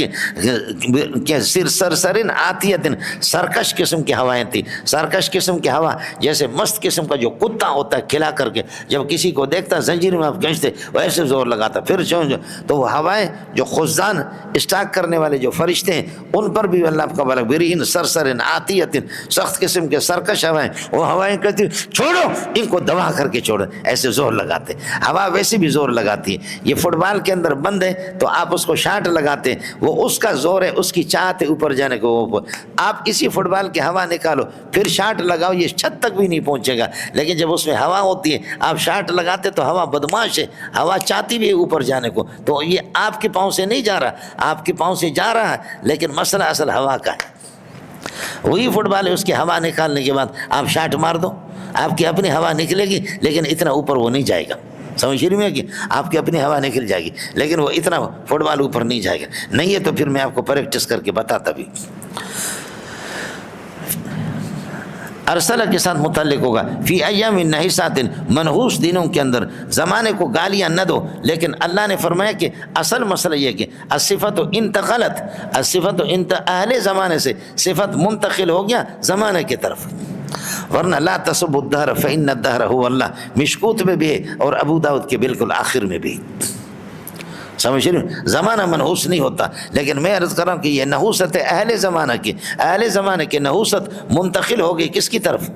کہ سرسرن آتیتن، سرکش قسم کی ہوائیں تھی۔ سرکش قسم کی ہوا جیسے مست قسم کا جو کتا ہوتا ہے کھلا کر کے، جب کسی کو دیکھتا زنجیر میں آپ کھینچتے وہ ایسے زور لگاتا، پھر تو وہ ہوائیں جو خزان اسٹاک کرنے والے جو فرشتے ہیں ان پر بھی اللہ کا بلک برین سرسرن آتیتن، سخت قسم کے سرکش ہوائیں، وہ ہوائیں کہتی چھوڑو ان کو دبا کر کے چھوڑو، ایسے زور لگاتے۔ ہوا ویسے بھی زور لگاتی ہے، یہ فٹ بال کے اندر بند ہے تو آپ اس کو شاٹ لگاتے ہیں، وہ اس کا زور ہے، اس کی چاہت ہے اوپر جانے کو، آپ کسی فٹ بال کی ہوا نکالو پھر شاٹ لگاؤ، یہ چھت تک بھی نہیں پہنچے گا، لیکن جب اس میں ہوا ہوتی ہے آپ شاٹ لگاتے تو ہوا بدماش ہے، ہوا چاہتی بھی ہے اوپر جانے کو، تو یہ آپ کے پاؤں سے نہیں جا رہا، آپ کے پاؤں سے جا رہا ہے، لیکن مسئلہ اصل ہوا کا ہے۔ وہی فٹ بال ہے، اس کی ہوا نکالنے کے بعد آپ شاٹ مار دو، آپ کی اپنی ہوا نکلے گی لیکن اتنا اوپر وہ نہیں جائے گا، سمجھ رہی میں کہ آپ کی اپنی ہوا نکل جائے گی لیکن وہ اتنا فٹ بال اوپر نہیں جائے گا۔ نہیں ہے تو پھر میں آپ کو پریکٹس کر کے بتاتا بھی۔ ارسلہ کے ساتھ متعلق ہوگا، فی ایام نحسات، منحوس دنوں کے اندر، زمانے کو گالیاں نہ دو، لیکن اللہ نے فرمایا کہ اصل مسئلہ یہ کہ الصفت انتقلت، الصفت اہل زمانے سے صفت منتقل ہو گیا زمانے کی طرف، ورنہ لا تسبوا الدہر فإن الدہر هو اللہ، مشکوت میں بھی ہے اور ابو داؤد کے بالکل آخر میں بھی، سمجھ رہے ہیں؟ زمانہ منحوس نہیں ہوتا، لیکن میں عرض کر رہا ہوں کہ یہ نحوست ہے اہل زمانہ کی، اہل زمانہ کی نحوست منتقل ہو گئی کس کی طرف؟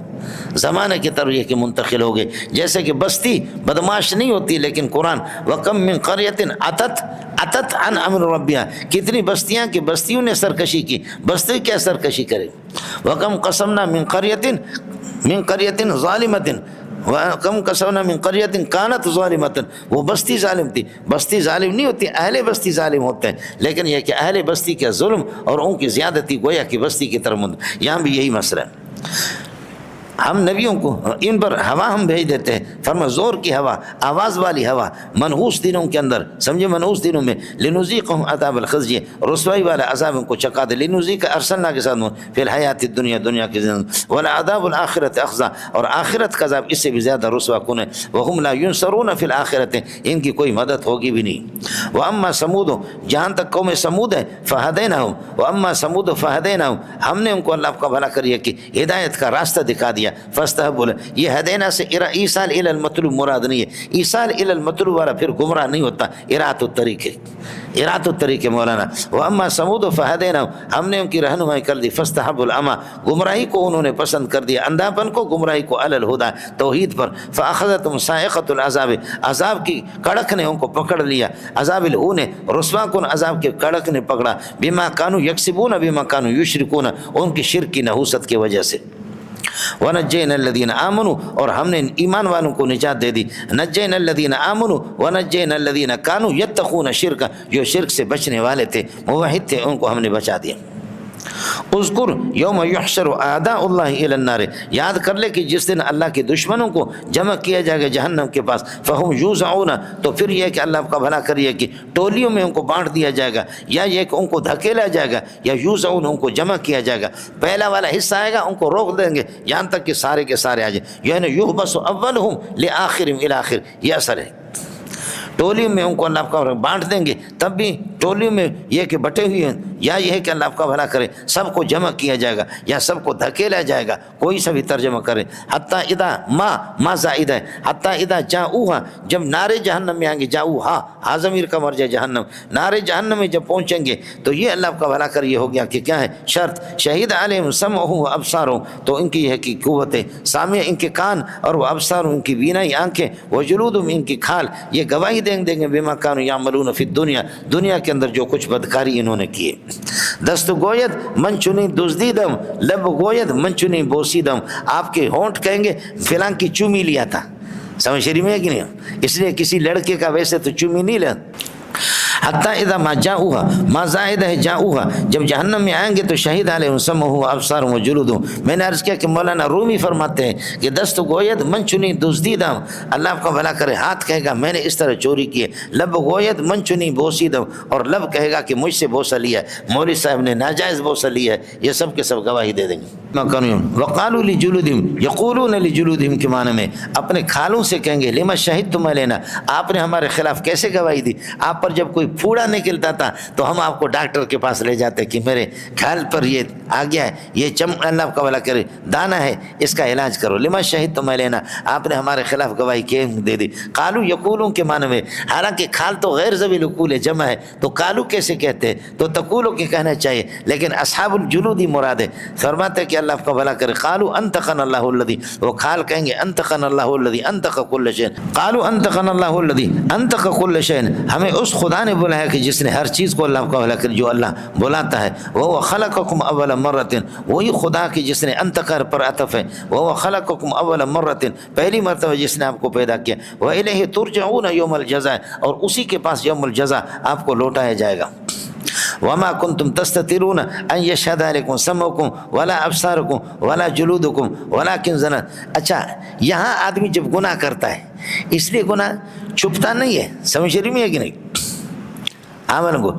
زمانہ کی طرف یہ کہ منتقل ہو گئی، جیسے کہ بستی بدماش نہیں ہوتی، لیکن قرآن وَكَمْ مِنْ قَرْيَةٍ عَتَتْ عَنْ أَمْرِ رَبِّهَا، کتنی بستیاں کہ بستیوں نے سرکشی کی، بستی کیا سرکشی کرے؟ وَكَمْ قَسَمْنَا مِنْ قَرْيَةٍ ظَالِمَةٍ کم قصونا من قریۃ کانت ظالمۃ، وہ بستی ظالم تھی، بستی ظالم نہیں ہوتی، اہل بستی ظالم ہوتے ہیں، لیکن یہ کہ اہل بستی کا ظلم اور ان کی زیادتی گویا کہ بستی کی طرف یہاں بھی یہی مسئلہ ہے۔ ہم نبیوں کو ان پر ہوا ہم بھیج دیتے ہیں، فرما زور کی ہوا، آواز والی ہوا، منحوس دنوں کے اندر، سمجھے منحوس دنوں میں، لنذیقہم عذاب الخزی، رسوائی والا عذاب ان کو چکا دے، لنذیق ارسلنا کے ساتھ فی الحیات الدنیا، دنیا کی زندگی، ولعذاب الآخرۃ اخزی، اور آخرت کا عذاب اس سے بھی زیادہ رسوا کن ہے، وہم لا ینصرون فی الآخرۃ، ان کی کوئی مدد ہوگی بھی نہیں۔ واما ثمود، جہاں تک قوم سمود ہے، فہدیناہم، واما ثمود فہدیناہم، ہم نے ان کو اللہ کا بھلا کریے کہ ہدایت کا راستہ دکھا دیا، فاستحبوا، یہ ہدینا سے ایصال الی المطلوب مراد نہیں ہے، ایصال الی المطلوب والا پھر گمراہ نہیں ہوتا، اراۃ الطریق ہے، اراۃ الطریق ہے مولانا۔ واما ثمود فہدیناہم، ہم نے ان کی رہنمائی کر دی، فاستحبوا العمی، گمراہی کو انہوں نے پسند کر دیا، اندھاپن کو، گمراہی کو، علی الہدی، توحید پر، فاخذتہم صاعقۃ العذاب، عذاب کی کڑک نے ان کو پکڑ لیا، عذاب الہون، رسوا کن عذاب کے کڑک نے پکڑا، بما کانوا یکسبون، بما کانوا یشرکون، ان کی شرک کی نحوست کی وجہ سے۔ وَنَجَّيْنَا الَّذِينَ آمَنُوا، اور ہم نے ایمان والوں کو نجات دے دی، نَجَّيْنَا الَّذِينَ آمَنُوا وَنَجَّيْنَا الَّذِينَ كَانُوا يَتَّقُونَ شِرْكًا، جو شرک سے بچنے والے تھے، موحد تھے، ان کو ہم نے بچا دیا۔ اذکر یوم یحشر اعداء اللہ الی النار، یاد کر لے کہ جس دن اللہ کے دشمنوں کو جمع کیا جائے گا جہنم کے پاس، فہم یوزعون، تو پھر یہ کہ اللہ کا بھلا کریے کہ ٹولیوں میں ان کو بانٹ دیا جائے گا، یا یہ کہ ان کو دھکیلا جائے گا، یا یوزعون، ان کو جمع کیا جائے گا، پہلا والا حصہ آئے گا ان کو روک دیں گے یہاں تک کہ سارے کے سارے آ جائیں، یعنی یحبس اولہم لآخرہم الی آخر، یہ اثر ہے۔ ٹولیوں میں ان کو اللہ کا بانٹ دیں گے، تب بھی ٹولیوں میں یہ کہ بٹے ہوئے ہیں، یا یہ ہے کہ اللہ کا بھلا کرے سب کو جمع کیا جائے گا، یا سب کو دھکیلا جائے گا، کوئی سا بھی ترجمہ کرے۔ حتیٰ اذا ما زائد ہے، حتیٰ اذا جاؤہا، جب نارے جہنم میں آئیں گے، جاؤہا ہا ضمیر کا مرجع جہنم، نارے جہنم میں جب پہنچیں گے تو یہ اللہ کا بھلا کر یہ ہو گیا کہ کیا ہے شرط، شہید علیہم سمعہم و ابصارہم، تو ان کی ہے کہ قوت سامع، ان کے کان، اور وہ ابصار، ان کی بینائی آنکھیں، وجلودہم، ان کی کھال، یہ گواہی دیں گے بما کانوا یعملون فی الدنیا، دنیا کے اندر جو کچھ بدکاری انہوں نے کیے۔ دست گوید من چنی دزدیدم، لب گوید من چنی بوسیدم، آپ کے ہونٹ کہیں گے فلاں کی چومی لیا تھا، سمجھ شریف میں ہے کہ نہیں، اس لیے کسی لڑکے کا ویسے تو چومی نہیں لیا۔ حتیٰ اذا ما جاؤہا، ما زائد ہے جاؤہا، جب جہنم میں آئیں گے تو شہید علیہم سمعہم و ابصارہم و جلودہم، میں نے عرض کیا کہ مولانا رومی فرماتے ہیں کہ دست گوید من چنی دزدیدم، اللہ کا بھلا کرے ہاتھ کہے گا میں نے اس طرح چوری کی ہے، لب گوید من چنی بوسیدم، اور لب کہے گا کہ مجھ سے بوسہ لیا ہے، مولوی صاحب نے ناجائز بوسہ لیا ہے، یہ سب کے سب گواہی دے دیں گے۔ وقالوا لجلودہم، یقولون لجلودہم کے معنی میں اپنے کھالوں سے کہیں گے لما شہدتم علینا، آپ نے ہمارے خلاف کیسے گواہی دی، آپ پر جب کوئی پھوڑا نکلتا تھا تو ہم آپ کو ڈاکٹر کے پاس لے جاتے کہ میرے کھال پر یہ آ گیا ہے، یہ اللہ کا بھلا کرے دانا ہے، اس کا علاج کرو، لما شہدتم علینا، آپ نے ہمارے خلاف گواہی کیوں دے دی۔ قالوا یقولون کے معنی میں، حالانکہ کھال تو غیر ذوی العقول جمع ہے تو قالوا کیسے کہتے ہیں، تو تقولوا کے کہنا چاہیے، لیکن اصحاب الجلود ہی مراد ہے۔ فرماتے ہیں کہ اللہ کا بھلا کرے، قالوا انطقنا اللہ الذی، وہ کھال کہیں گے انطقنا اللہ الذی انطق کل شیء، قالوا انطقنا اللہ الذی انطق کل شیء، ہمیں اس خدا نے بلایا کہ جس نے ہر چیز کو اللہ کا بھلا کرے، جو اللہ بلاتا ہے، وہ خلقکم اول مرۃ، وہی خدا کی جس نے انتقر پر عطف ہے، وہ خلقکم اول مرۃ، پہلی مرتبہ جس نے آپ کو پیدا کیا، وإلیہ ترجعون یوم الجزاء، اور اسی کے پاس یوم الجزاء آپ کو لوٹایا جائے گا۔ وما کنتم تستترون ان یشهد علیکم سمعکم ولا ابصارکم ولا جلودکم ولکن ظننتم۔ اچھا، یہاں آدمی جب گناہ کرتا ہے اس لیے گناہ چھپتا نہیں ہے، سمجھ رہی ہے کہ نہیں؟ آمن کو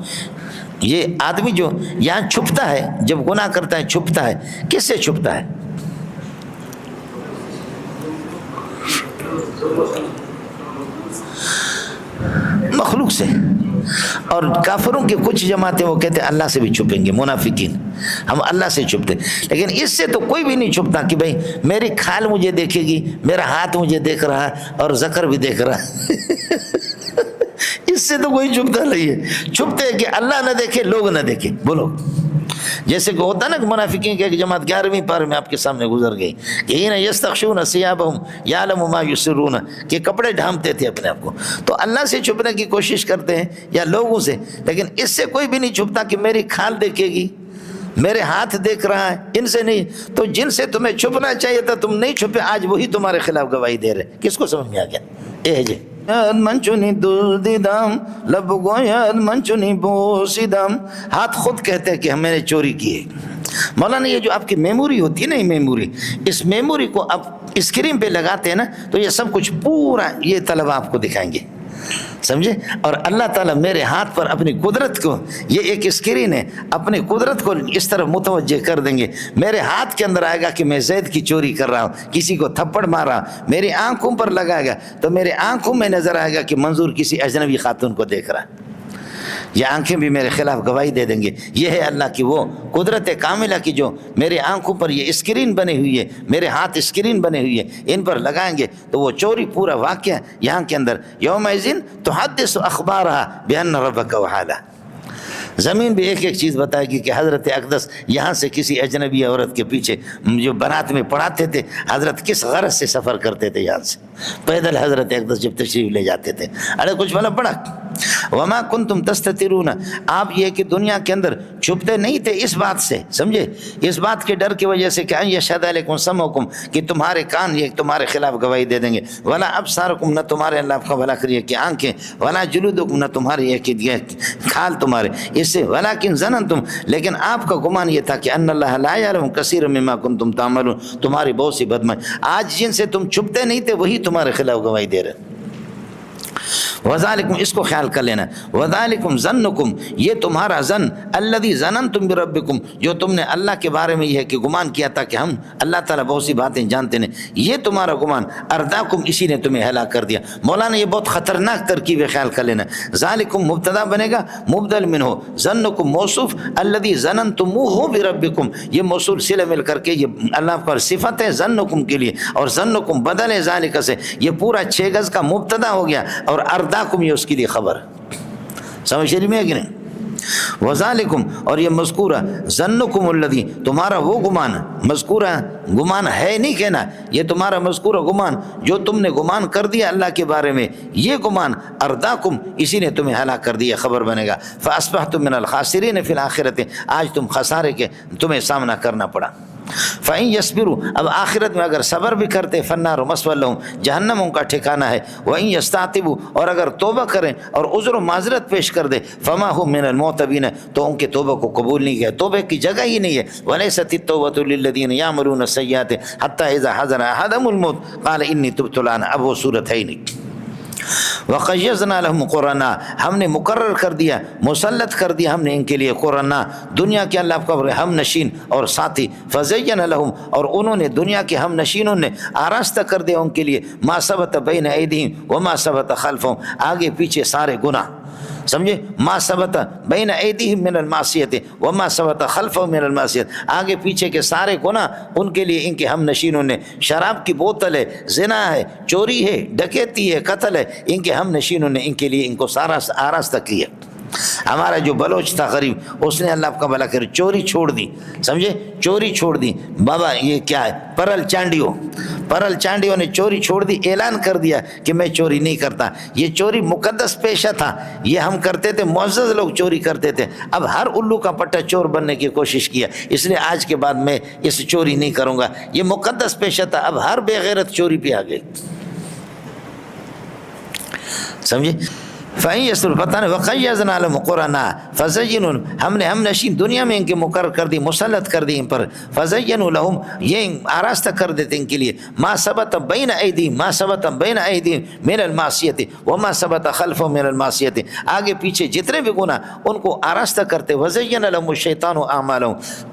یہ آدمی جو یہاں چھپتا ہے، جب گناہ کرتا ہے چھپتا ہے، کس سے چھپتا ہے؟ مخلوق سے۔ اور کافروں کی کچھ جماعتیں وہ کہتے ہیں اللہ سے بھی چھپیں گے، منافقین، ہم اللہ سے چھپتے، لیکن اس سے تو کوئی بھی نہیں چھپتا کہ بھئی میری کھال مجھے دیکھے گی، میرا ہاتھ مجھے دیکھ رہا ہے اور ذکر بھی دیکھ رہا ہے اس سے تو کوئی چھپتا نہیں ہے، چھپتے ہیں کہ اللہ نہ دیکھے، لوگ نہ دیکھے۔ بولو، جیسے کہ ہوتا نا کہ منافقین کی ایک جماعت 11ویں پارے میں آپ کے سامنے گزر گئی کہ ان یستغشون ثیابہم یعلم ما یسرون، کہ کپڑے ڈھانپتے تھے اپنے آپ کو، تو اللہ سے چھپنے کی کوشش کرتے ہیں یا لوگوں سے، لیکن اس سے کوئی بھی نہیں چھپتا کہ میری کھال دیکھے گی، میرے ہاتھ دیکھ رہا ہے، ان سے نہیں۔ تو جن سے تمہیں چھپنا چاہیے تھا تم نہیں چھپے، آج وہی تمہارے خلاف گواہی دے رہے، کس کو سمجھ میں آ گیا؟ اے جی منچنی دزدیدم لب گوید منچنی بوسیدم. ہاتھ خود کہتے ہیں کہ میں نے چوری کی ہے. مولانا یہ جو آپ کی میموری ہوتی ہے نا، یہ میموری، اس میموری کو آپ اسکرین پہ لگاتے ہیں نا تو یہ سب کچھ پورا یہ طلبہ آپ کو دکھائیں گے، سمجھے. اور اللہ تعالیٰ میرے ہاتھ پر اپنی قدرت کو، یہ ایک اسکرین ہے، اپنی قدرت کو اس طرح متوجہ کر دیں گے. میرے ہاتھ کے اندر آئے گا کہ میں زید کی چوری کر رہا ہوں، کسی کو تھپڑ مار رہا ہوں. میری آنکھوں پر لگائے گا تو میرے آنکھوں میں نظر آئے گا کہ منظور کسی اجنبی خاتون کو دیکھ رہا ہے. یہ آنکھیں بھی میرے خلاف گواہی دے دیں گے. یہ ہے اللہ کی وہ قدرت کاملہ کی جو میرے آنکھوں پر یہ اسکرین بنی ہوئی ہے، میرے ہاتھ اسکرین بنے ہوئی ہے، ان پر لگائیں گے تو وہ چوری پورا واقعہ یہاں کے اندر یومئذ تحدث اخبارہا بان ربک وحالہ. زمین بھی ایک ایک چیز بتائے گی کہ حضرت اقدس یہاں سے کسی اجنبی عورت کے پیچھے جو بنات میں پڑھاتے تھے، حضرت کس غرض سے سفر کرتے تھے یہاں سے پیدل. حضرت اقدس جب تشریف لے جاتے تھے، ارے کچھ والا پڑھا وما کنتم تستترون، آپ یہ کہ دنیا کے اندر چھپتے نہیں تھے اس بات سے، سمجھے، اس بات کے ڈر کی وجہ سے کہ یشہد علیکم سمعکم، کہ تمہارے کان یہ تمہارے خلاف گواہی دے دیں گے، ولا ابصارکم، نہ تمہارے اللہ کا بھلا کریے کہ آنکھیں، ولا جلودکم، نہ تمہاری یہ کھال تمہارے، اس سے ولکن ظننتم، لیکن آپ کا گمان یہ تھا کہ ان اللہ لا یعلم کثیرا مما کنتم تعملون، تمہاری بہت سی بدمائی آج جن سے تم چھپتے نہیں تھے وہی تمہارے خلاف گواہی دے رہے. وذالکم، اس کو خیال کر لینا، وذالکم ظنکم، یہ تمہارا ظن، الذی ظننتم بربکم، جو تم نے اللہ کے بارے میں یہ ہے کہ گمان کیا تھا کہ ہم اللہ تعالیٰ بہت سی باتیں جانتے ہیں، یہ تمہارا گمان ارداکم، اسی نے تمہیں ہلاک کر دیا. مولانا یہ بہت خطرناک ترکیب ہے، خیال کر لینا. ذالکم مبتدا بنے گا مبدل منہ، ظنکم موصوف، الذی ظننتموہ بربکم، یہ موصول صلہ مل کر کے یہ اللہ پر صفت ہے ظنکم کے لیے، اور ظنکم بدل ہے ذالک سے، یہ پورا 6 گز کا مبتدا ہو گیا، اور ارداکم یہ اس کے لیے خبر. سمجھ شریف میں ہے کہ نہیں؟ وذالکم، اور یہ مذکورہ، ظنکم الذی، تمہارا وہ گمان، مذکورہ گمان ہے نہیں کہنا، یہ تمہارا مذکورہ گمان جو تم نے گمان کر دیا اللہ کے بارے میں، یہ گمان ارداکم، اسی نے تمہیں ہلاک کر دیا، خبر بنے گا. فاصبحتم من الخاسرین فی الآخرۃ، آج تم خسارے کے تمہیں سامنا کرنا پڑا. فَإِن يَصْبِرُوا، اب آخرت میں اگر صبر بھی کرتے، فَالنَّارُ مَثْوًى لَهُمْ، جہنم ان کا ٹھکانہ ہے. وَإِن يَسْتَعْتِبُوا، اور اگر توبہ کریں اور عذر و معذرت پیش کر دے، فَمَا هُمْ مِنَ الْمُعْتَبِينَ، تو ان کے توبہ کو قبول نہیں کیا، توبہ کی جگہ ہی نہیں ہے. وَلَيْسَتِ التَّوْبَةُ لِلَّذِينَ يَعْمَلُونَ السَّيِّئَاتِ حَتَّى إِذَا حَضَرَ أَحَدَهُمُ الْمَوْتُ قَالَ إِنِّي تُبْتُ الْآنَ، اب وہ صورت ہے ہی نہیں. وَقَيَّضْنَا لَهُمْ قُرَنَاءَ، ہم نے مقرر کر دیا، مسلط کر دیا ہم نے ان کے لیے قرناء، دنیا کے اللہ کا ہم نشین اور ساتھی. فَزَيَّنَ لَهُمْ، اور انہوں نے دنیا کے ہم نشینوں نے آراستہ کر دیا ان کے لیے، مَا ثَبَتَ بَيْنَ أَيْدِيهِمْ وَمَا ثَبَتَ خَلْفَهُمْ، آگے پیچھے سارے گناہ، سمجھے، ما ثبت بین ایدیہم من المعصیت وما ثبت خلفہم من المعصیت، آگے پیچھے کے سارے گناہ ان کے لیے ان کے ہم نشینوں نے، شراب کی بوتل ہے، زنا ہے، چوری ہے، ڈکیتی ہے، قتل ہے، ان کے ہم نشینوں نے ان کے لیے ان کو سارا آراستہ کیا. ہمارا جو بلوچ تھا غریب، اس نے اللہ آپ کا بھلا کرے چوری چھوڑ دی، سمجھے، چوری چھوڑ دی. بابا یہ کیا ہے، پرل چانڈیوں نے چوری چھوڑ دی، اعلان کر دیا کہ میں چوری نہیں کرتا. یہ چوری مقدس پیشہ تھا، یہ ہم کرتے تھے، معزز لوگ چوری کرتے تھے. اب ہر الو کا پٹا چور بننے کی کوشش کیا، اس لیے آج کے بعد میں اس چوری نہیں کروں گا، یہ مقدس پیشہ تھا. اب ہر بے غیرت چوری پہ آ گئے، سمجھے. فَإِن يَسْرُ، پتہ نہیں، وَقَيَّضْنَا لَهُمْ قُرَنَاءَ فَزَيَّنُوا، ہم نے ہم نشین دنیا میں ان کے مقرر کر دی، مسلط کر دی ان پر. فَزَيَّنُوا لَهُمْ، یہ آراستہ کر دیتے ان کے لیے، مَا ثَبَتَ بَيْنَ أَيْدِيهِمْ مَا ثَبَتَ بَيْنَ أَيْدِيهِمْ مِنَ الْمَعْصِيَةِ وَمَا ثَبَتَ خَلْفَهُم مِنَ الْمَعْصِيَةِ، آگے پیچھے جتنے بھی گناہ ان کو آراستہ کرتے. وَزَيَّنَ لَهُمُ الشَّيْطَانُ أَعْمَالَهُم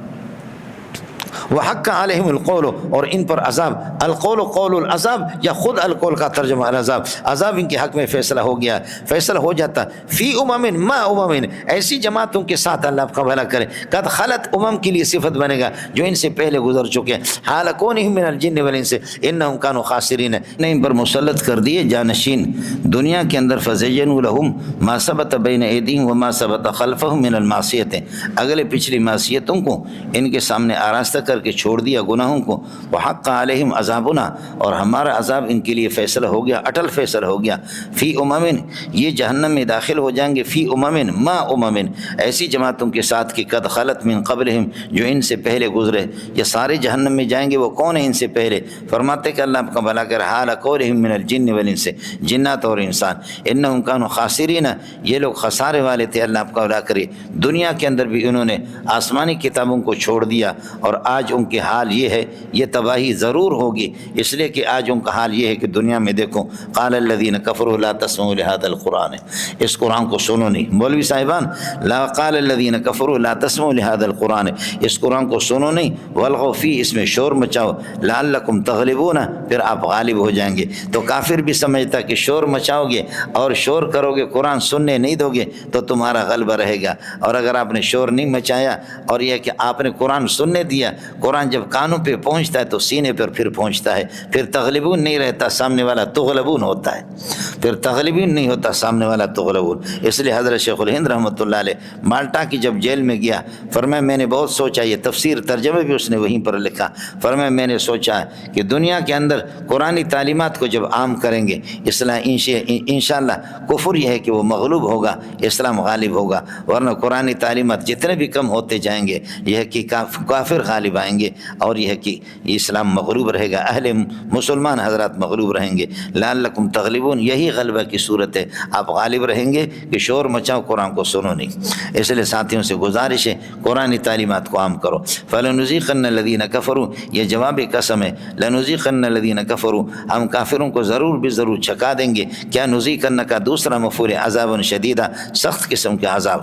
وحق علیہم القول، اور ان پر عذاب، القول قول العذاب، یا خود القول کا ترجمہ العذاب، عذاب ان کے حق میں فیصلہ ہو گیا، فیصلہ ہو جاتا. فی امم ما امم، ایسی جماعتوں کے ساتھ اللہ آپ کا بھلا کرے. قد خلت، امم کے لیے صفت بنے گا جو ان سے پہلے گزر چکے ہیں. حال کونہم من الجن والانس انہم کانوا خاسرین، نے ان پر مسلط کر دیے جانشین دنیا کے اندر. فزینوا لہم ما ثبت بین ایدیہم وما ثبت خلفہم من المعصیت، اگلے پچھلی معصیتوں کو ان کے سامنے آراستہ کر کے چھوڑ دیا گناہوں کو، وحق علیہم عذابنا، اور ہمارا عذاب ان کے لیے فیصلہ ہو گیا، اٹل فیصلہ ہو گیا، فی اممن، یہ جہنم میں داخل ہو جائیں گے، فی اممن ما اممن، ایسی جماعتوں کے ساتھ کہ قد خلت من قبلہم، جو ان سے پہلے گزرے، یہ سارے جہنم میں جائیں گے، وہ کون ہیں ان سے پہلے؟ فرماتے کہ اللہ آپ کا بھلا کر، حال قولہم من الجن والانس، جنات اور انسان، انہم کانوا خاسرین، یہ لوگ خسارے والے تھے، اللہ آپ کا بھلا کرے، دنیا کے اندر بھی انہوں نے آسمانی کتابوں کو چھوڑ دیا، اور آج ان کے حال یہ ہے، یہ تباہی ضرور ہوگی، اس لیے کہ آج ان کا حال یہ ہے کہ دنیا میں دیکھو، قال الذین کفروا لا تسمعوا لهذا القرآن، اس قرآن کو سنو نہیں، مولوی صاحبان، لا قال الذین کفروا لا تسمعوا لهذا القرآن، اس قرآن کو سنو نہیں، والغوا فیہ، اس میں شور مچاؤ، لعلکم تغلبون، پھر آپ غالب ہو جائیں گے۔ تو کافر بھی سمجھتا کہ شور مچاؤ گے اور شور کرو گے، قرآن سننے نہیں دو گے تو تمہارا غلبہ رہے گا، اور اگر آپ نے شور نہیں مچایا اور یہ کہ آپ نے قرآن سننے دیا، قرآن جب کانوں پہ پہنچتا ہے تو سینے پر پھر پہنچتا ہے، پھر تغلبون نہیں رہتا، سامنے والا تغلبون ہوتا ہے، پھر تغلبون نہیں ہوتا، سامنے والا تغلبون۔ اس لیے حضرت شیخ الہند رحمۃ اللہ علیہ مالٹا کی جب جیل میں گیا، فرمایا میں نے بہت سوچا، یہ تفسیر ترجمے بھی اس نے وہیں پر لکھا، فرمایا میں نے سوچا کہ دنیا کے اندر قرآنی تعلیمات کو جب عام کریں گے، انشاءاللہ کفر یہ ہے کہ وہ مغلوب ہوگا، اسلام غالب ہوگا، ورنہ قرآنی تعلیمات جتنے بھی کم ہوتے جائیں گے، یہ ہے کہ کافر غالب آئیں گے، اور یہ ہے کہ اسلام مغلوب رہے گا، اہل مسلمان حضرات مغلوب رہیں گے، لعلکم تغلبون، یہی غلبہ کی صورت ہے، آپ غالب رہیں گے کہ شور مچاؤ، قرآن کو سنو نہیں۔ اس لیے ساتھیوں سے گزارش ہے، قرآنی تعلیمات کو عام کرو۔ فَلَنُذِيقَنَّ الَّذِينَ كَفَرُوا، یہ جواب قسم ہے، لَنُذِيقَنَّ الَّذِينَ كَفَرُوا، ہم کافروں کو ضرور بھی ضرور چکا دیں گے، کیا نذیقن کا دوسرا مفعول عذاب شدیدہ، سخت قسم کے عذاب،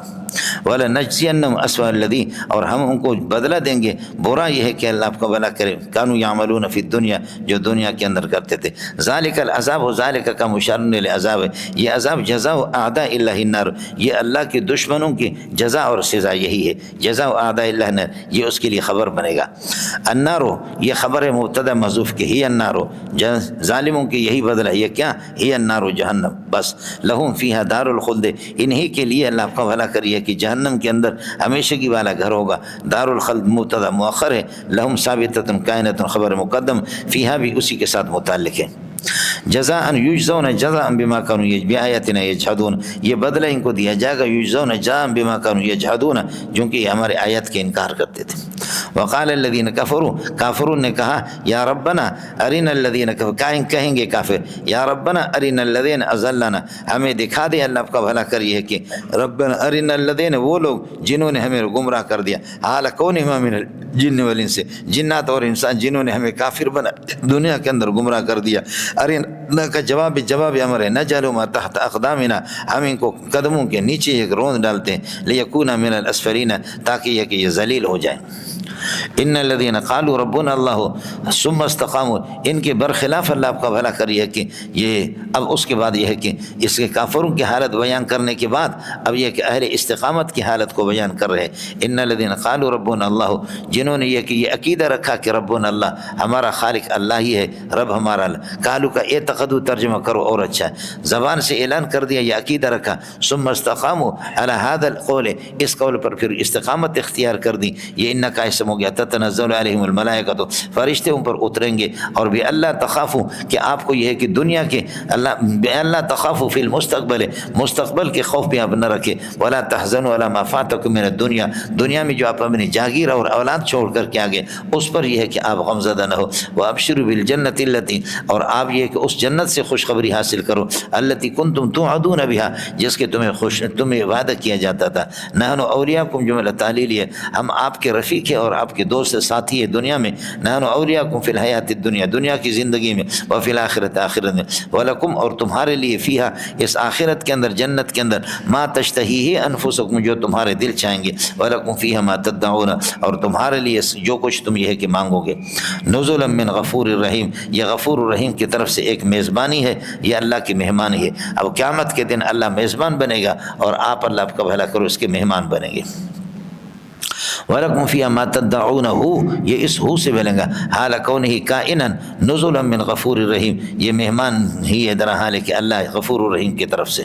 وَلَنَجْزِيَنَّهُمْ أَسْوَأَ الَّذِي، اور ہم ان کو بدلہ دیں گے، برا یہ ہے کہ اللہ آپ کو بھلا کرے، كانوا يعملون فی الدنیا، جو دنیا کے اندر کرتے تھے، ذالک العذاب، و ذالک کا مشار للعذاب ہے، یہ عذاب جزاء اعداء اللہ النار، یہ اللہ کے دشمنوں کی جزا اور سزا یہی ہے، جزاء اعداء اللہ النار، یہ اس کے لیے خبر بنے گا۔ النار، یہ خبر ہے مبتدا محذوف کی، ہی النار، ظالموں کی یہی بدلہ، یہ کیا، ہی النار جہنم، بس، لہم فیہا دار الخلد، انہی کے لیے اللہ آپ کا بھلا کریے کہ جہنم کے اندر ہمیشگی والا گھر ہوگا، دار الخلد مبتدا مؤخر ہے، لہم ثابتۃ کائنۃ خبر مقدم، فیہا بھی اسی کے ساتھ متعلق ہے۔ جزاء یجزون جزاء بما كانوا بآیاتنا یجحدون، یہ بدلہ ان کو دیا جائے گا، یجزون جزاء بما كانوا یجحدون، جو کہ یہ ہمارے آیت کے انکار کرتے تھے۔ وقال الذين كفروا، کافروں نے کہا، یا ربنا ارنا الذين كفروا، کہیں گے کافر، یا ربنا ارنا الذين اضلنا، ہمیں دکھا دے، اللہ آپ کا بھلا کریے کہ ربنا ارنا الذين، وہ لوگ جنہوں نے ہمیں گمراہ کر دیا، حال کونہما من الجن والانس، جنات اور انسان جنہوں نے ہمیں کافر بنا دنیا کے اندر گمراہ کر دیا۔ ارنا کا جواب امر ہے، نجعل ما تحت اقدامنا، ہم ان کو قدموں کے نیچے ایک روند ڈالتے ہیں، لیکون من الاسفلین، تاکہ یہ کہ یہ ذلیل ہو جائیں۔ ان الذين قالوا ربنا الله ثم استقاموا، ان کے برخلاف اللہ آپ کا بھلا کریے کہ یہ اب اس کے بعد یہ ہے کہ اس کے کافروں کی حالت بیان کرنے کے بعد اب یہ کہ اہل استقامت کی حالت کو بیان کر رہے ہیں۔ ان الذين قالوا ربنا الله، جنہوں نے یہ کہ یہ عقیدہ رکھا کہ ربنا اللہ، ہمارا خالق اللہ ہی ہے، رب ہمارا اللہ، قالوا کا اعتقاد ترجمہ کرو اور اچھا ہے، زبان سے اعلان کر دیا، یہ عقیدہ رکھا، ثم استقاموا على هذا القول، اس قول پر پھر استقامت اختیار کر دی، یہ ان کا اسم ہو گیا، تتنزل علیہم الملائکۃ، فرشتے ان پر اتریں گے، اور بھی اللہ تخافوا، کہ آپ کو یہ ہے کہ دنیا کے اللہ تخافوا فی المستقبل، مستقبل کے خوف بھی آپ نہ رکھے، ولا تحزنوا علی ما فاتکم من الدنیا، دنیا میں جو آپ اپنی جاگیر اور اولاد چھوڑ کر کے آگے، اس پر یہ ہے کہ آپ غمزدہ نہ ہو، وابشروا بالجنۃ التی، اور آپ یہ کہ اس جنت سے خوشخبری حاصل کرو، التی کنتم توعدون بها، جس کے تمہیں وعدہ کیا جاتا تھا، نحن اولیاءکم، جملہ تعلیلی ہے، ہم آپ کے رفیق ہیں اور آپ کے دوست ساتھی ہے دنیا میں، نحن اولیاءکم فی الحیات الدنیا، دنیا کی زندگی میں، وفی الآخرۃ، آخرت میں، ولکم، اور تمہارے لیے، فیہا، اس آخرت کے اندر، جنت کے اندر، ما تشتہیہ انفسکم، جو تمہارے دل چاہیں گے، ولکم فیہا ما تدعون، اور تمہارے لیے جو کچھ تم یہ ہے کہ مانگو گے، نزلا من غفور الرحیم، یہ غفور الرحیم کی طرف سے ایک میزبانی ہے، یہ اللہ کی مہمانی ہے۔ اب قیامت کے دن اللہ میزبان بنے گا اور آپ اللہ آپ کا بھلا کرو اس کے مہمان بنیں گے۔ وَلَكُمْ فِيهَا مَا تَدَّعُونَهُ، یہ اس ہو سے ملیں گا، حال کونہ کائنا نزلا من غفور الرحیم، یہ مہمان ہی ہے در حال کہ اللہ غفور الرحیم کی طرف سے۔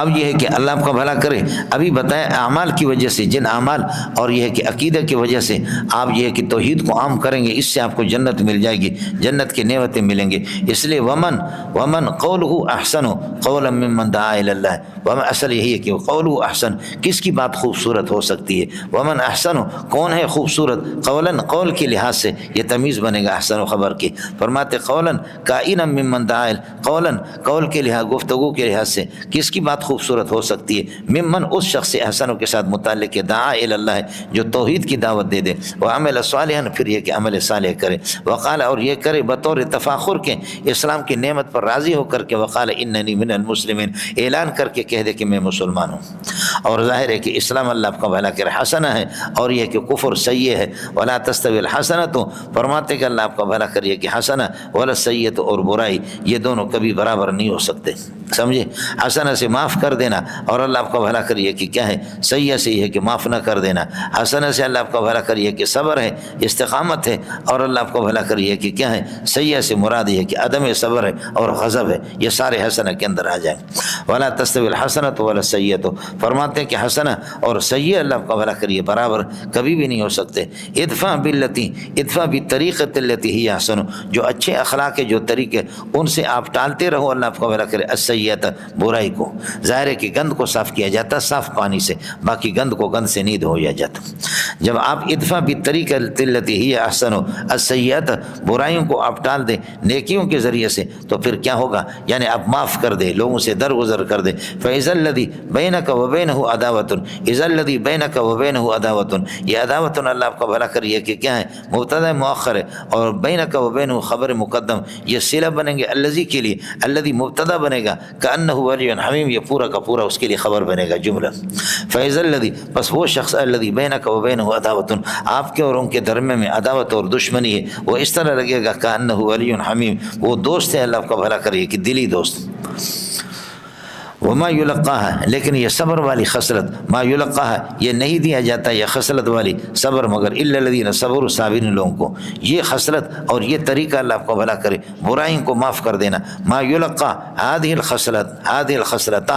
اب یہ ہے کہ اللہ آپ کا بھلا کرے. ابھی بتایا اعمال کی وجہ سے، جن اعمال اور یہ ہے کہ عقیدہ کی وجہ سے آپ یہ ہے کہ توحید کو عام کریں گے، اس سے آپ کو جنت مل جائے گی، جنت کی نعمتیں ملیں گی. اس لیے ومن قولہ احسن قولا ممن دعا الی اللہ. ومن اصل یہی ہے کہ قولہ احسن، کس کی بات خوبصورت ہو سکتی ہے؟ ومن احسن، کون ہے خوبصورت؟ قولا، قول کے لحاظ سے یہ تمیز بنے گا احسن و خبر کی. فرماتے قولا کائنا ممن دعا، قولا قول کے لحاظ، گفتگو کے لحاظ سے کس کی بات خوبصورت ہو سکتی ہے؟ ممن، اس شخص سے احسنوں کے ساتھ متعلق ہے، دعا الی اللہ ہے، جو توحید کی دعوت دے دے. وعمل صالحا، پھر یہ کہ عمل صالح کرے. وقال، اور یہ کرے بطور تفاخر کے، اسلام کی نعمت پر راضی ہو کر کے. وقال اننی من المسلمین، اعلان کر کے کہہ دے کہ میں مسلمان ہوں. اور ظاہر ہے کہ اسلام اللہ آپ کا بھلا کرے حسنہ ہے، اور یہ کہ کفر سیئ ہے. ولا تستوی الحسنۃ، فرماتے کہ اللہ آپ کا بھلا کریے کہ حسنہ ولا سیئۃ، اور برائی یہ دونوں کبھی برابر نہیں ہو سکتے. سمجھے؟ حسنہ سے معاف کر دینا، اور اللہ آپ کا بھلا کریے کہ کیا ہے؟ سیئہ سے یہ ہے کہ معاف نہ کر دینا. حسنہ سے اللہ آپ کا بھلا کریے کہ صبر ہے، استقامت ہے، اور اللہ آپ کو بھلا کریے کہ کیا ہے؟ سیئہ سے مراد یہ ہے کہ عدم صبر ہے اور غضب ہے. یہ سارے حسنہ کے اندر آ جائیں. ولا تستوی الحسنۃ ولا السیئۃ، فرماتے ہیں کہ حسنہ اور سیئہ اللہ آپ کا بھلا کریے برابر کبھی بھی نہیں ہو سکتے. ادفع باللتی، ادفع بالطریقۃ التی ہی احسن، جو اچھے اخلاق کے جو طریقے ان سے آپ ٹالتے رہو، اللہ آپ کا بھلا کرے. السیئۃ، برائی کو. ظاہر ہے کہ گند کو صاف کیا جاتا صاف پانی سے، باقی گند کو گند سے نہیں دھویا جاتا. جب آپ ادفع بالطریقۃ التی ہی احسن السیئۃ، برائیوں کو آپ ٹال دیں نیکیوں کے ذریعے سے، تو پھر کیا ہوگا؟ یعنی آپ معاف کر دیں، لوگوں سے درگزر کر دیں. فَإِذَا الَّذِي بَيْنَكَ وَبَيْنَهُ عَدَاوَةٌ، إِذَا الَّذِي بَيْنَكَ وَبَيْنَهُ عَدَاوَةٌ، یہ عداوتٌ اللہ آپ کا بھلا کریے کہ کیا ہے؟ مبتدا مؤخر ہے، اور بینک وبینہ خبر مقدم، یہ صلہ بنیں گے الذی کے لیے. الذی مبتدا بنے گا، کأنہ ولی حمیم، یہ پورا کا پورا اس کے لیے خبر بنے گا جملہ. فَإِذَا الَّذِي، بس وہ شخص الذی بینک وبینہ عداوۃ، آپ کے اور ان کے درمیان میں عداوت اور دشمنی ہے، وہ اس طرح لگے گا کأنہ ولی حمیم، وہ دوست ہے اللہ آپ کا بھلا کریے کہ دلی دوست. وما یلقاها، لیکن یہ صبر والی خصلت، ما یلقاها، یہ نہیں دیا جاتا یہ خصلت والی صبر مگر الا الذین صبروا، صابرین لوگوں کو. یہ خصلت اور یہ طریقہ اللہ آپ کو بھلا کرے، برائیوں کو معاف کر دینا. ما یلقا هذه الخصلت، هذه الخصلۃ،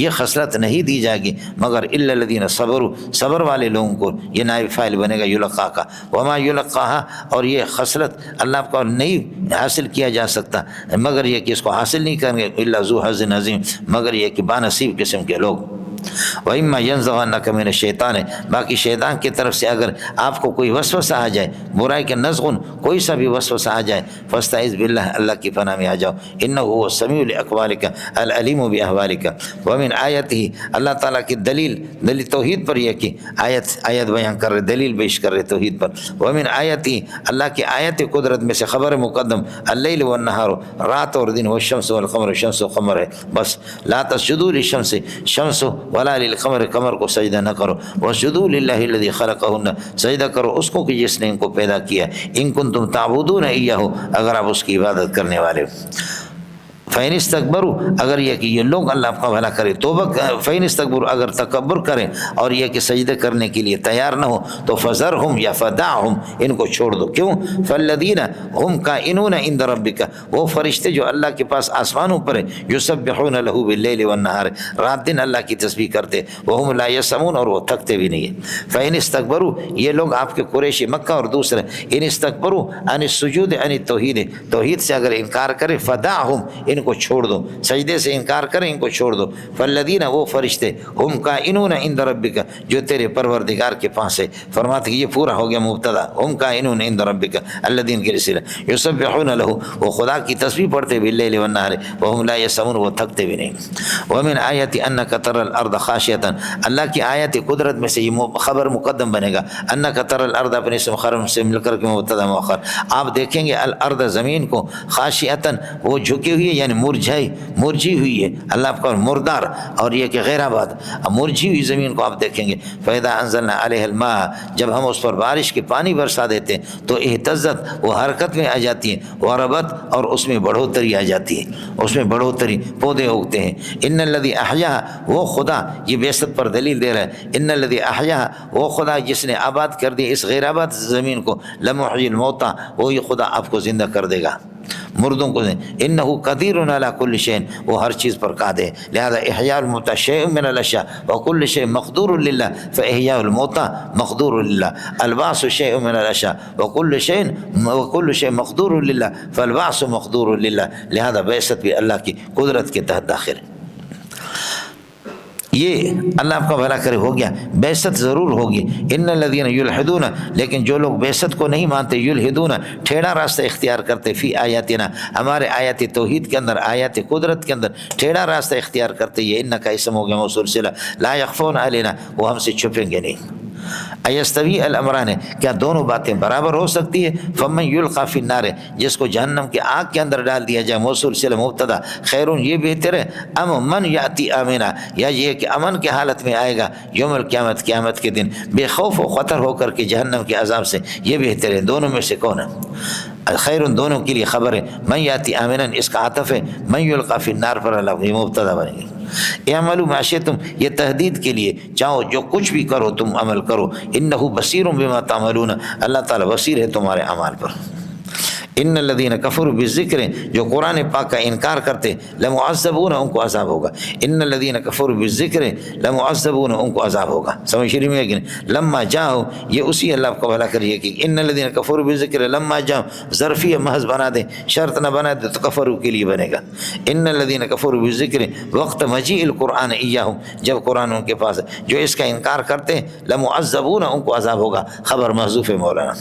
یہ خصلت نہیں دی جائے گی مگر الا الذین صبروا، صبر والے لوگوں کو. یہ نائب فاعل بنے گا یلقا کا. وما یلقاها، اور یہ خصلت اللہ آپ کو نہیں حاصل کیا جا سکتا مگر یہ کہ اس کو حاصل نہیں کریں گے الا ذو حظ عظیم، مگر یہ کہ بانصیب قسم کے لوگ. وَإِمَّا يَنزَغَنَّكَ مِنَ الشَّيْطَانِ، باقی شیطان کی طرف سے اگر آپ کو کوئی وسوسہ آ جائے، برائی کے نزغن، کوئی سا بھی وسوسہ آ جائے، فاستعذ باللہ، اللہ کی پناہ میں آ جاؤ. انہ هو السمیع لأقوالک العلیم بأحوالک. ومن آیتہ، اللہ تعالیٰ کی دلیل توحید پر یہ کہ آیت بیان کر رہے، دلیل پیش کر رہے توحید پر. ومن آیتہ، اللہ کی آیت قدرت میں سے خبر مقدم اللیل والنہار، رات اور دن، والشمس والقمر، شمس و قمر ہے. بس لا تسجدوا للشمس، شمس ولا للقمر، قمر کو سجدہ نہ کرو. واسجدوا للہ الذی خلقہن، سجدہ کرو اس کو کہ جس نے ان کو پیدا کیا. ان کنتم تعبدون ایہہ، اگر آپ اس کی عبادت کرنے والے ہو. فَإِنِ اسْتَكْبَرُوا، اگر یہ کہ یہ لوگ اللہ آپ کا بھلا کرے توبہ. فَإِنِ اسْتَكْبَرُوا، اگر تکبر کریں اور یہ کہ سجدے کرنے کے لیے تیار نہ ہو، تو فَذَرْهُمْ، یا فَدَعْهُمْ، ان کو چھوڑ دو. کیوں؟ فَالَّذِينَ هُمْ قَائِمُونَ عِندَ رَبِّكَ، وہ فرشتے جو اللہ کے پاس آسمانوں پر ہیں، يُسَبِّحُونَ لَهُ بِاللَّيْلِ وَالنَّهَارِ، رات دن اللہ کی تسبیح کرتے، وَهُمْ لَا يَسْأَمُونَ، اور وہ تھکتے بھی نہیں ہیں. فَإِنِ اسْتَكْبَرُوا، یہ لوگ آپ کے قریشی مکہ اور دوسرے، ان اسْتَكْبَرُوا عن السجود عن التوحید، توحید سے اگر انکار کرے، فَدَعْهُمْ، ان کو چھوڑ دو، سجدے سے انکار کریں ان کو چھوڑ دو. فالذین، وہ فرشتے، ہم قائنون عند ربک، جو تیرے پروردگار کے پاس ہے. فرماتے کہ یہ پورا ہو گیا مبتدا، ہم قائنون عند ربک الذین کے رسالہ. یسبحون لہ، وہ خدا کی تسبیح پڑھتے باللیل والنہار، وہم لا یسمون، وہ تھکتے بھی نہیں. ومن آیات انک تری الارض خاشعۃ، اللہ کی آیت قدرت میں سے یہ خبر مقدم بنے گا. انک تری الارض، اپنے اسم خبر سے مل کر کے مبتدا مؤخر. آپ دیکھیں گے الارض، زمین کو، خاشعۃ، وہ جھکی ہوئی ہے، یعنی مرجھی ہوئی ہے. اللہ آپ کا مردار، اور یہ کہ غیر آباد، مرجھی ہوئی زمین کو آپ دیکھیں گے. فَإِذَا أَنزَلْنَا عَلَيْهَا الْمَاءَ، جب ہم اس پر بارش کے پانی برسا دیتے ہیں تو اہتزت، وہ حرکت میں آ جاتی ہیں، وربت، اور اس میں بڑھوتری آ جاتی ہے، اس میں بڑھوتری، پودے اگتے ہیں. ان الذی احیاها، وہ خدا، یہ بیست پر دلیل دے رہا ہے. ان الذی احیاها، وہ خدا جس نے آباد کر دی اس غیر آباد زمین کو، لمحیی الموتى، وہی خدا آپ کو زندہ کر دے گا. مردوں کو انہ قدیر علی کل شیء، وہ ہر چیز پر قادر ہے، لہذا احیاء الموتى شیء من الاشیاء وکل شیء مقدور للہ فاحیاء الموتى مقدور للہ، البعث شیء من الاشیاء وکل شیء مقدور للہ فالبعث مقدور للہ، لہذا بعثت بھی اللہ کی قدرت کے تحت داخل ہے۔ یہ اللہ آپ کا بھلا کرے ہو گیا، بعثت ضرور ہوگی۔ ان الذین یلحدون، لیکن جو لوگ بعثت کو نہیں مانتے، یلحدون ٹھیڑا راستہ اختیار کرتے، فی آیاتنا ہمارے آیات توحید کے اندر، آیات قدرت کے اندر ٹھیڑا راستہ اختیار کرتے، یہ ان کا اسم ہو گیا موصول صلہ، لا یخفون علینا، وہ ہم سے چھپیں گے نہیں۔ ایستوی الامران، کیا دونوں باتیں برابر ہو سکتی ہے؟ فمن یلقی فی النار، جس کو جہنم کی آگ کے اندر ڈال دیا جائے، موصول صلہ مبتدا، خیرون یہ بہتر ہے، ام من یاتی آمنا، یا یہ کہ امن کے حالت میں آئے گا یوم القیامت، قیامت کے دن بے خوف و خطر ہو کر کے جہنم کے عذاب سے، یہ بہتر ہے۔ دونوں میں سے کون ہے؟ خیر دونوں کے لیے خبر ہے، من یاتی آمنا اس کا عطف ہے، من یلقی فی النار پر اللہ یہ مبتدا بنے گی۔ اعملوا ما شئتم، یہ تحدید کے لیے، چاہو جو کچھ بھی کرو تم عمل کرو، انہ بصیر بما تعملون، اللہ تعالیٰ بصیر ہے تمہارے اعمال پر۔ ان الذین کفروا بالذکر، جو قرآن پاک کا انکار کرتے، لمعذبون، ان کو عذاب ہوگا۔ ان الذین کفروا بالذکر لمعذبون، ان کو عذاب ہوگا۔ سمجھ رہی میں کہ لما جاؤ، یہ اسی اللہ کو بھلا کریے کہ ان الذین کفروا بالذکر لما جاؤ ظرفیہ محض بنا دیں، شرط نہ بنا دیں تو کفروا کے لیے بنے گا۔ ان الذین کفروا بالذکر وقت مجیء القرآن ایاہم، جب قرآن ان کے پاس ہے، جو اس کا انکار کرتے ہیں، لمعذبون، ان کو عذاب ہوگا۔ خبر محذوف ہے مولانا،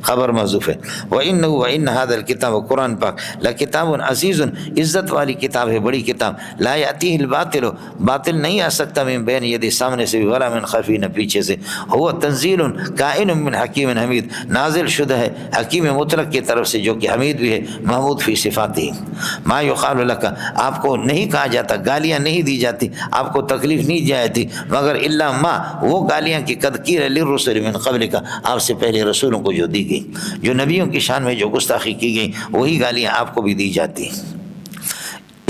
خبر محذوف ہے۔ وَإِنَّهُ وَإِنَّ هَذَا الکتاب، قرآن پاک، لکتاب عزیز، عزت والی کتاب ہے، بڑی کتاب، لا یاتیہ الباطل، باطل نہیں آ سکتا، من بین یدی، سامنے سے بھی، ولا من خلفہ، نہ پیچھے سے، هو تنزیل کائن من حکیم حمید، نازل شدہ ہے حکیم مطلق کی طرف سے، جو کہ حمید بھی ہے، محمود فی صفاتہ۔ ما یقال لک، آپ کو نہیں کہا جاتا، گالیاں نہیں دی جاتی، آپ کو تکلیف نہیں دی جاتی، مگر الا ما، وہ گالیاں کی قد قیل للرسل من قبلک، آپ سے پہلے رسولوں کو جو دی گئی، جو نبیوں کی شان میں جو گستاخی کی گئی، وہی گالیاں آپ کو بھی دی جاتی ہیں۔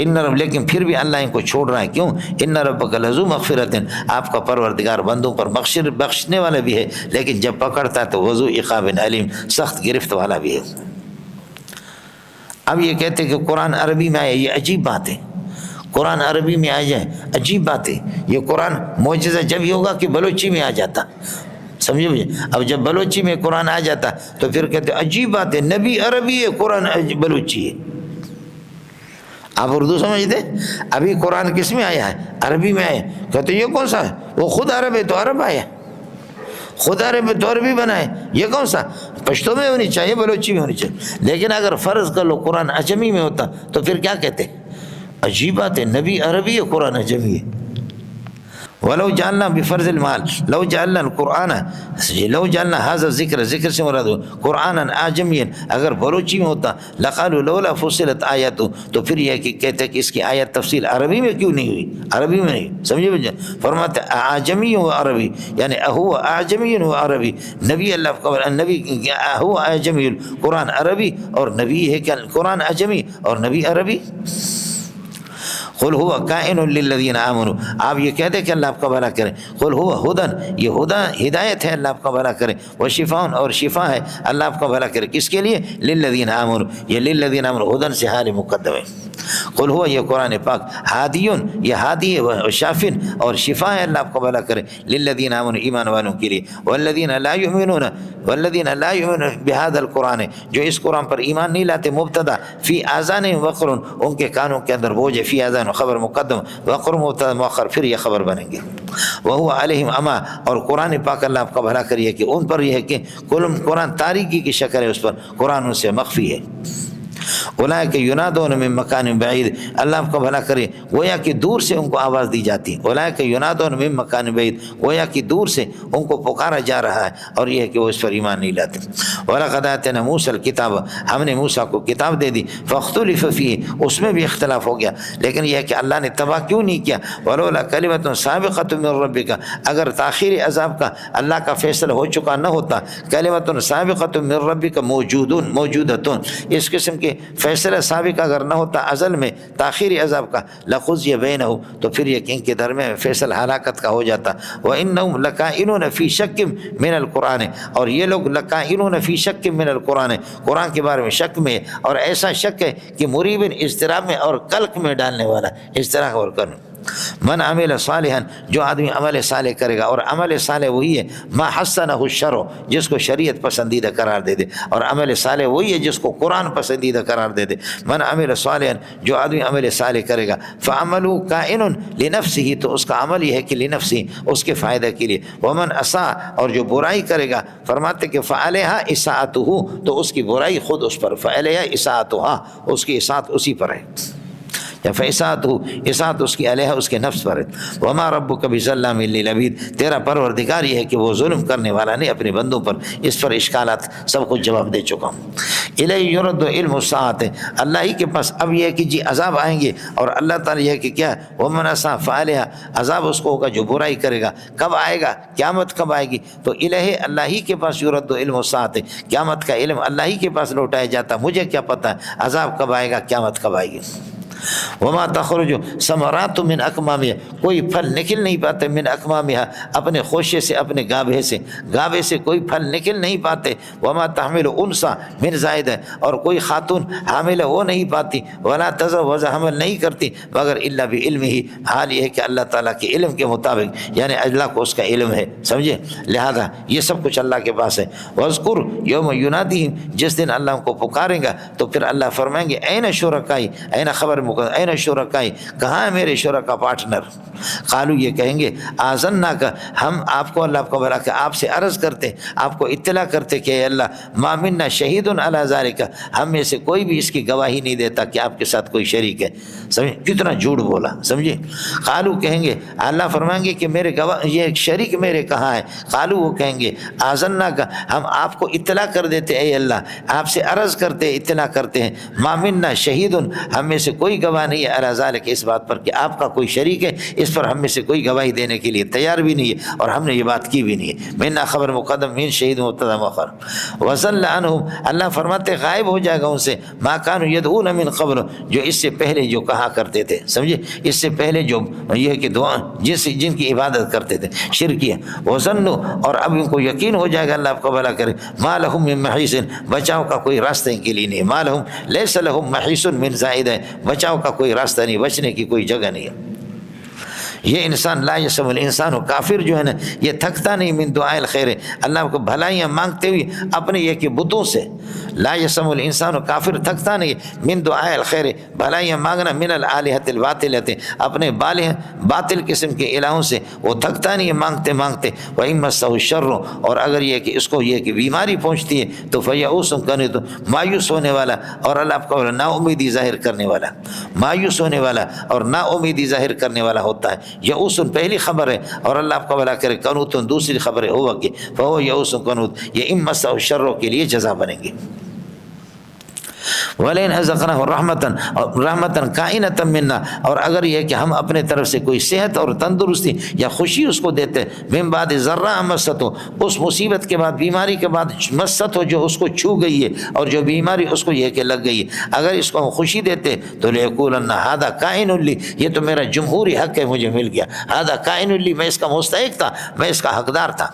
ان رب، لیکن پھر بھی اللہ ان کو چھوڑ رہا ہے، کیوں؟ ان ربک لذو مغفرت، آپ کا پروردگار بندوں پر بخشنے والا بھی ہے، لیکن جب پکڑتا ہے تو وذو عقاب علیم، سخت گرفت والا بھی ہے۔ اب یہ کہتے کہ قرآن عربی میں آئے، یہ عجیب بات ہے، قرآن عربی میں آ جائے، عجیب بات ہے۔ یہ قرآن معجزہ جب ہی ہوگا کہ بلوچی میں آ جاتا، سمجھے مجھے؟ اب جب بلوچی میں قرآن آ جاتا تو پھر کہتے عجیب بات ہے، نبی عربی ہے، قرآن بلوچی ہے۔ آپ اردو سمجھتے؟ ابھی قرآن کس میں آیا ہے؟ عربی میں آیا۔ کہتے یہ کون سا ہے؟ وہ خود عرب ہے تو عرب آیا، خود عرب ہے تو عربی بنا ہے، یہ کون سا؟ پشتو میں ہونی چاہیے، بلوچی میں ہونی چاہیے۔ لیکن اگر فرض کر لو قرآن عجمی میں ہوتا تو پھر کیا کہتے؟ عجیب بات ہے، نبی عربی ہے، قرآن عجمی ہے۔ ولو جعلنا بفرض المال، لو جعلنا القرآن، لو جعلنا هذا الذکر، ذکر سے مراد قرآنا اعجمیا، اگر بلوچی میں ہوتا، لقالوا لولا فصلت آیاتہ، تو پھر یہ کہ کہتے کہ اس کی آیت تفصیل عربی میں کیوں نہیں ہوئی؟ عربی میں نہیں، سمجھے بھائی؟ فرماتے اعجمی و عربی، یعنی هو اعجمی و عربی، نبی اللہ کا نبی هو اعجمی، قرآن عربی اور نبی ہے کہ قرآن اعجمی اور نبی عربی۔ قل هو کائن للذین آمنوا، آپ یہ کہہ دیں کہ اللہ آپ کا بھلا کرے، قل هو ہدن، یہ ہدایت ہے، اللہ آپ کا بھلا کرے، وشفاء، اور شفا ہے، اللہ آپ کا بھلا کرے، کس کے لیے؟ للذین آمنوا، یہ للذین آمنوا ہدن سے حال مقدم ہے۔ قل هو، یہ قرآن پاک، ہادیون، یہ ہادی ہے، وشافن، اور شفا ہے، اللہ آپ کو بھلا کرے، للذین آمنوا، ایمان والوں کے لیے، والذین لا یؤمنون بهذا القرآن، جو اس قرآن پر ایمان نہیں لاتے، مبتدا، فی آذانہم وقر، ان کے کانوں کے اندر بوجھ ہے، فی آذان خبر مقدم، وقر مبتدا مؤخر، پھر یہ خبر بنیں گے۔ وہو علیہم اما، اور قرآن پاک اللہ آپ کا بھلا کریے کہ ان پر یہ ہے کہ قرآن تاریکی کی شکل ہے، اس پر قرآن ان سے مخفی ہے۔ اولئک ینادون من مکان بعید، اللہ آپ کو بھلا کرے، گویا کہ دور سے ان کو آواز دی جاتی ہے، اولئک ینادون من مکان بعید، گویا کہ دور سے ان کو پکارا جا رہا ہے، اور یہ ہے کہ وہ اس پر ایمان نہیں لاتے۔ وَلَقَدْ آتَيْنَا مُوسَى الْكِتَابَ، ہم نے موسیٰ کو کتاب دے دی، فَاخْتُلِفَ فِيهِ، اس میں بھی اختلاف ہو گیا، لیکن یہ ہے کہ اللہ نے تباہ کیوں نہیں کیا؟ وَلَوْلَا كَلِمَةٌ سَابِقَةٌ مِّن رَّبِّكَ، اگر تاخیر عذاب کا اللہ کا فیصلہ ہو چکا نہ ہوتا، کلمۃ سابقۃ من ربک موجودۃ، اس قسم کے فیصلہ سابق اگر نہ ہوتا ازل میں تاخیری عذاب کا، لقضی بینہم، تو پھر یقین کے درمیان فیصل ہلاکت کا ہو جاتا۔ وَإِنَّهُمْ لَكَائِنُونَ فِي شَكٍّ مِّنَ الْقُرْآنِ، اور یہ لوگ لَكَائِنُونَ فِي شَكٍّ مِّنَ الْقُرْآنِ، قرآن کے بارے میں شک میں، اور ایسا شک ہے کہ مریبن اضطراب میں اور قلق میں ڈالنے والا، اضطراب اور قلق۔ من عمل صالحا، جو آدمی عمل صالح کرے گا، اور عمل صالح وہی ہے ما حسنہ الشرع، جس کو شریعت پسندیدہ قرار دے دے، اور عمل صالح وہی ہے جس کو قرآن پسندیدہ قرار دے دے۔ من عمل صالحا، جو آدمی عمل صالح کرے گا، فعملہ کائن لنفسہ، تو اس کا عمل یہ ہے کہ لنفسہ، اس کے فائدہ کے لیے۔ ومن اساء، اور جو برائی کرے گا، فرماتے کہ فعلیہا اساءتہ، تو اس کی برائی خود اس پر، فعلیہا اساءتہا، اس کی اساءت اسی پر ہے، یا فیسات ہو، اسات اس کی علیہ اس کے نفس پر ہے۔ وما ربک بظلام للعبید، تیرا پروردگار یہ ہے کہ وہ ظلم کرنے والا نہیں اپنے بندوں پر۔ اس پر اشکالات سب کچھ جواب دے چکا ہوں۔ الیہ یرد علم الساعۃ، اللہ ہی کے پاس اب یہ ہے کہ جی عذاب آئیں گے، اور اللہ تعالیٰ یہ ہے کہ کیا ومن اساء فعلیہا، عذاب اس کو ہوگا جو برائی کرے گا۔ کب آئے گا؟ قیامت کب آئے گی؟ تو الہ اللہ ہی کے پاس یرد علم الساعۃ، قیامت کا علم اللہ ہی کے پاس لوٹایا جاتا، مجھے کیا پتہ ہے عذاب کب آئے گا، قیامت کب آئے گی۔ وما تخرج ثمرات من اکمامها، کوئی پھل نکل نہیں پاتے، من اکمامها، اپنے خوشے سے، اپنے گابھے سے، گابھے سے کوئی پھل نکل نہیں پاتے۔ وما تحمل انثى من زائدہ، اور کوئی خاتون حامل وہ نہیں پاتی، ولا تضع وضع حمل نہیں کرتی مگر الا بعلمہ، حال یہ ہے کہ اللہ تعالیٰ کے علم کے مطابق، یعنی اللہ کو اس کا علم ہے، سمجھے، لہذا یہ سب کچھ اللہ کے پاس ہے۔ واذکر یوم ینادیہم، جس دن اللہ ان کو پکارے گا تو پھر اللہ فرمائیں گے این شرکائی، این خبر این شرکائی، کہاں ہے میرے شرکا پارٹنر؟ قالو، یہ کہیں گے آذنا کا، ہم آپ کو، اللہ آپ کو بلا کہ آپ سے عرض کرتے، آپ کو اطلاع کرتے کہ اے اللہ ما منا شہید علی ذالک، ہم میں سے کوئی بھی اس کی گواہی نہیں دیتا کہ آپ کے ساتھ کوئی شریک ہے۔ سمجھے کتنا جھوٹ بولا، سمجھے۔ قالو کہیں گے، اللہ فرمائیں گے کہ میرے گواہ، یہ شریک میرے کہاں ہے؟ قالو وہ کہیں گے آذنا کا، ہم آپ کو اطلاع کر دیتے اے اللہ، آپ سے عرض کرتے، اطلاع کرتے ہیں، ما منا شہید، ہم میں سے کوئی گواہ نہیں ہے علی ذالک، اس بات پر کہ آپ کا کوئی شریک ہے، اس پر ہم میں سے کوئی گواہی دینے کے لیے تیار بھی نہیں ہے، اور ہم نے یہ بات کی بھی نہیں ہے۔ منا خبر مقدم، من شہید مبتدا مؤخر۔ وضل عنہم، اللہ فرماتے غائب ہو جائے گا ان سے، ما کانوا یدعون من قبل، جو اس سے پہلے جو کہا کرتے تھے، سمجھے، اس سے پہلے جو یہ کہ دعا جن کی عبادت کرتے تھے، شرکیہ۔ وظنوا، اور اب ان کو یقین ہو جائے گا، اللہ آپ کو بھلا کرے، ما لہم من محیص، بچاؤ کا کوئی راستہ ان کے لیے نہیں، ما لہم لیس لہم محیص من زائدہ، بچاؤ کا کوئی راستہ نہیں، بچنے کی کوئی جگہ نہیں ہے۔ یہ انسان لا یسم الانسان، کافر جو ہے نا یہ تھکتا نہیں من دعائے الخیر، اللہ کو بھلائیاں مانگتے ہوئے اپنے یہ کہ بتوں سے، لا یسم الانسان، کافر تھکتا نہیں من دعائے الخیر، بھلائیاں مانگنا، من الالہۃ الباطلۃ، اپنے باطل قسم کے الہوں سے وہ تھکتا نہیں مانگتے مانگتے۔ وَإِن مَسَّهُ الشَّرُّ، اور اگر یہ کہ اس کو یہ کہ بیماری پہنچتی ہے تو فَيَئُوسٌ قَنُوطٌ، مایوس ہونے والا، اور اللہ آپ کو نا امیدی ظاہر کرنے والا، مایوس ہونے والا اور نا امیدی ظاہر کرنے والا ہوتا ہے۔ یئوس پہلی خبر ہے، اور اللہ آپ کو بھلا کرے، قنوط دوسری خبر ہے، ہوا کہ فہو یئوس قنوط، یہ ان مسہ الشر کے لیے جزا بنیں گے۔ وَلَئِنْ أَذَقْنَاهُ رَحْمَةً، رحمتاً کائنۃ منا، اور اگر یہ کہ ہم اپنے طرف سے کوئی صحت اور تندرستی یا خوشی اس کو دیتے، من بعد ضراء مست ہو، اس مصیبت کے بعد، بیماری کے بعد مست ہو، جو اس کو چھو گئی ہے، اور جو بیماری اس کو یہ کہ لگ گئی ہے، اگر اس کو ہم خوشی دیتے تو لِيَقُولَنَّ هَذَا كَائِنٌ لِي، یہ تو میرا جمہوری حق ہے، مجھے مل گیا، هَذَا كَائِنٌ لِي، میں اس کا مستحق تھا، میں اس کا حقدار تھا۔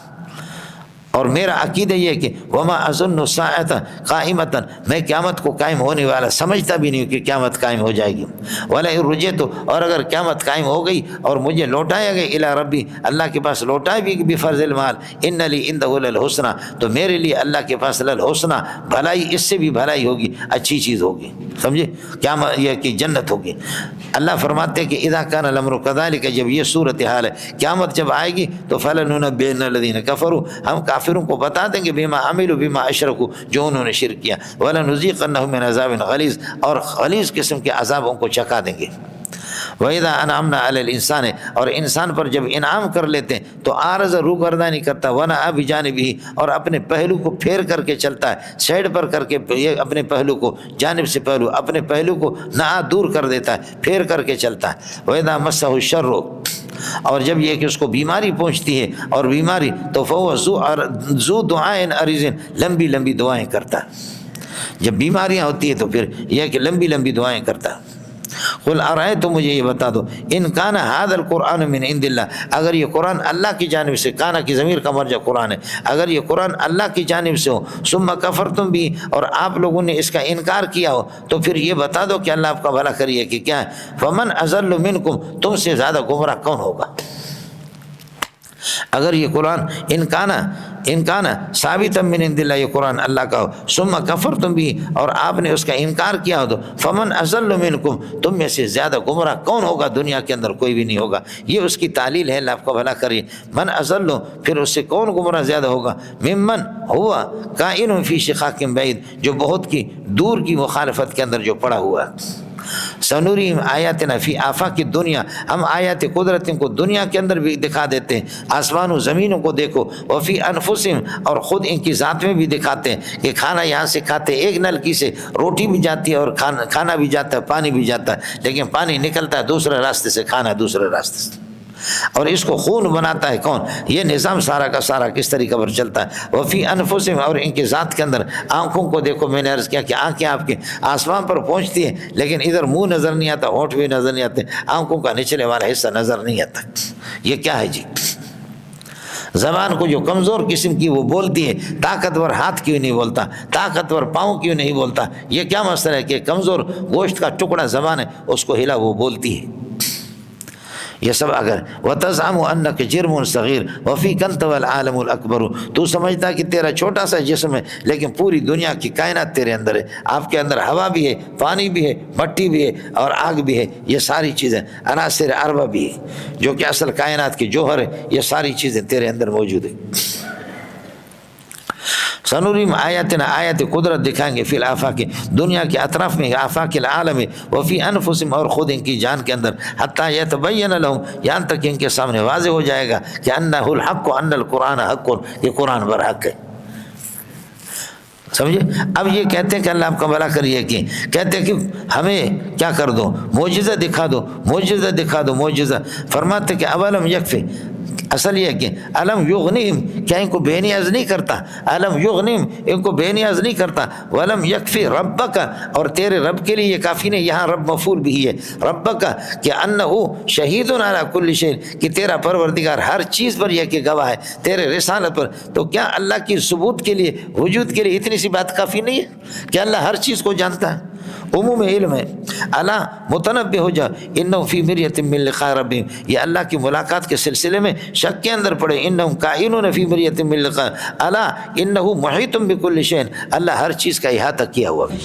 اور میرا عقیدہ یہ کہ وما اظن الساعة قائمۃ، میں قیامت کو قائم ہونے والا سمجھتا بھی نہیں ہوں کہ قیامت قائم ہو جائے گی۔ ولئن رجعت، اور اگر قیامت قائم ہو گئی اور مجھے لوٹایا گیا الی ربی، اللہ کے پاس لوٹایا بھی بفرض المال، ان لی عنده للحسنى، تو میرے لیے اللہ کے پاس للحسنى، بھلائی، اس سے بھی بھلائی ہوگی، اچھی چیز ہوگی، سمجھے، قیامت یہ کہ جنت ہوگی۔ اللہ فرماتے ہیں کہ اذا کان الامر كذلك، جب یہ صورتحال ہے، قیامت جب آئے گی تو فلننبئن الذين كفروا، ہم کافروں کو بتا دیں گے، بما عملوا بما اشرکوا، جو انہوں نے شرک کیا، ولنذيقنهم من عذاب غلیظ، اور غلیظ قسم کے عذابوں کو چکھا دیں گے۔ وَإِذَا أَنْعَمْنَا عَلَى الْإِنسَانِ، اور انسان پر جب انعام کر لیتے ہیں تو عارض روگردانی کرتا، وَنَأَ بِجَانِبِهِ، اور اپنے پہلو کو پھیر کر کے چلتا ہے، سائڈ پر کر کے یہ اپنے پہلو کو، جانب سے پہلو، اپنے پہلو کو نہ دور کر دیتا ہے، پھیر کر کے چلتا ہے۔ وَإِذَا مَسَّهُ الشَّرُّ، اور جب یہ کہ اس کو بیماری پہنچتی ہے، اور بیماری تو فَهُوَ ذُو دُعَاءٍ عَرِيضٍ، لمبی لمبی دعائیں کرتا ہے۔ جب بیماریاں ہوتی ہیں تو پھر یہ کہ لمبی لمبی دعائیں کرتا ہے۔ قل ارأیتم، مجھے یہ بتا دو، ان کان ھذا القرآن من عند اللہ، اگر یہ قرآن اللہ کی جانب سے، کانا کی ضمیر کا مرجع قرآن ہے، اگر یہ قرآن اللہ کی جانب سے ہو، ثم کفرتم بھی، اور آپ لوگوں نے اس کا انکار کیا ہو، تو پھر یہ بتا دو کہ اللہ آپ کا بھلا کریے کہ کیا ہے، فمن اضل منکم، تم سے زیادہ گمراہ کون ہوگا؟ اگر یہ قرآن انکانا ثابتا من عند اللہ، یہ قرآن اللہ کا ہو، ثم کفرتم بھی، اور آپ نے اس کا انکار کیا ہو، تو فمن اضل منکم، تم میں سے زیادہ گمراہ کون ہوگا؟ دنیا کے اندر کوئی بھی نہیں ہوگا۔ یہ اس کی تعلیل ہے، اللہ آپ کو بھلا کرے۔ من اضل، پھر اس سے کون گمراہ زیادہ ہوگا؟ ممن ہوا کائن فی شقاق بعید، جو بہت کی دور کی مخالفت کے اندر جو پڑا ہوا ہے۔ سنوریم آیاتنا فی آفاق دنیا، ہم آیات قدرت کو دنیا کے اندر بھی دکھا دیتے ہیں، آسمان و زمینوں کو دیکھو، وفی انفسہم، اور خود ان کی ذات میں بھی دکھاتے ہیں کہ کھانا یہاں سے کھاتے، ایک نلکی سے روٹی بھی جاتی ہے اور کھانا بھی جاتا ہے، پانی بھی جاتا ہے، لیکن پانی نکلتا ہے دوسرے راستے سے، کھانا دوسرے راستے سے، اور اس کو خون بناتا ہے کون؟ یہ نظام سارا کا سارا کس طریقے پر چلتا ہے۔ وفی انفسہم، اور ان کی ذات کے اندر، آنکھوں کو دیکھو، میں نے عرض کیا کہ آنکھیں آپ کے آسمان پر پہنچتی ہیں، لیکن ادھر منہ نظر نہیں آتا، ہونٹ بھی نظر نہیں آتے، آنکھوں کا نچلے والا حصہ نظر نہیں آتا۔ یہ کیا ہے جی؟ زبان کو جو کمزور قسم کی وہ بولتی ہے، طاقتور ہاتھ کیوں نہیں بولتا، طاقتور پاؤں کیوں نہیں بولتا؟ یہ کیا مسئلہ ہے کہ کمزور گوشت کا ٹکڑا زبان ہے، اس کو ہلا وہ بولتی ہے۔ یہ سب اگر وَتَزْعَمُ أَنَّكَ جِرْمٌ صغیر وَفِيكَ أَنْتَ وَالْعَالَمُ الْأَكْبَرُ، تو سمجھتا کہ تیرا چھوٹا سا جسم ہے، لیکن پوری دنیا کی کائنات تیرے اندر ہے، آپ کے اندر ہوا بھی ہے، پانی بھی ہے، مٹی بھی ہے، اور آگ بھی ہے، یہ ساری چیزیں عناصر اربع بھی ہے، جو کہ اصل کائنات کی جوہر ہے، یہ ساری چیزیں تیرے اندر موجود ہیں۔ سنوریم آیاتنا، آیات قدرت دکھائیں گے، فی الآفاق، دنیا کے اطراف میں، آفاق العالم، وفی انفسہم، اور خود ان کی جان کے اندر، حتی یتبین لہم، یہاں تک ان کے سامنے واضح ہو جائے گا کہ انہ الحق، ان القرآن حق، یہ قرآن برحق ہے۔ سمجھے؟ اب یہ کہتے ہیں کہ اللہ آپ کا بھلا کریے، کہ کہتے ہیں کہ ہمیں کیا کر دو، معجزہ دکھا دو، معجزہ دکھا دو، معجزہ۔ فرماتے کہ اولم یکفی، اصل یہ ہے کہ علم یغنیم، کیا ان کو بے نیاز نہیں کرتا؟ علم یغنیم، ان کو بے نیاز نہیں کرتا۔ ولم یکفی ربک، اور تیرے رب کے لیے یہ کافی نہیں، یہاں رب مفعول بھی ہے، ربک، کہ انہ شہید علی کل شیء، کہ تیرا پروردگار ہر چیز پر یہ کہ گواہ ہے، تیرے رسالت پر۔ تو کیا اللہ کی ثبوت کے لیے، وجود کے لیے اتنی سی بات کافی نہیں ہے کہ اللہ ہر چیز کو جانتا ہے؟ عموم علم ہے۔ اللہ متنبہ ہو جا، انہم فی مریۃ من لقاء ربہم، یہ اللہ کی ملاقات کے سلسلے میں شک کے اندر پڑے، انہم کائنون فی مریۃ من لقاء، الا انہ محیط بکل شیء، اللہ ہر چیز کا احاطہ کیا ہوا ہے۔